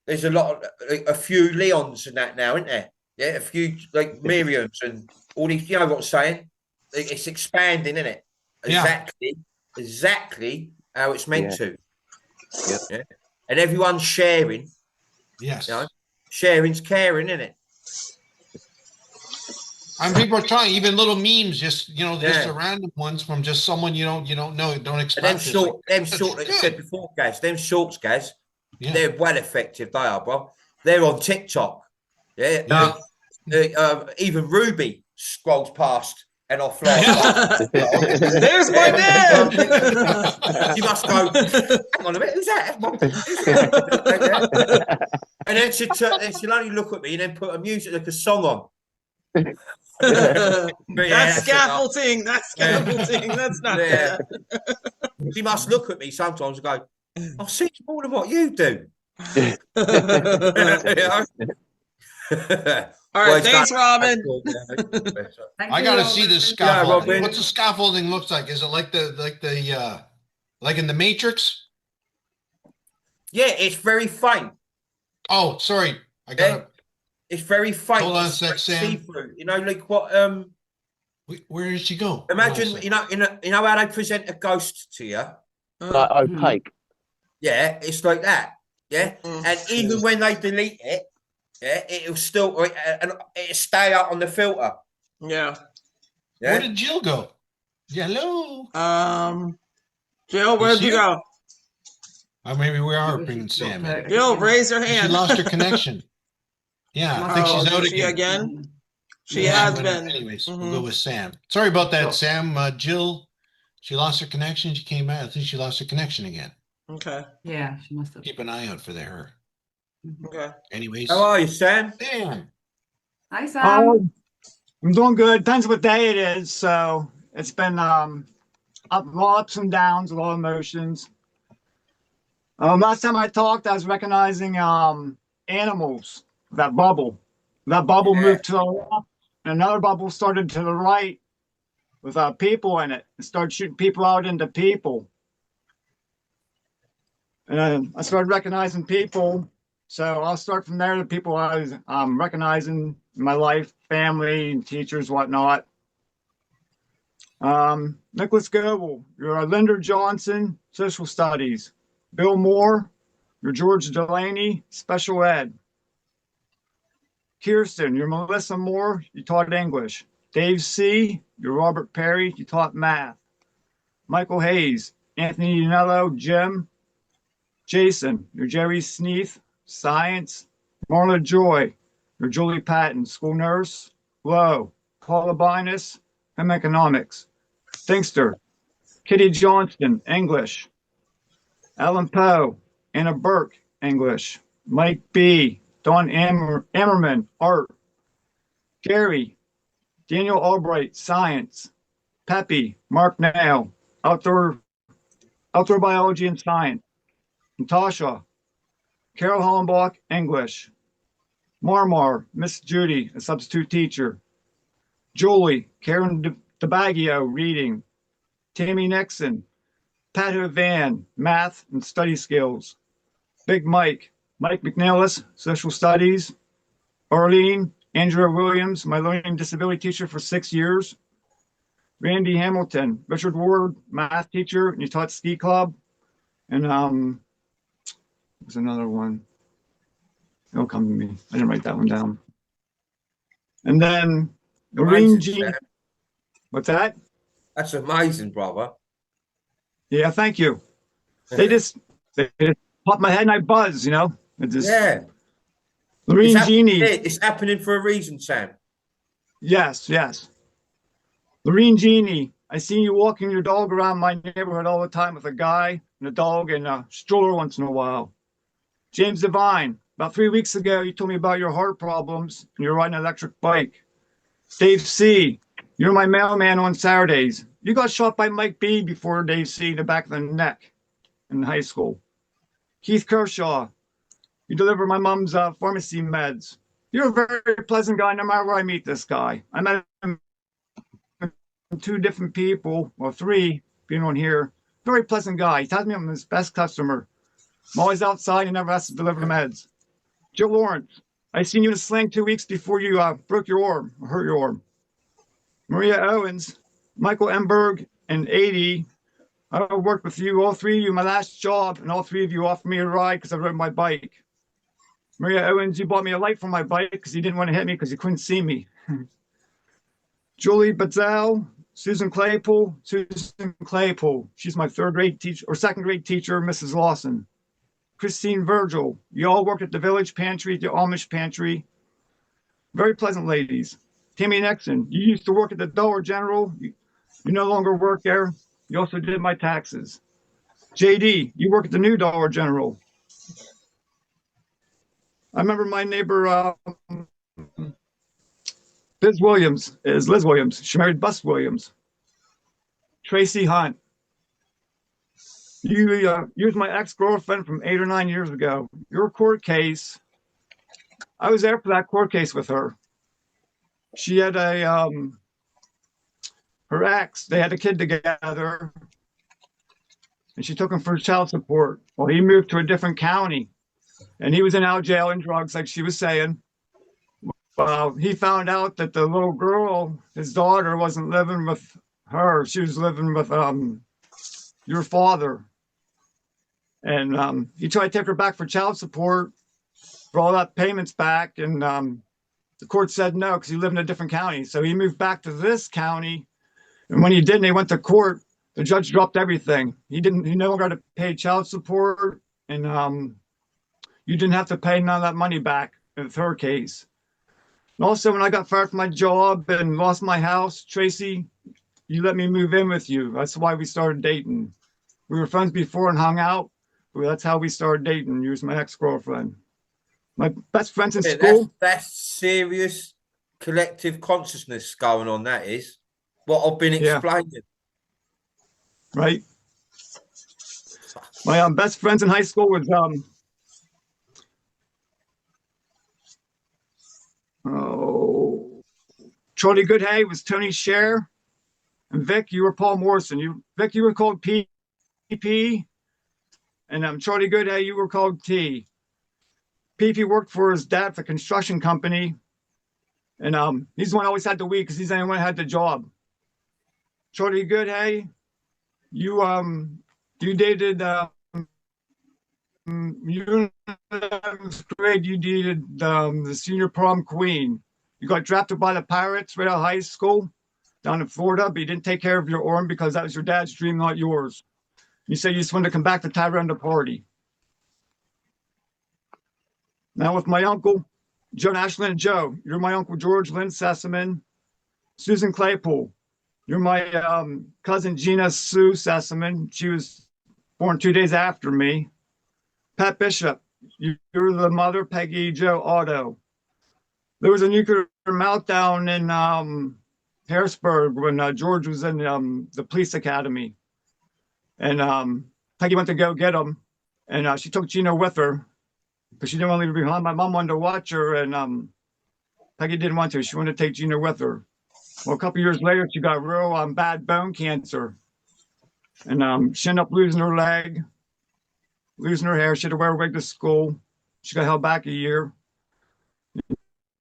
There's a lot of a few Leons and that now, isn't there? Yeah, a few like Miriams and all these. You know what I'm saying? It's expanding, isn't it? Exactly how it's meant to. Yeah. And everyone's sharing. Yes. You know? Sharing's caring, isn't it? And people are trying, even little memes, just the random ones from just someone you don't know, don't expect. And them short, like I said before, Gaz, them shorts, Gaz, they're well effective. They are, bro. They're on TikTok. Yeah. even Ruby scrolls past and I'll fly. There's my man. She must go, hang on a minute, who's that? And then she'll only look at me and then put a music like a song on. That's scaffolding. That's scaffolding. That's not fair. She must look at me sometimes and go, I see more than what you do. All right, thanks, Robin. I gotta see this scaffolding. What's the scaffolding looks like? Is it like in the Matrix? Yeah, it's very faint. Oh, sorry, I got it. It's very faint. Hold on a sec, Sam. See-through. You know, like what? Where did she go? Imagine, you know how they present a ghost to you. Like opaque. Yeah, it's like that. Yeah, and even when they delete it, yeah, it'll still it'll stay out on the filter. Yeah. Where did Jill go? Hello. Jill, where'd you go? Maybe we are bringing Sam in. Jill, raise your hand. She lost her connection. Yeah, I think she's out again. She has been. Anyways, we'll go with Sam. Sorry about that, Sam. Jill, she lost her connection. She came back. I think she lost her connection again. Okay. Yeah, she must have. Keep an eye out for her. Okay. Anyways. How are you, Sam? Sam. Hi, Sam. I'm doing good. Depends what day it is. So it's been ups and downs, a lot of emotions. Last time I talked, I was recognizing animals. That bubble moved to the left, and another bubble started to the right with people in it and started shooting people out into people. And I started recognizing people. So I'll start from there. The people I was recognizing in my life, family, teachers, whatnot. Nicholas Goebel, you're Linder Johnson, social studies. Bill Moore, you're George Delaney, special ed. Kirsten, you're Melissa Moore, you taught English. Dave C., you're Robert Perry, you taught math. Michael Hayes, Anthony Yanello, Jim. Jason, you're Jerry Sneath, science. Marla Joy, you're Julie Patton, school nurse. Lowe, Paula Binus, home economics. Thinkster, Kitty Johnston, English. Alan Poe, Anna Burke, English. Mike B., Don Ammerman, art. Gary, Daniel Albright, science. Peppy, Mark Nail, outdoor biology and science. Natasha, Carol Hollenbach, English. Marmar, Miss Judy, a substitute teacher. Julie, Karen DeBaggio, reading. Tammy Nixon, Pat Van, math and study skills. Big Mike, Mike McNeilis, social studies. Arlene, Andrea Williams, my learning disability teacher for 6 years. Randy Hamilton, Richard Ward, math teacher, and you taught ski club. And there's another one. It'll come to me. I didn't write that one down. And then Lorraine Jean. What's that? That's amazing, brother. Yeah, thank you. They just pop my head and I buzz, you know. It just, yeah. Lorraine Genie. It's happening for a reason, Sam. Yes. Lorraine Genie, I seen you walking your dog around my neighborhood all the time with a guy and a dog and a stroller once in a while. James Devine, about 3 weeks ago, you told me about your heart problems and you're riding an electric bike. Dave C., you're my mailman on Saturdays. You got shot by Mike B. before Dave C. in the back of the neck in high school. Keith Kershaw, you deliver my mom's pharmacy meds. You're a very pleasant guy no matter where I meet this guy. I met him two different people, or three, being on here. Very pleasant guy. He tells me I'm his best customer. I'm always outside and never has to deliver the meds. Joe Lawrence, I seen you in a sling 2 weeks before you broke your arm, or hurt your arm. Maria Owens, Michael Emberg, and 80. I worked with you, all three of you, my last job, and all three of you offered me a ride because I rode my bike. Maria Owens, you bought me a light for my bike because you didn't want to hit me because you couldn't see me. Julie Bazel, Susan Claypool. She's my third grade teacher or second grade teacher, Mrs. Lawson. Christine Virgil, you all worked at the Village Pantry, the Amish Pantry. Very pleasant ladies. Tammy Nixon, you used to work at the Dollar General. You no longer work there. You also did my taxes. JD, you work at the new Dollar General. I remember my neighbor, Liz Williams. She married Bus Williams. Tracy Hunt. You was my ex-girlfriend from 8 or 9 years ago. Your court case, I was there for that court case with her. She had her ex, they had a kid together, and she took him for child support. Well, he moved to a different county, and he was in out jail and drugs, like she was saying. He found out that the little girl, his daughter, wasn't living with her. She was living with your father. And he tried to take her back for child support, for all that payments back. And the court said no, because he lived in a different county. So he moved back to this county. And when he did, and he went to court, the judge dropped everything. He no longer had to pay child support. And you didn't have to pay none of that money back with her case. And also, when I got fired from my job and lost my house, Tracy, you let me move in with you. That's why we started dating. We were friends before and hung out. But that's how we started dating. You was my ex-girlfriend. My best friends in school. That's serious collective consciousness going on. That is what I've been explaining. Yeah. Right. My best friends in high school was Charlie Goodhay was Tony Scher, and Vic, you were Paul Morrison. Vic, you were called PP, and Charlie Goodhay, you were called T. PP worked for his dad for a construction company, and he's the one who always had the weed because he's the only one who had the job. Charlie Goodhay, you dated you in 11th grade, you dated the senior prom queen. You got drafted by the Pirates right out of high school down in Florida, but you didn't take care of your arm because that was your dad's dream, not yours. You said you just wanted to come back to Tyrone to party. Now with my uncle, Joe Ashland and Joe, you're my Uncle George Lynn Sessamon. Susan Claypool, you're my cousin Gina Sue Sessamon. She was born 2 days after me. Pat Bishop, you're the mother, Peggy Joe Otto. There was a nuclear meltdown in Harrisburg when George was in the police academy. And Peggy went to go get him. And she took Gina with her because she didn't want to leave her behind. My mom wanted to watch her, and Peggy didn't want to. She wanted to take Gina with her. Well, a couple years later, she got real bad bone cancer. And she ended up losing her leg, losing her hair. She had to wear a wig to school. She got held back a year.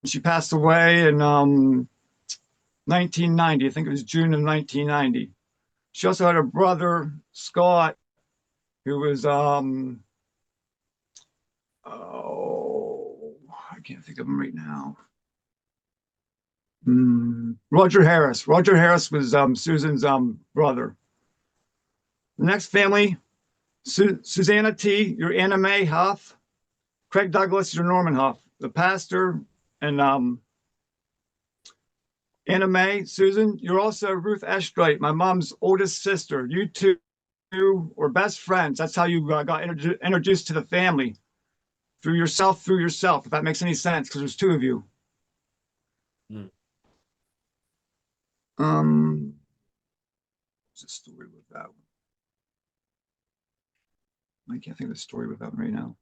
She passed away in 1990. I think it was June of 1990. She also had a brother, Scott, who was, I can't think of him right now. Roger Harris. Roger Harris was Susan's brother. The next family, Susanna T., your Anna Mae Huff. Craig Douglas, your Norman Huff. The pastor. And Anna Mae, Susan, you're also Ruth Estrite, my mom's oldest sister. You two were best friends. That's how you got introduced to the family. Through yourself, if that makes any sense, because there's two of you. What's the story with that one? I can't think of the story with that one right now.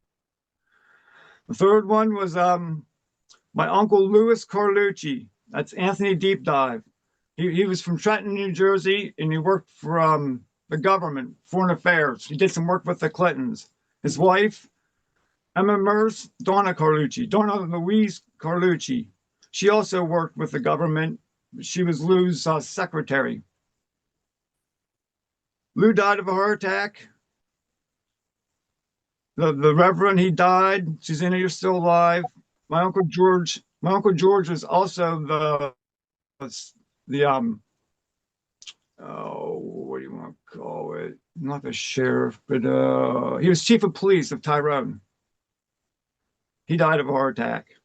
The third one was my uncle Louis Carlucci. That's Anthony Deep Dive. He was from Trenton, New Jersey, and he worked for the government, foreign affairs. He did some work with the Clintons. His wife, Emma Merce, Donna Carlucci, Donna Louise Carlucci. She also worked with the government. She was Lou's secretary. Lou died of a heart attack. The Reverend, he died. Susanna, you're still alive. My Uncle George was also what do you want to call it? Not the sheriff, but he was chief of police of Tyrone. He died of a heart attack.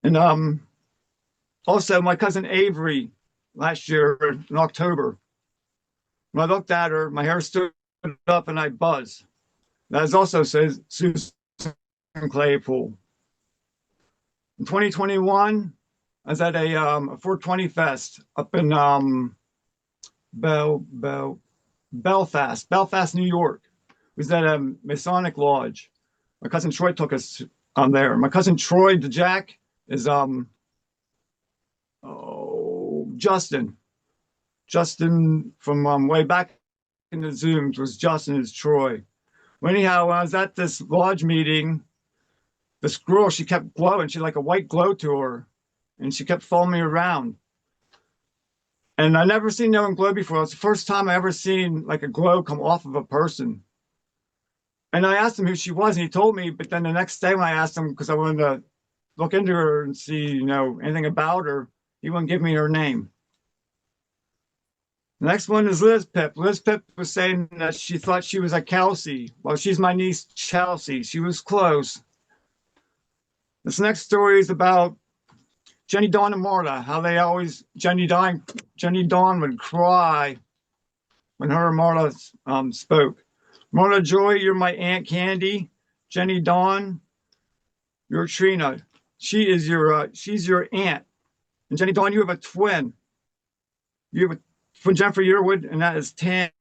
And also my cousin Avery last year in October. When I looked at her, my hair stood up and I buzzed. That also says Susan Claypool. In 2021, I was at a 420 Fest up in Belfast, New York. It was at a Masonic Lodge. My cousin Troy took us there. My cousin Troy, the Jack, is Justin. Justin from way back in the Zooms was Justin is Troy. Well, anyhow, when I was at this lodge meeting, this girl, she kept glowing. She had like a white glow to her, and she kept following me around. And I never seen no one glow before. It's the first time I ever seen like a glow come off of a person. And I asked him who she was, and he told me. But then the next day when I asked him, because I wanted to look into her and see, anything about her, he wouldn't give me her name. The next one is Liz Pip. Liz Pip was saying that she thought she was a Kelsey. Well, she's my niece, Chelsea. She was close. This next story is about Jenny Dawn and Marta, how they always, Jenny Dawn would cry when her and Marta spoke. Marta Joy, you're my Aunt Candy. Jenny Dawn, you're Trina. She's your aunt. And Jenny Dawn, you have a twin. You have a twin, Jennifer Yearwood, and that is Tanya.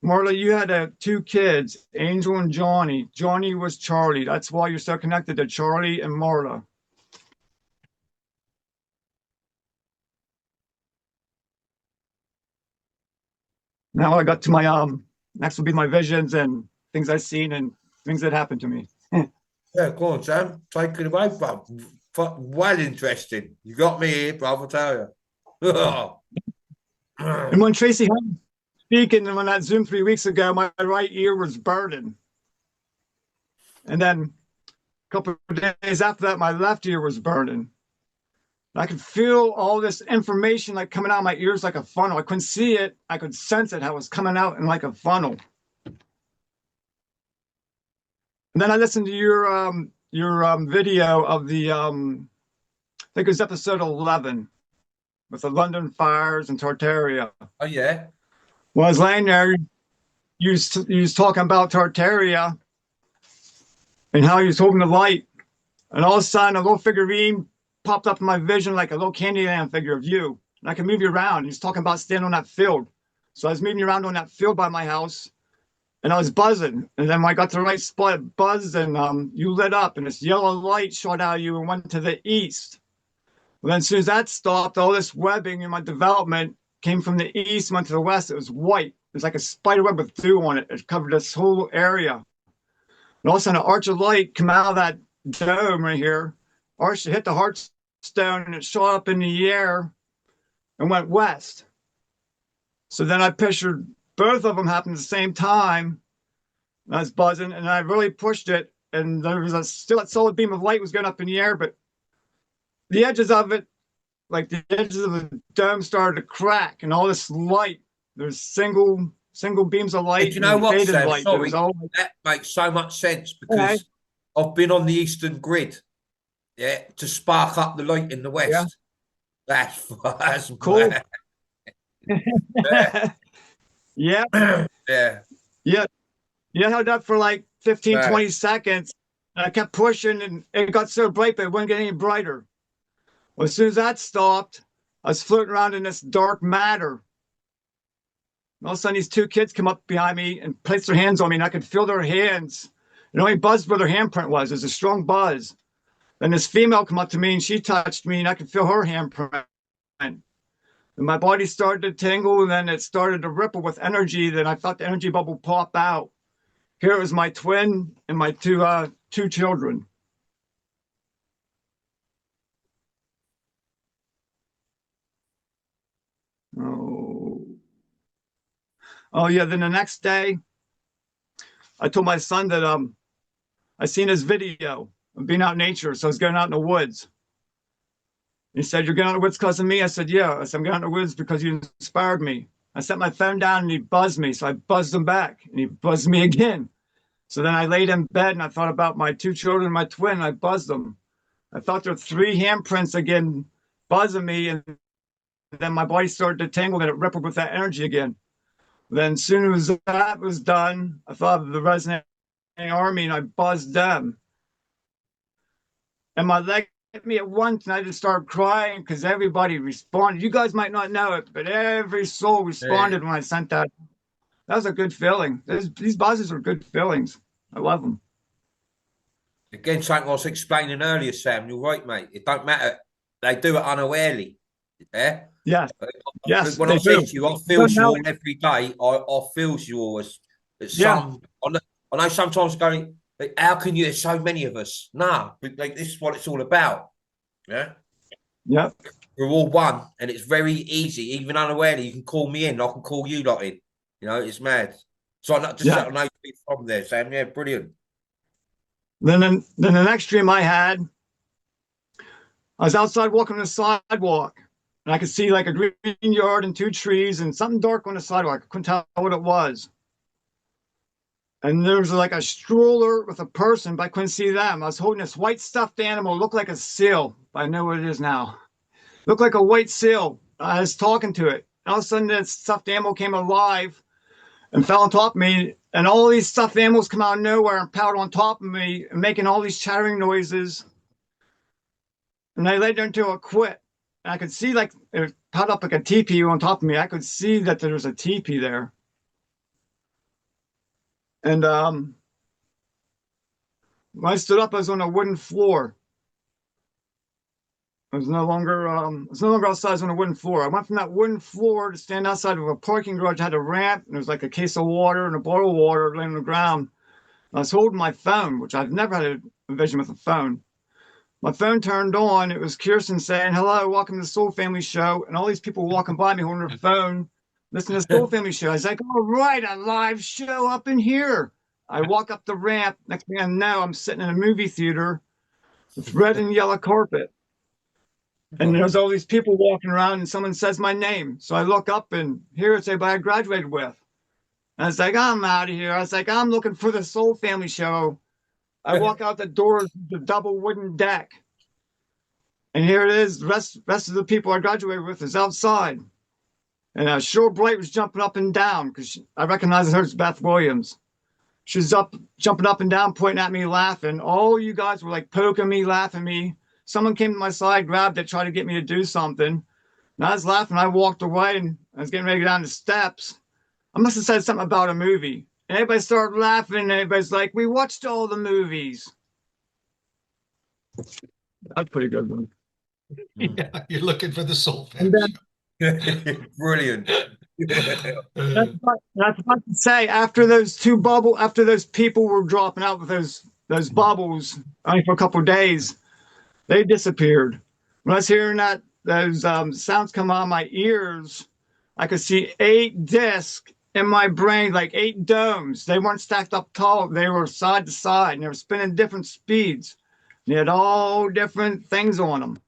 Marla, you had 2 kids, Angel and Johnny. Johnny was Charlie. That's why you're so connected to Charlie and Marla. Now I got to my next will be my visions and things I've seen and things that happened to me. Yeah, go on, Sam. Take it away, bro. Well interesting. You got me here, bro, I tell you. And when Tracy Hunt speaking on that Zoom 3 weeks ago, my right ear was burning. And then a couple of days after that, my left ear was burning. I could feel all this information like coming out of my ears like a funnel. I couldn't see it. I could sense it, how it was coming out in like a funnel. And then I listened to your video of the, I think it was episode 11 with the London fires and Tartaria. Oh, yeah. Well, I was laying there, you was talking about Tartaria and how he was holding the light. And all of a sudden, a little figurine popped up in my vision like a little Candyland figure of you. And I can move you around. He's talking about standing on that field. So I was moving you around on that field by my house. And I was buzzing. And then when I got to the right spot, it buzzed and you lit up. And this yellow light shot out of you and went to the east. Well, then as soon as that stopped, all this webbing in my development came from the east, went to the west. It was white. It was like a spider web with dew on it. It covered this whole area. And all of a sudden, an arch of light came out of that dome right here. Arch hit the Hearthstone and it shot up in the air and went west. So then I pictured both of them happened at the same time. And I was buzzing and I really pushed it. And there was still a solid beam of light was going up in the air, but the edges of it, like the edges of the dome started to crack and all this light, there's single beams of light. And you know what, Sam? Light. Sorry, that makes so much sense because I've been on the eastern grid, to spark up the light in the west. Yeah. That's cool. Yeah. I held up for like 15, 20 seconds. And I kept pushing and it got so bright, but it wouldn't get any brighter. Well, as soon as that stopped, I was floating around in this dark matter. And all of a sudden, these 2 kids come up behind me and placed their hands on me, and I could feel their hands. It only buzzed where their handprint was. There's a strong buzz. Then this female come up to me, and she touched me, and I could feel her handprint. And my body started to tingle, and then it started to ripple with energy. Then I felt the energy bubble pop out. Here was my twin and my two children. Oh yeah. Then the next day, I told my son that I seen his video of being out in nature, so I was going out in the woods. He said, "You're going out in the woods because of me?" I said, "Yeah." I said, "I'm going out in the woods because you inspired me." I set my phone down and he buzzed me, so I buzzed him back, and he buzzed me again. So then I laid in bed and I thought about my 2 children, my twin, and I buzzed them. I thought there were 3 handprints again buzzing me, and then my body started to tingle and it rippled with that energy again. Then as soon as that was done, I thought of the Resonating Army and I buzzed them. And my leg hit me at once and I just started crying because everybody responded. You guys might not know it, but every soul responded when I sent that. That was a good feeling. These buzzes are good feelings. I love them. Again, something I was explaining earlier, Sam, you're right, mate. It don't matter. They do it unawarely. Yeah? Yes. Yes. When I said to you, I feel you all every day. I feel you all as some. I know sometimes going, like, how can you? There's so many of us. Nah, like this is what it's all about. Yeah. Yeah. We're all one, and it's very easy, even unawarely. You can call me in. I can call you lot in. You know, it's mad. So I know you're from there, Sam. Yeah, brilliant. Then the next dream I had, I was outside walking on the sidewalk, and I could see like a green yard and 2 trees and something dark on the sidewalk. I couldn't tell what it was. And there was like a stroller with a person, but I couldn't see them. I was holding this white stuffed animal, looked like a seal, but I know what it is now. Looked like a white seal. I was talking to it. All of a sudden, that stuffed animal came alive and fell on top of me. And all these stuffed animals come out of nowhere and piled on top of me and making all these chattering noises. And I laid there until it quit. And I could see like it piled up like a teepee on top of me. I could see that there was a teepee there. And when I stood up, I was on a wooden floor. I was no longer outside, I was on a wooden floor. I went from that wooden floor to stand outside of a parking garage, had a ramp, and there was like a case of water and a bottle of water laying on the ground. And I was holding my phone, which I've never had a vision with a phone. My phone turned on, it was Kirsten saying, "Hello, welcome to the Soul Family Show." And all these people walking by me holding their phone, listening to the Soul Family Show. I was like, all right, a live show up in here. I walk up the ramp, next thing I know, I'm sitting in a movie theater with red and yellow carpet. And there's all these people walking around and someone says my name. So I look up and here it's everybody I graduated with. And I was like, I'm out of here. I was like, I'm looking for the Soul Family Show. I walk out the door, the double wooden deck. And here it is. The rest of the people I graduated with is outside. And Cheryl Bright was jumping up and down because I recognized her as Beth Williams. She was jumping up and down, pointing at me, laughing. All you guys were like poking me, laughing at me. Someone came to my side, grabbed it, tried to get me to do something. And I was laughing. I walked away and I was getting ready to go down the steps. I must have said something about a movie. And everybody started laughing. And everybody's like, we watched all the movies. That's a pretty good one. Yeah, you're looking for the Soul Family. Brilliant. That's what I was about to say. After those people were dropping out with those bubbles only for a couple of days, they disappeared. When I was hearing those sounds come out of my ears, I could see 8 discs in my brain, like 8 domes. They weren't stacked up tall. They were side to side, and they were spinning different speeds. They had all different things on them.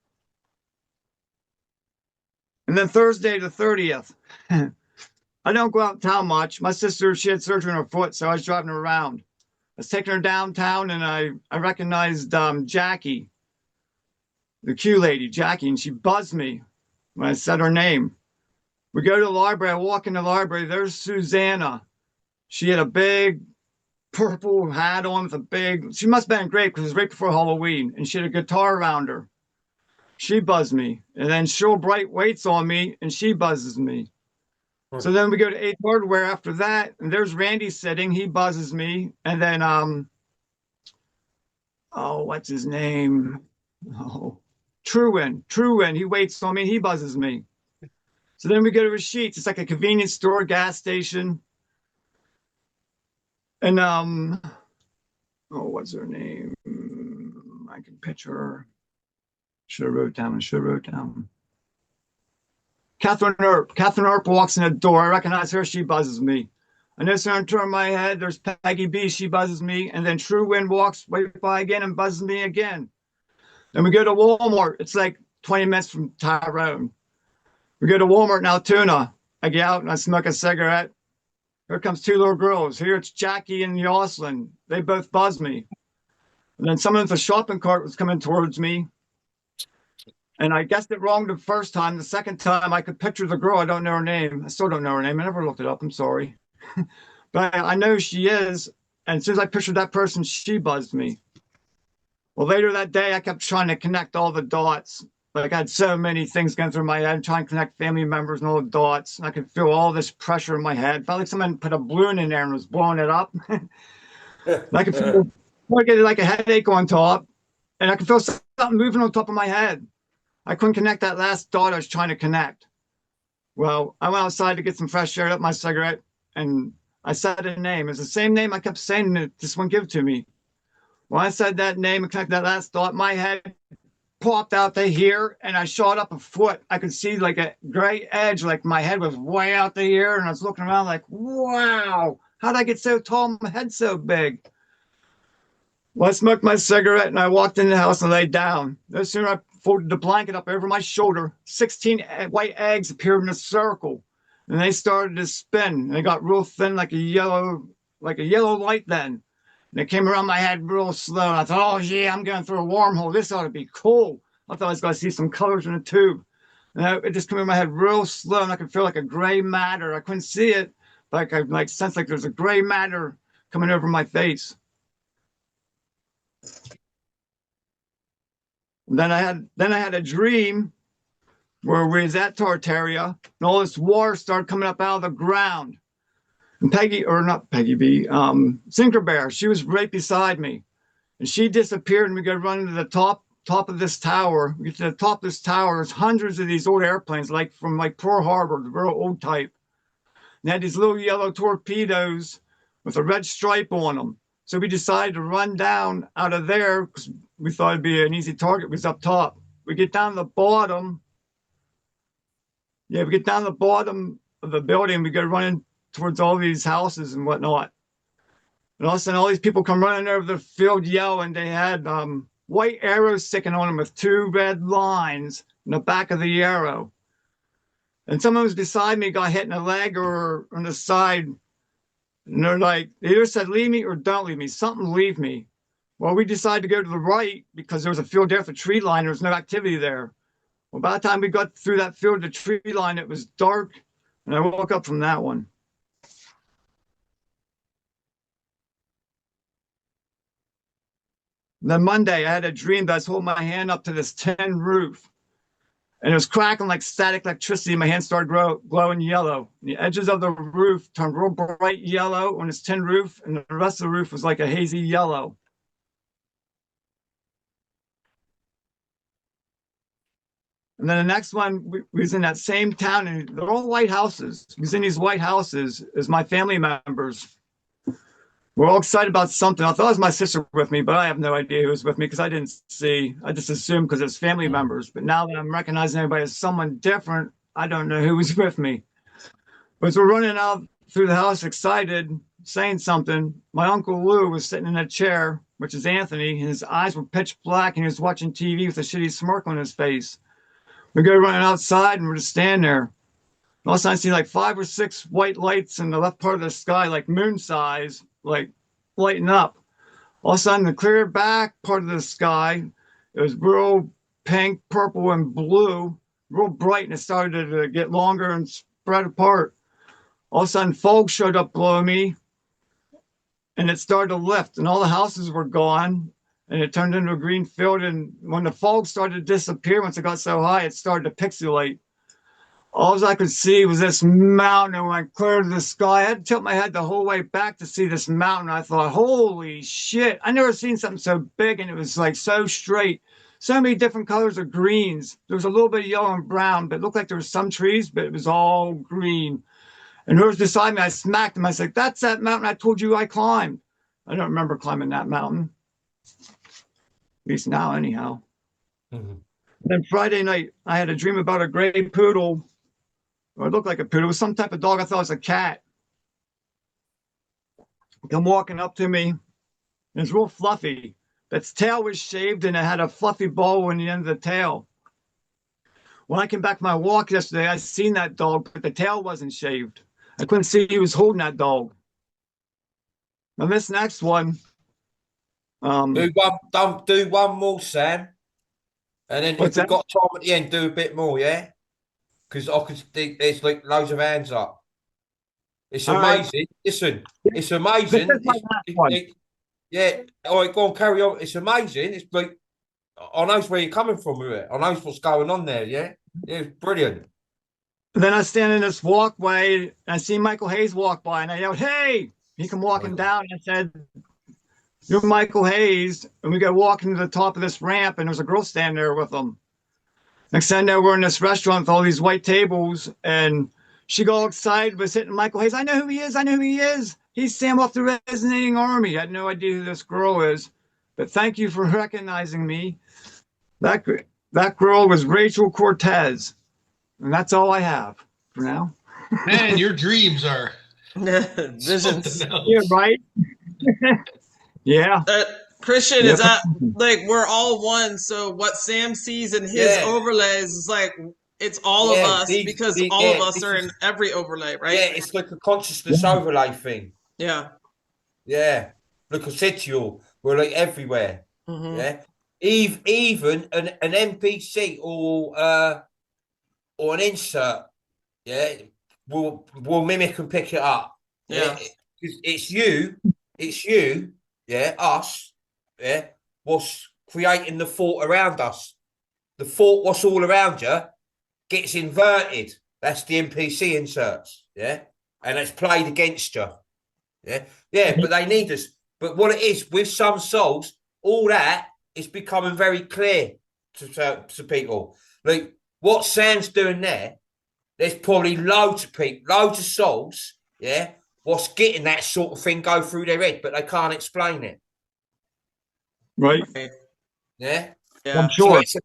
And then Thursday the 30th, I don't go out in town much. My sister, she had surgery on her foot, so I was driving her around. I was taking her downtown, and I recognized Jackie, the Q lady, Jackie, and she buzzed me when I said her name. We go to the library. I walk in the library. There's Susanna. She had a big purple hat on with she must have been great because it was right before Halloween, and she had a guitar around her. She buzzed me. And then Cheryl Bright waits on me, and she buzzes me. So then we go to 8th Hardware after that, and there's Randy sitting. He buzzes me. And then, what's his name? Truin. He waits on me. He buzzes me. So then we go to Rasheets. It's like a convenience store, gas station. And, what's her name? I can picture her. Should have wrote down. Catherine Earp. Catherine Earp walks in the door. I recognize her. She buzzes me. I notice her and turn my head. There's Peggy B. She buzzes me. And then True Wind walks right by again and buzzes me again. Then we go to Walmart. It's like 20 minutes from Tyrone. We go to Walmart in Altoona. I get out and I smoke a cigarette. Here comes two little girls. Here it's Jackie and Yoslin. They both buzzed me. And then someone with a shopping cart was coming towards me. And I guessed it wrong the first time. The second time, I could picture the girl. I don't know her name. I still don't know her name. I never looked it up. I'm sorry. But I know who she is. And as soon as I pictured that person, she buzzed me. Well, later that day, I kept trying to connect all the dots. Like I had so many things going through my head, trying to connect family members and all the dots. And I could feel all this pressure in my head. Felt like someone put a balloon in there and was blowing it up. And I could feel I get like a headache on top. And I could feel something moving on top of my head. I couldn't connect that last dot I was trying to connect. Well, I went outside to get some fresh air, lit my cigarette, and I said a name. It's the same name I kept saying that this one give to me. When I said that name and connected that last dot, my head popped out to here, and I shot up a foot. I could see like a gray edge, like my head was way out to here, and I was looking around like, wow, how'd I get so tall, my head so big? Well, I smoked my cigarette, and I walked in the house and laid down. No sooner I folded the blanket up over my shoulder, 16 white eggs appeared in a circle, and they started to spin. And they got real thin, like a yellow light then. And they came around my head real slow. And I thought, oh yeah, I'm going through a wormhole. This ought to be cool. I thought I was going to see some colors in the tube. And it just came in my head real slow, and I could feel like a gray matter. I couldn't see it, but I could sense like there's a gray matter coming over my face. Then I had a dream where we was at Tartaria, and all this water started coming up out of the ground. And Sinker Bear, she was right beside me, and she disappeared. And we go running to the top of this tower. We get to the top of this tower. There's hundreds of these old airplanes, from Pearl Harbor, the real old type. And they had these little yellow torpedoes with a red stripe on them. So we decided to run down out of there because we thought it'd be an easy target. It was up top. We get down to the bottom. Yeah, we get down to the bottom of the building. We go running towards all these houses and whatnot. And all of a sudden, all these people come running over the field yelling. They had white arrows sticking on them with two red lines in the back of the arrow. And someone was beside me, got hit in the leg or on the side. And they're like, they either said, leave me or don't leave me. Something leave me. Well, we decided to go to the right because there was a field there with a tree line. There was no activity there. Well, by the time we got through that field, the tree line, it was dark. And I woke up from that one. And then Monday, I had a dream that I was holding my hand up to this tin roof. And it was crackling like static electricity. My hand started glowing yellow. And the edges of the roof turned real bright yellow on this tin roof, and the rest of the roof was like a hazy yellow. And then the next one, we was in that same town, and they're all white houses. We was in these white houses as my family members. We're all excited about something. I thought it was my sister with me, but I have no idea who was with me because I didn't see. I just assumed because it's family members. But now that I'm recognizing everybody as someone different, I don't know who was with me. But as we're running out through the house excited, saying something, my Uncle Lou was sitting in a chair, which is Anthony, and his eyes were pitch black, and he was watching TV with a shitty smirk on his face. We go running outside, and we're just standing there. All of a sudden, I see like 5 or 6 white lights in the left part of the sky, like moon size, like lighting up. All of a sudden, the clear back part of the sky, it was real pink, purple, and blue, real bright, and it started to get longer and spread apart. All of a sudden, fog showed up below me, and it started to lift, and all the houses were gone, and it turned into a green field. And when the fog started to disappear, once it got so high, it started to pixelate. All I could see was this mountain, and when I cleared the sky, I had to tilt my head the whole way back to see this mountain. I thought, holy shit, I never seen something so big, and it was like so straight. So many different colors of greens. There was a little bit of yellow and brown, but it looked like there was some trees, but it was all green. And who was beside me, I smacked him. I said, that's that mountain I told you I climbed. I don't remember climbing that mountain. At least now, anyhow. Mm-hmm. Then Friday night, I had a dream about a gray poodle. Or it looked like a poodle. It was some type of dog. I thought it was a cat. Come walking up to me. And it's real fluffy. Its tail was shaved, and it had a fluffy bow on the end of the tail. When I came back from my walk yesterday, I seen that dog, but the tail wasn't shaved. I couldn't see he was holding that dog. Now this next one, do one more, Sam, and then if we've got time at the end, do a bit more, yeah. Because I can think there's like loads of hands up. It's amazing. Right. Listen, it's amazing. Yeah. All right, go on, carry on. It's amazing. It's like I know where you're coming from with it. I know what's going on there. Yeah, it's brilliant. And then I stand in this walkway and I see Michael Hayes walk by and I yelled, "Hey!" He come walking down and I said, "You're Michael Hayes." And we got walking to the top of this ramp and there was a girl standing there with him. Next thing I know, we're in this restaurant with all these white tables and she got all excited, was hitting Michael Hayes. "I know who he is. I know who he is. He's Sam off the Resonating Army." I had no idea who this girl is, but thank you for recognizing me. That girl was Rachel Cortez. And that's all I have for now. Man, your dreams are visions. Yeah, right. Yeah. Christian, is that like we're all one? So what Sam sees in his overlays is like it's all of us because all of us are in every overlay, right? Yeah, it's like a consciousness overlay thing. Yeah. Yeah. Look, I said to you all, we're like everywhere. Mm-hmm. Yeah. Even an NPC or an insert, will mimic and pick it up. Yeah. It's you, us, what's creating the thought around us. The thought what's all around you gets inverted. That's the NPC inserts, and it's played against you. But they need us. But what it is, with some souls, all that is becoming very clear to people. Like, what Sam's doing there's probably loads of people, loads of souls, what's getting that sort of thing go through their head, but they can't explain it. Right. Yeah. I'm sure. So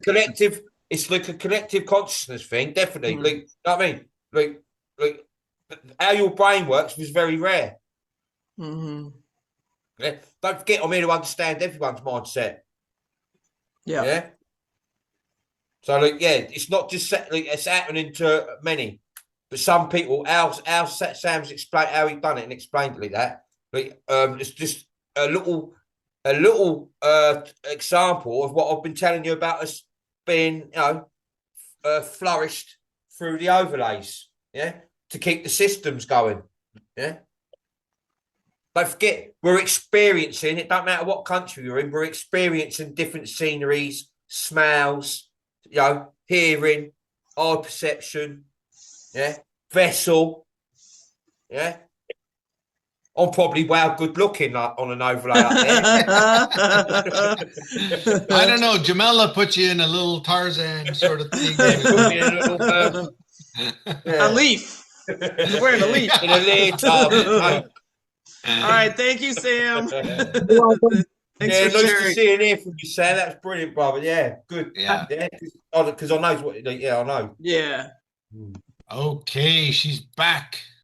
it's like a collective consciousness thing, definitely. Mm-hmm. Like, you know what I mean? Like how your brain works was very rare. Mm-hmm. Yeah. Don't forget, I'm here to understand everyone's mindset. Yeah. So, it's not just it's happening to many, but some people. Sam's explained how he done it and explained it like that. It's just a little example of what I've been telling you about us being, flourished through the overlays, to keep the systems going, Don't forget, we're experiencing. It don't matter what country you're in. We're experiencing different sceneries, smells. Hearing, eye perception, vessel, I'm probably good looking on an overlay up there. I don't know. Jamela put you in a little Tarzan sort of thing. A leaf. You're wearing a leaf. In a leotard. All right, thank you, Sam. Thanks for nice to see and hear from you, Sam. That's brilliant, brother. Yeah, good. Yeah. Because I know what. I know. Yeah. Okay, she's back.